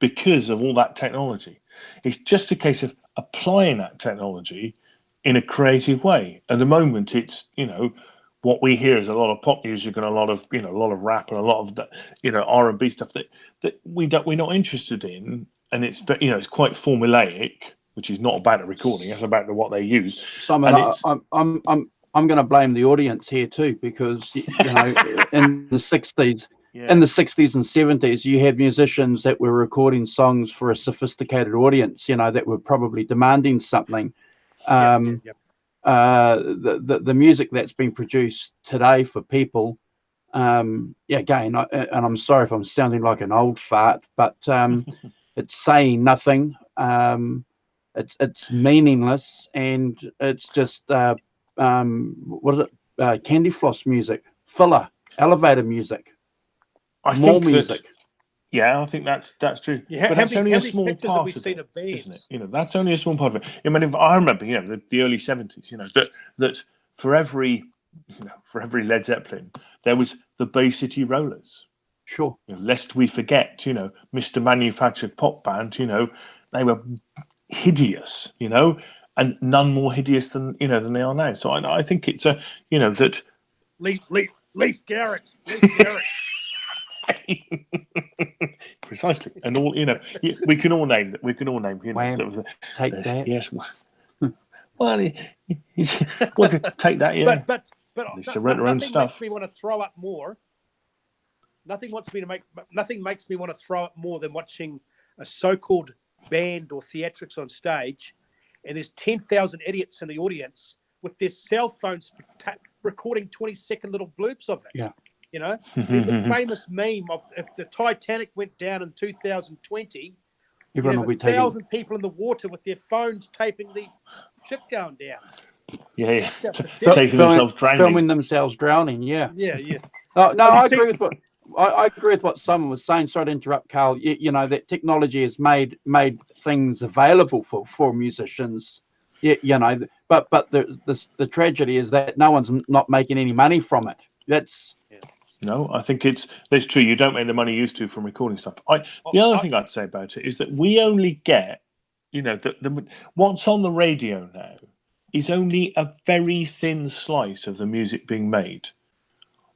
because of all that technology. It's just a case of applying that technology in a creative way. At the moment, it's, what we hear is a lot of pop music and a lot of rap and a lot of the, R&B stuff that we're not interested in. And it's, it's quite formulaic, which is not about the recording. It's about what they use. Simon, I'm going to blame the audience here too, because, in the 60s, in the 60s and 70s, you had musicians that were recording songs for a sophisticated audience, that were probably demanding something. The music that's been produced today for people, again, and I'm sorry if I'm sounding like an old fart, but it's saying nothing. It's meaningless, and it's just what is it? Candy floss music, filler, elevator music. I think that's true. But that's only a small part of it, isn't it? That's only a small part of it. I mean, if I remember, the early 70s, that for every Led Zeppelin, there was the Bay City Rollers. Sure. Lest we forget, Mr. Manufactured Pop Band, they were hideous, and none more hideous than they are now. So I think it's that Leif Garrett. Precisely, and all we can all name that. We can all name. Take that. Yes. Well, he's well, to take that, yeah. But It's to rent their own nothing stuff. makes me want to throw up more. Nothing makes me want to throw up more than watching a so-called band or theatrics on stage, and there's 10,000 idiots in the audience with their cell phones recording 20-second little bloops of it. Yeah. You know, there's a famous meme of if the Titanic went down in 2020, Everyone will be 1,000 people in the water with their phones taping the ship going down. Yeah. taking themselves drowning. Filming themselves drowning. Yeah. Yeah. No, I agree with what I agree with what someone was saying. Sorry to interrupt, Carl. You know that technology has made things available for musicians. You know, but the tragedy is that no one's not making any money from it. That's No, I think it's true. You don't make the money you used to from recording stuff. The other thing I'd say about it is that we only get, the what's on the radio now is only a very thin slice of the music being made.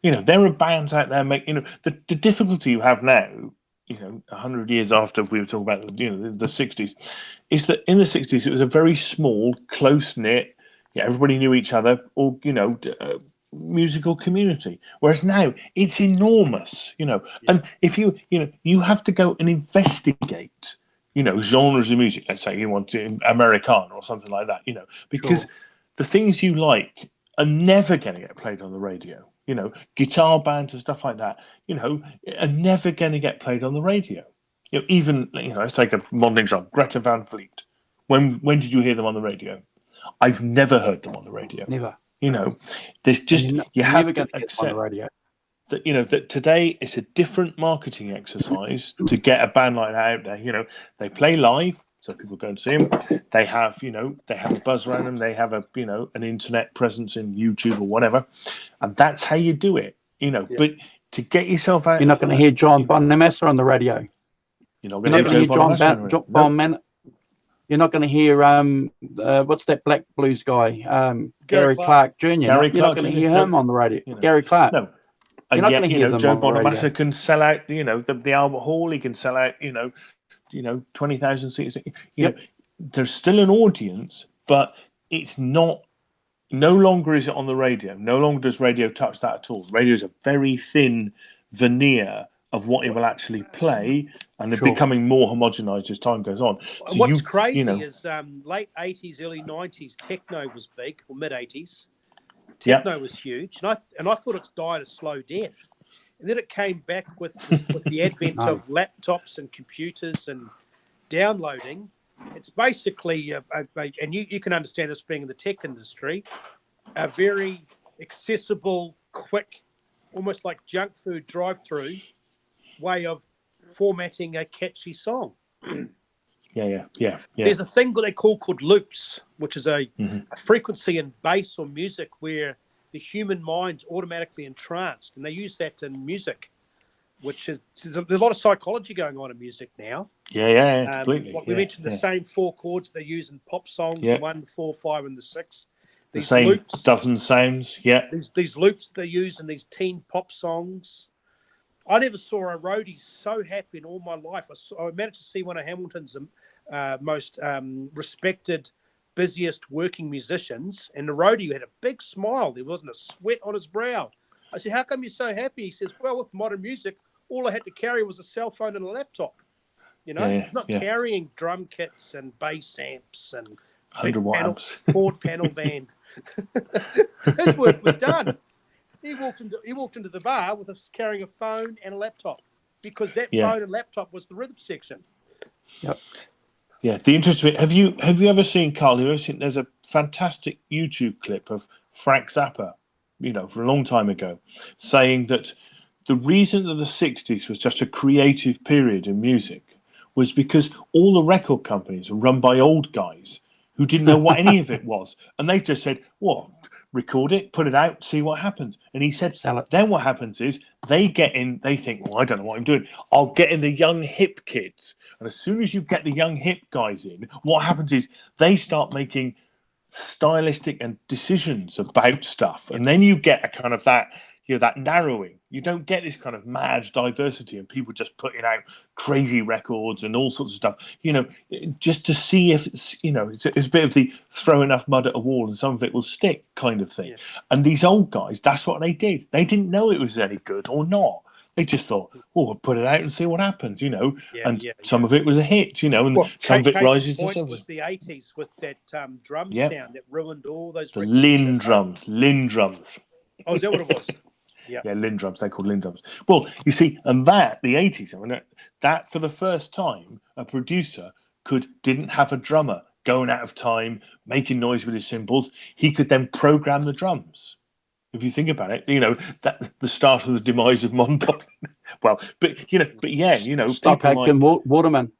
There are bands out there making. The difficulty you have now, 100 years after we were talking about, the 60s, is that in the 60s it was a very small, close knit, everybody knew each other, or musical community. Whereas now it's enormous, and if you have to go and investigate, genres of music. Let's say you want to Americana or something like that, because the things you like are never going to get played on the radio. Guitar bands and stuff like that, are never going to get played on the radio. Even let's take a modern example, Greta Van Fleet. When did you hear them on the radio? I've never heard them on the radio. Never. There's just you have to accept on the radio. That that today it's a different marketing exercise to get a band like that out there. They play live, so people go and see them. They have they have a buzz around them. They have an internet presence in YouTube or whatever, and that's how you do it. But to get yourself out, you're not going to hear John Bonamassa on the radio. You're not going to hear John Bonamassa. You're not going to hear what's that black blues guy, Gary Clark Jr. You're not going to hear him on the radio. Gary Clark. No. You're not going to hear them Joe on the radio. Bonamassa can sell out, the Albert Hall. He can sell out, 20,000 seats. There's still an audience, but it's no longer is it on the radio. No longer does radio touch that at all. Radio is a very thin veneer of what it will actually play, and they're becoming more homogenized as time goes on. So what's crazy is late 80s, early 90s, techno was big, or mid 80s. Techno was huge, and I thought it's died a slow death. And then it came back with the advent of laptops and computers and downloading. It's basically, and you can understand this being in the tech industry, a very accessible, quick, almost like junk food drive-through way of formatting a catchy song. Yeah. There's a thing that they called loops, which is a frequency in bass or music where the human mind's automatically entranced, and they use that in music, which is there's a lot of psychology going on in music now. Completely. We mentioned the same 4 chords they use in pop songs: the 1, the 4, 5, and the 6. The same loops, dozen sounds. These loops they use in these teen pop songs. I never saw a roadie so happy in all my life. I managed to see one of Hamilton's most respected, busiest working musicians, and the roadie had a big smile. There wasn't a sweat on his brow. I said, "How come you're so happy?" He says, "Well, with modern music, all I had to carry was a cell phone and a laptop. Not carrying drum kits and bass amps and 100 watts Ford panel van." His work was done. He walked into the bar with carrying a phone and a laptop, because that phone and laptop was the rhythm section. Yep. Yeah, the interesting. Have you ever seen, Carl? There's a fantastic YouTube clip of Frank Zappa, for a long time ago, saying that the reason that the 60s was just a creative period in music was because all the record companies were run by old guys who didn't know what any of it was, and they just said, "What? Record it, put it out, see what happens." And he said, then what happens is they get in, they think, "Well, I don't know what I'm doing. I'll get in the young hip kids." And as soon as you get the young hip guys in, what happens is they start making stylistic and decisions about stuff. And then you get a kind of that, that narrowing. You don't get this kind of mad diversity and people just putting out crazy records and all sorts of stuff. Just to see if it's it's a bit of the throw enough mud at a wall and some of it will stick kind of thing. Yeah. And these old guys, that's what they did. They didn't know it was any good or not. They just thought, we'll put it out and see what happens, some of it was a hit, and some of it rises to something. Was the 80s with that drum Yep. sound that ruined all those. The Linn drums. Oh, is that what it was? Yeah, Linn drums. They're called Linn drums. Well, you see, and the 80s, that for the first time, a producer didn't have a drummer going out of time, making noise with his cymbals. He could then program the drums. If you think about it, that the start of the demise of modern pop. Well, Stockade and Waterman.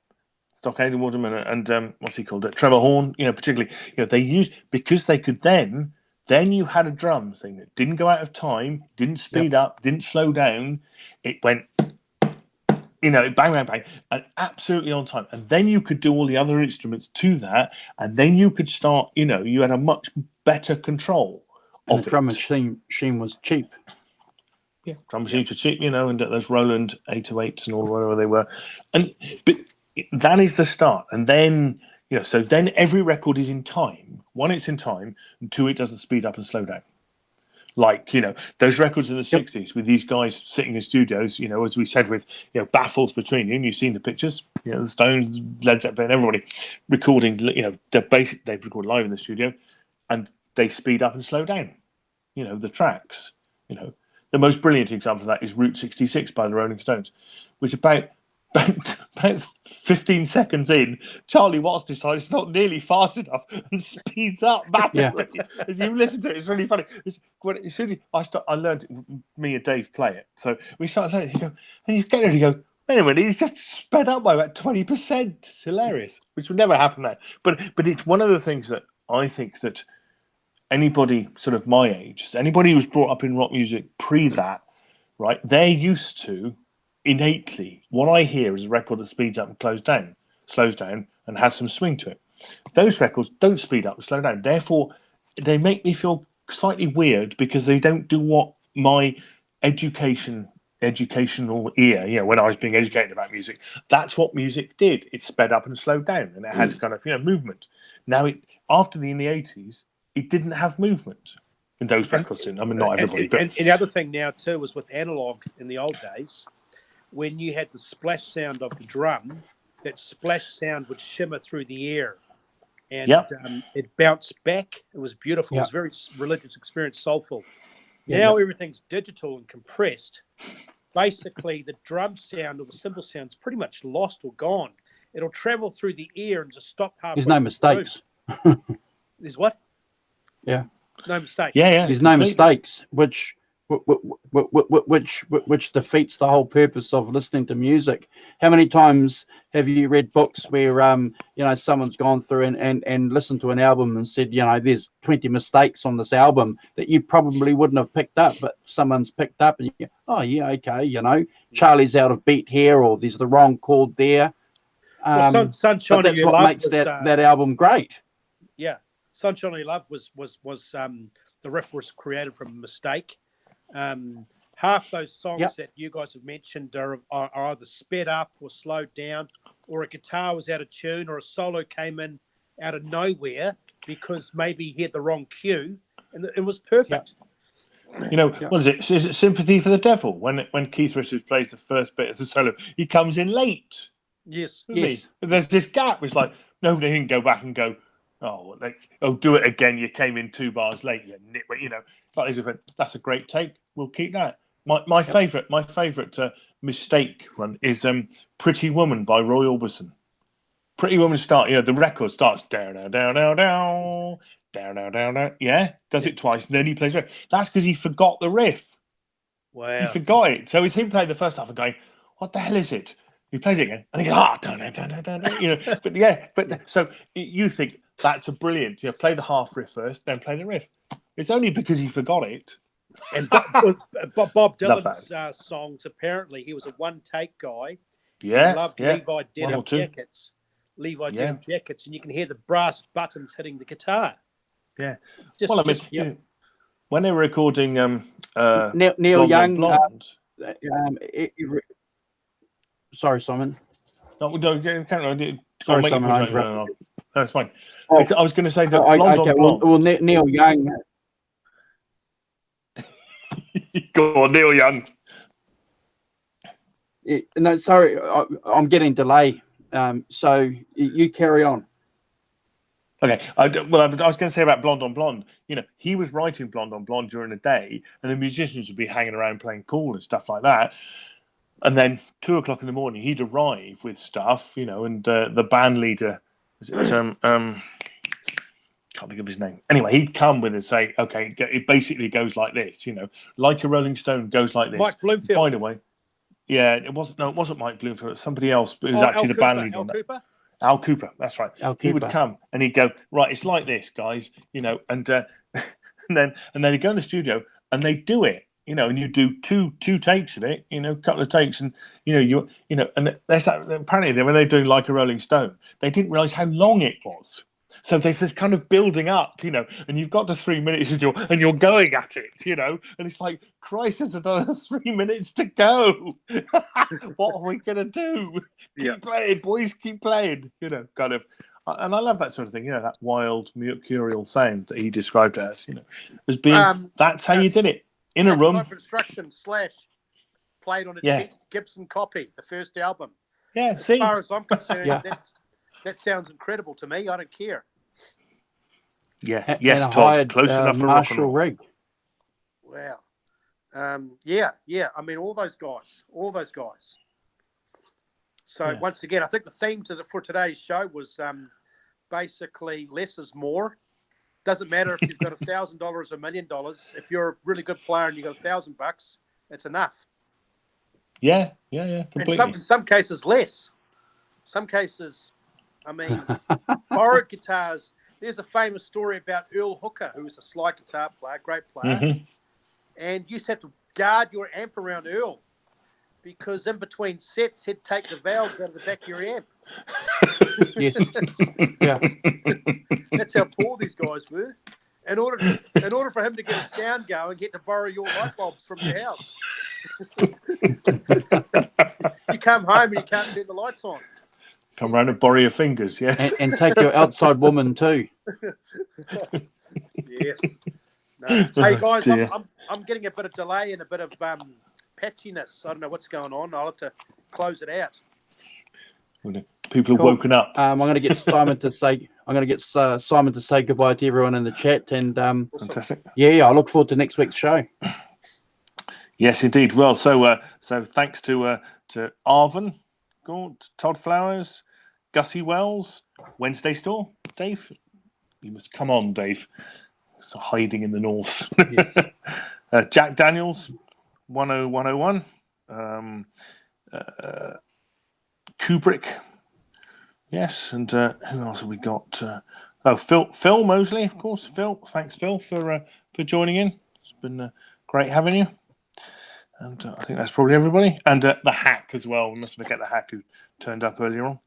Stockade and Waterman, and what's he called? Trevor Horn. Particularly, they used, because they could then you had a drum thing that didn't go out of time, didn't speed up, didn't slow down. It went, bang, bang, bang, and absolutely on time. And then you could do all the other instruments to that, and then you could start. You had a much better control. And the drum machine was cheap. Yeah, drum machines were cheap, and those Roland 808s and all whatever they were. But that is the start. And then, so then every record is in time. One, it's in time, and two, it doesn't speed up and slow down. Like, those records in the 60s with these guys sitting in studios, as we said, with, baffles between you, and you've seen the pictures, the Stones, Led Zeppelin, everybody recording, they record live in the studio, and they speed up and slow down, the tracks. The most brilliant example of that is Route 66 by the Rolling Stones, which about 15 seconds in, Charlie Watts decides it's not nearly fast enough and speeds up massively. Yeah. As you listen to it, it's really funny. As soon as I learned it, me and Dave play it. So we started learning it, and you get there and you go, wait a minute, he's just sped up by about 20%. It's hilarious, which would never happen now. But it's one of the things that I think that anybody sort of my age, anybody who's brought up in rock music pre that, right, they're used to innately what I hear is a record that speeds up and slows down and has some swing to it. Those records don't speed up and slow down. Therefore, they make me feel slightly weird because they don't do what my educational ear, when I was being educated about music, that's what music did. It sped up and slowed down, and it had kind of movement. Now, in the 80s, it didn't have movement. And those records didn't. I mean, not everybody. And the other thing now too was with analog in the old days, when you had the splash sound of the drum, that splash sound would shimmer through the air, and it bounced back. It was beautiful. It was very religious experience, soulful. Now everything's digital and compressed. Basically, the drum sound or the cymbal sound's pretty much lost or gone. It'll travel through the air and just stop halfway. There's no mistakes. There's what? Yeah. No mistakes. Yeah. There's no mistakes, which defeats the whole purpose of listening to music. How many times have you read books where someone's gone through and listened to an album and said, there's 20 mistakes on this album that you probably wouldn't have picked up, but someone's picked up and you go, oh yeah, okay, Charlie's out of beat here, or there's the wrong chord there. Sunshine but that's what makes that album great. Yeah. Sunshine of Love was the riff was created from a mistake. Half those songs that you guys have mentioned are either sped up or slowed down, or a guitar was out of tune, or a solo came in out of nowhere because maybe he had the wrong cue, and it was perfect. What is it? Is it Sympathy for the Devil? When Keith Richards plays the first bit of the solo, he comes in late. Yes. There's this gap. It's like nobody can go back and go, do it again. You came in 2 bars late. You nitwit. That's a great take. We'll keep that. My favourite mistake one is "Pretty Woman" by Roy Orbison. Pretty Woman the record starts down, down, down, down, down, down, down, down, down. Yeah, does it twice, and then he plays riff. That's because he forgot the riff. Wow. He forgot it. So it's him playing the first half and going, "What the hell is it?" He plays it again, and he goes, down, down, down, down, down. So you think that's a brilliant. Play the half riff first, then play the riff. It's only because he forgot it. And Bob Dylan's songs, apparently he was a one-take guy. Yeah, he loved Levi Denim jackets. Denim jackets, and you can hear the brass buttons hitting the guitar. Yeah. when they were recording Neil Blonde Young. Blonde. Sorry, Simon. No, Sorry, Simon. I interrupted. No, it's fine. Oh, I was going to say that Blonde on Blonde. Well, Neil Young. Go on, Neil Young. No, sorry, I'm getting delay. So you carry on. Okay. I was going to say about Blonde on Blonde. You know, he was writing Blonde on Blonde during the day, and the musicians would be hanging around playing pool and stuff like that. And then 2 o'clock in the morning, he'd arrive with stuff, you know, and the band leader, can't think of his name. Anyway, he'd come with it and say, okay, it basically goes like this, you know, Like a Rolling Stone goes like this. Mike Bloomfield. By the way, yeah, it wasn't Mike Bloomfield, it was somebody else, but it was actually the band leader on that. Al Cooper, that's right. He would come and he'd go, right, it's like this, guys, you know, and then he'd go in the studio and they'd do it. You know, and you do two takes of it, you know, a couple of takes, and you know, and there's that. Apparently, when they're doing Like a Rolling Stone, they didn't realize how long it was. So there's this kind of building up, you know, and you've got to 3 minutes and you're going at it, you know, and it's like, Christ, there's another 3 minutes to go. What are we gonna do? Keep playing, boys, keep playing, you know, kind of. And I love that sort of thing, you know, that wild, mercurial sound that he described it as, you know, as being that's how you did it. In a room. Construction / played on a Gibson copy, the first album. Yeah, as far as I'm concerned, that sounds incredible to me. I don't care. Yeah, yes, Todd, close enough for Marshall rig. Wow. Yeah. I mean, all those guys. So once again, I think the theme for today's show was basically less is more. Doesn't matter if you've got $1,000 or $1 million. If you're a really good player and you got $1,000, it's enough. Yeah, completely. In some cases, less. Some cases, I mean, borrowed guitars. There's a famous story about Earl Hooker, who was a slide guitar player, great player, and used to have to guard your amp around Earl because in between sets, he'd take the valves out of the back of your amp. Yes. Yeah. That's how poor these guys were. In order for him to get a sound going, get to borrow your light bulbs from your house. You come home and you can't turn the lights on. Come round and borrow your fingers, yes. And take your outside woman too. Yes. No. Hey guys, I'm getting a bit of delay and a bit of patchiness. I don't know what's going on. I'll have to close it out. People have woken up. I'm going to get Simon to say. Simon to say goodbye to everyone in the chat, and fantastic. Yeah, I look forward to next week's show. Yes, indeed. Well, so thanks to Arvin, Todd Flowers, Gussie Wells, Wednesday Store, Dave. You must come on, Dave. It's hiding in the north. Yes. Jack Daniels, 10101. Kubrick, yes, and who else have we got? Phil Mosley, of course. Phil, thanks, Phil, for joining in. It's been great having you. And I think that's probably everybody. And the hack as well. We mustn't forget the hack who turned up earlier on.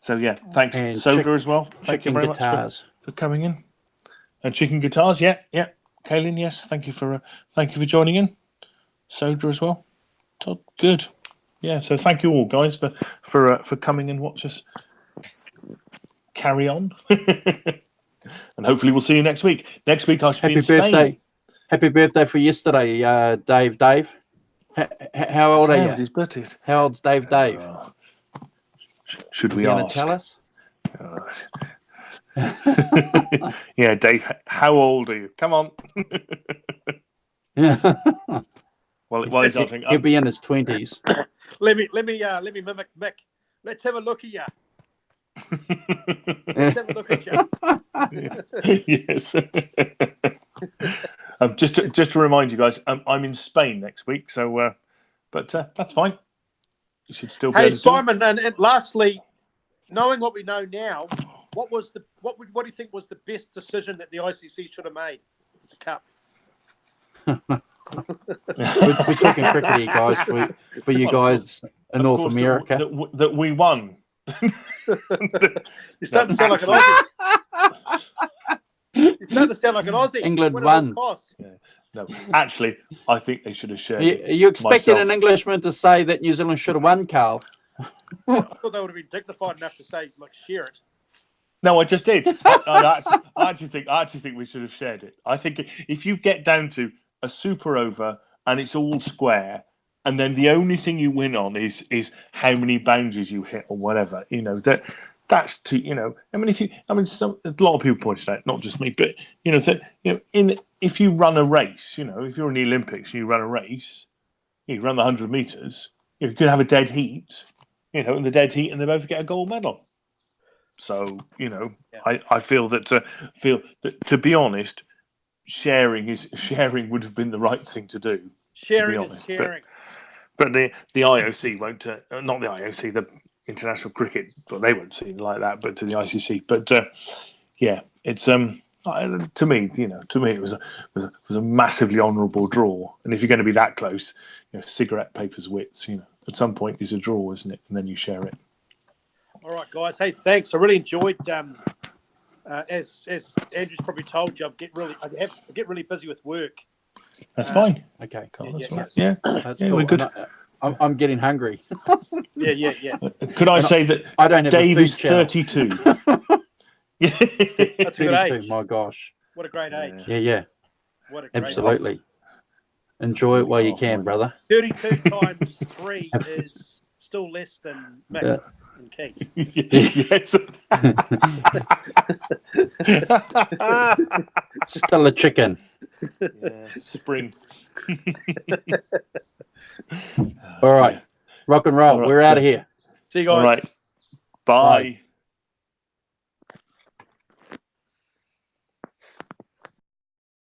So yeah, thanks, and Soda as well. Thank you very much for coming in. And Chicken Guitars, yeah. Kaylin, yes, thank you for joining in. Soda as well. Todd, good. Yeah, so thank you all, guys, for coming and watch us carry on. And hopefully we'll see you next week. Next week I should be in Spain. Happy birthday for yesterday, Dave. How old are you? His birthday. How old's Dave? Should we ask? Tell us? Yeah, Dave, how old are you? Come on. Well, he's not he'll be in his 20s. Let me mimic Mick. Let's have a look at you. Let's have a look at you. Yes. Just to remind you guys, I'm in Spain next week, so but that's fine. You should still be. Hey, Simon, and lastly, knowing what we know now, what do you think was the best decision that the ICC should have made? Cup. We're talking cricket here, guys, for you guys in North America. That we won. You're starting to sound like an Aussie. You're starting to sound like an Aussie. England Win at all won. costs. No, actually, I think they should have shared You, it. you expected myself. an Englishman to say that New Zealand should have won, Carl. I thought they would have been dignified enough to say, like, share it. No, I just did. I actually think we should have shared it. I think if you get down to a super over and it's all square, and then the only thing you win on is how many boundaries you hit or whatever, that's too. I mean, a lot of people pointed out, not just me, but if you run a race, if you're in the Olympics, you run a race, you run the 100 meters, you could have a dead heat, in the dead heat, and they both get a gold medal. So I feel that to be honest, sharing would have been the right thing to do. Sharing is caring. But the IOC won't, not the IOC, the International Cricket, but they won't see it like that. But to the ICC, but it's to me, it was a massively honourable draw. And if you're going to be that close, cigarette papers wits, at some point is a draw, isn't it? And then you share it. All right, guys. Hey, thanks. I really enjoyed. As Andrew's probably told you, I get really busy with work. That's fine. Okay, Carl, yeah, that's right. that's cool. We're good. I'm getting hungry. Yeah. Could I say that I don't have Dave a food is channel. 32? That's a good 32, age. my gosh. What a great age. Yeah. What a great Absolutely. Enjoy it while you can, brother. 32 times 3 is still less than Mick and Keith. Yes. Still a chicken. Yeah, spring. All right. Rock and roll. All right, We're out of here. See you guys. All right. Bye.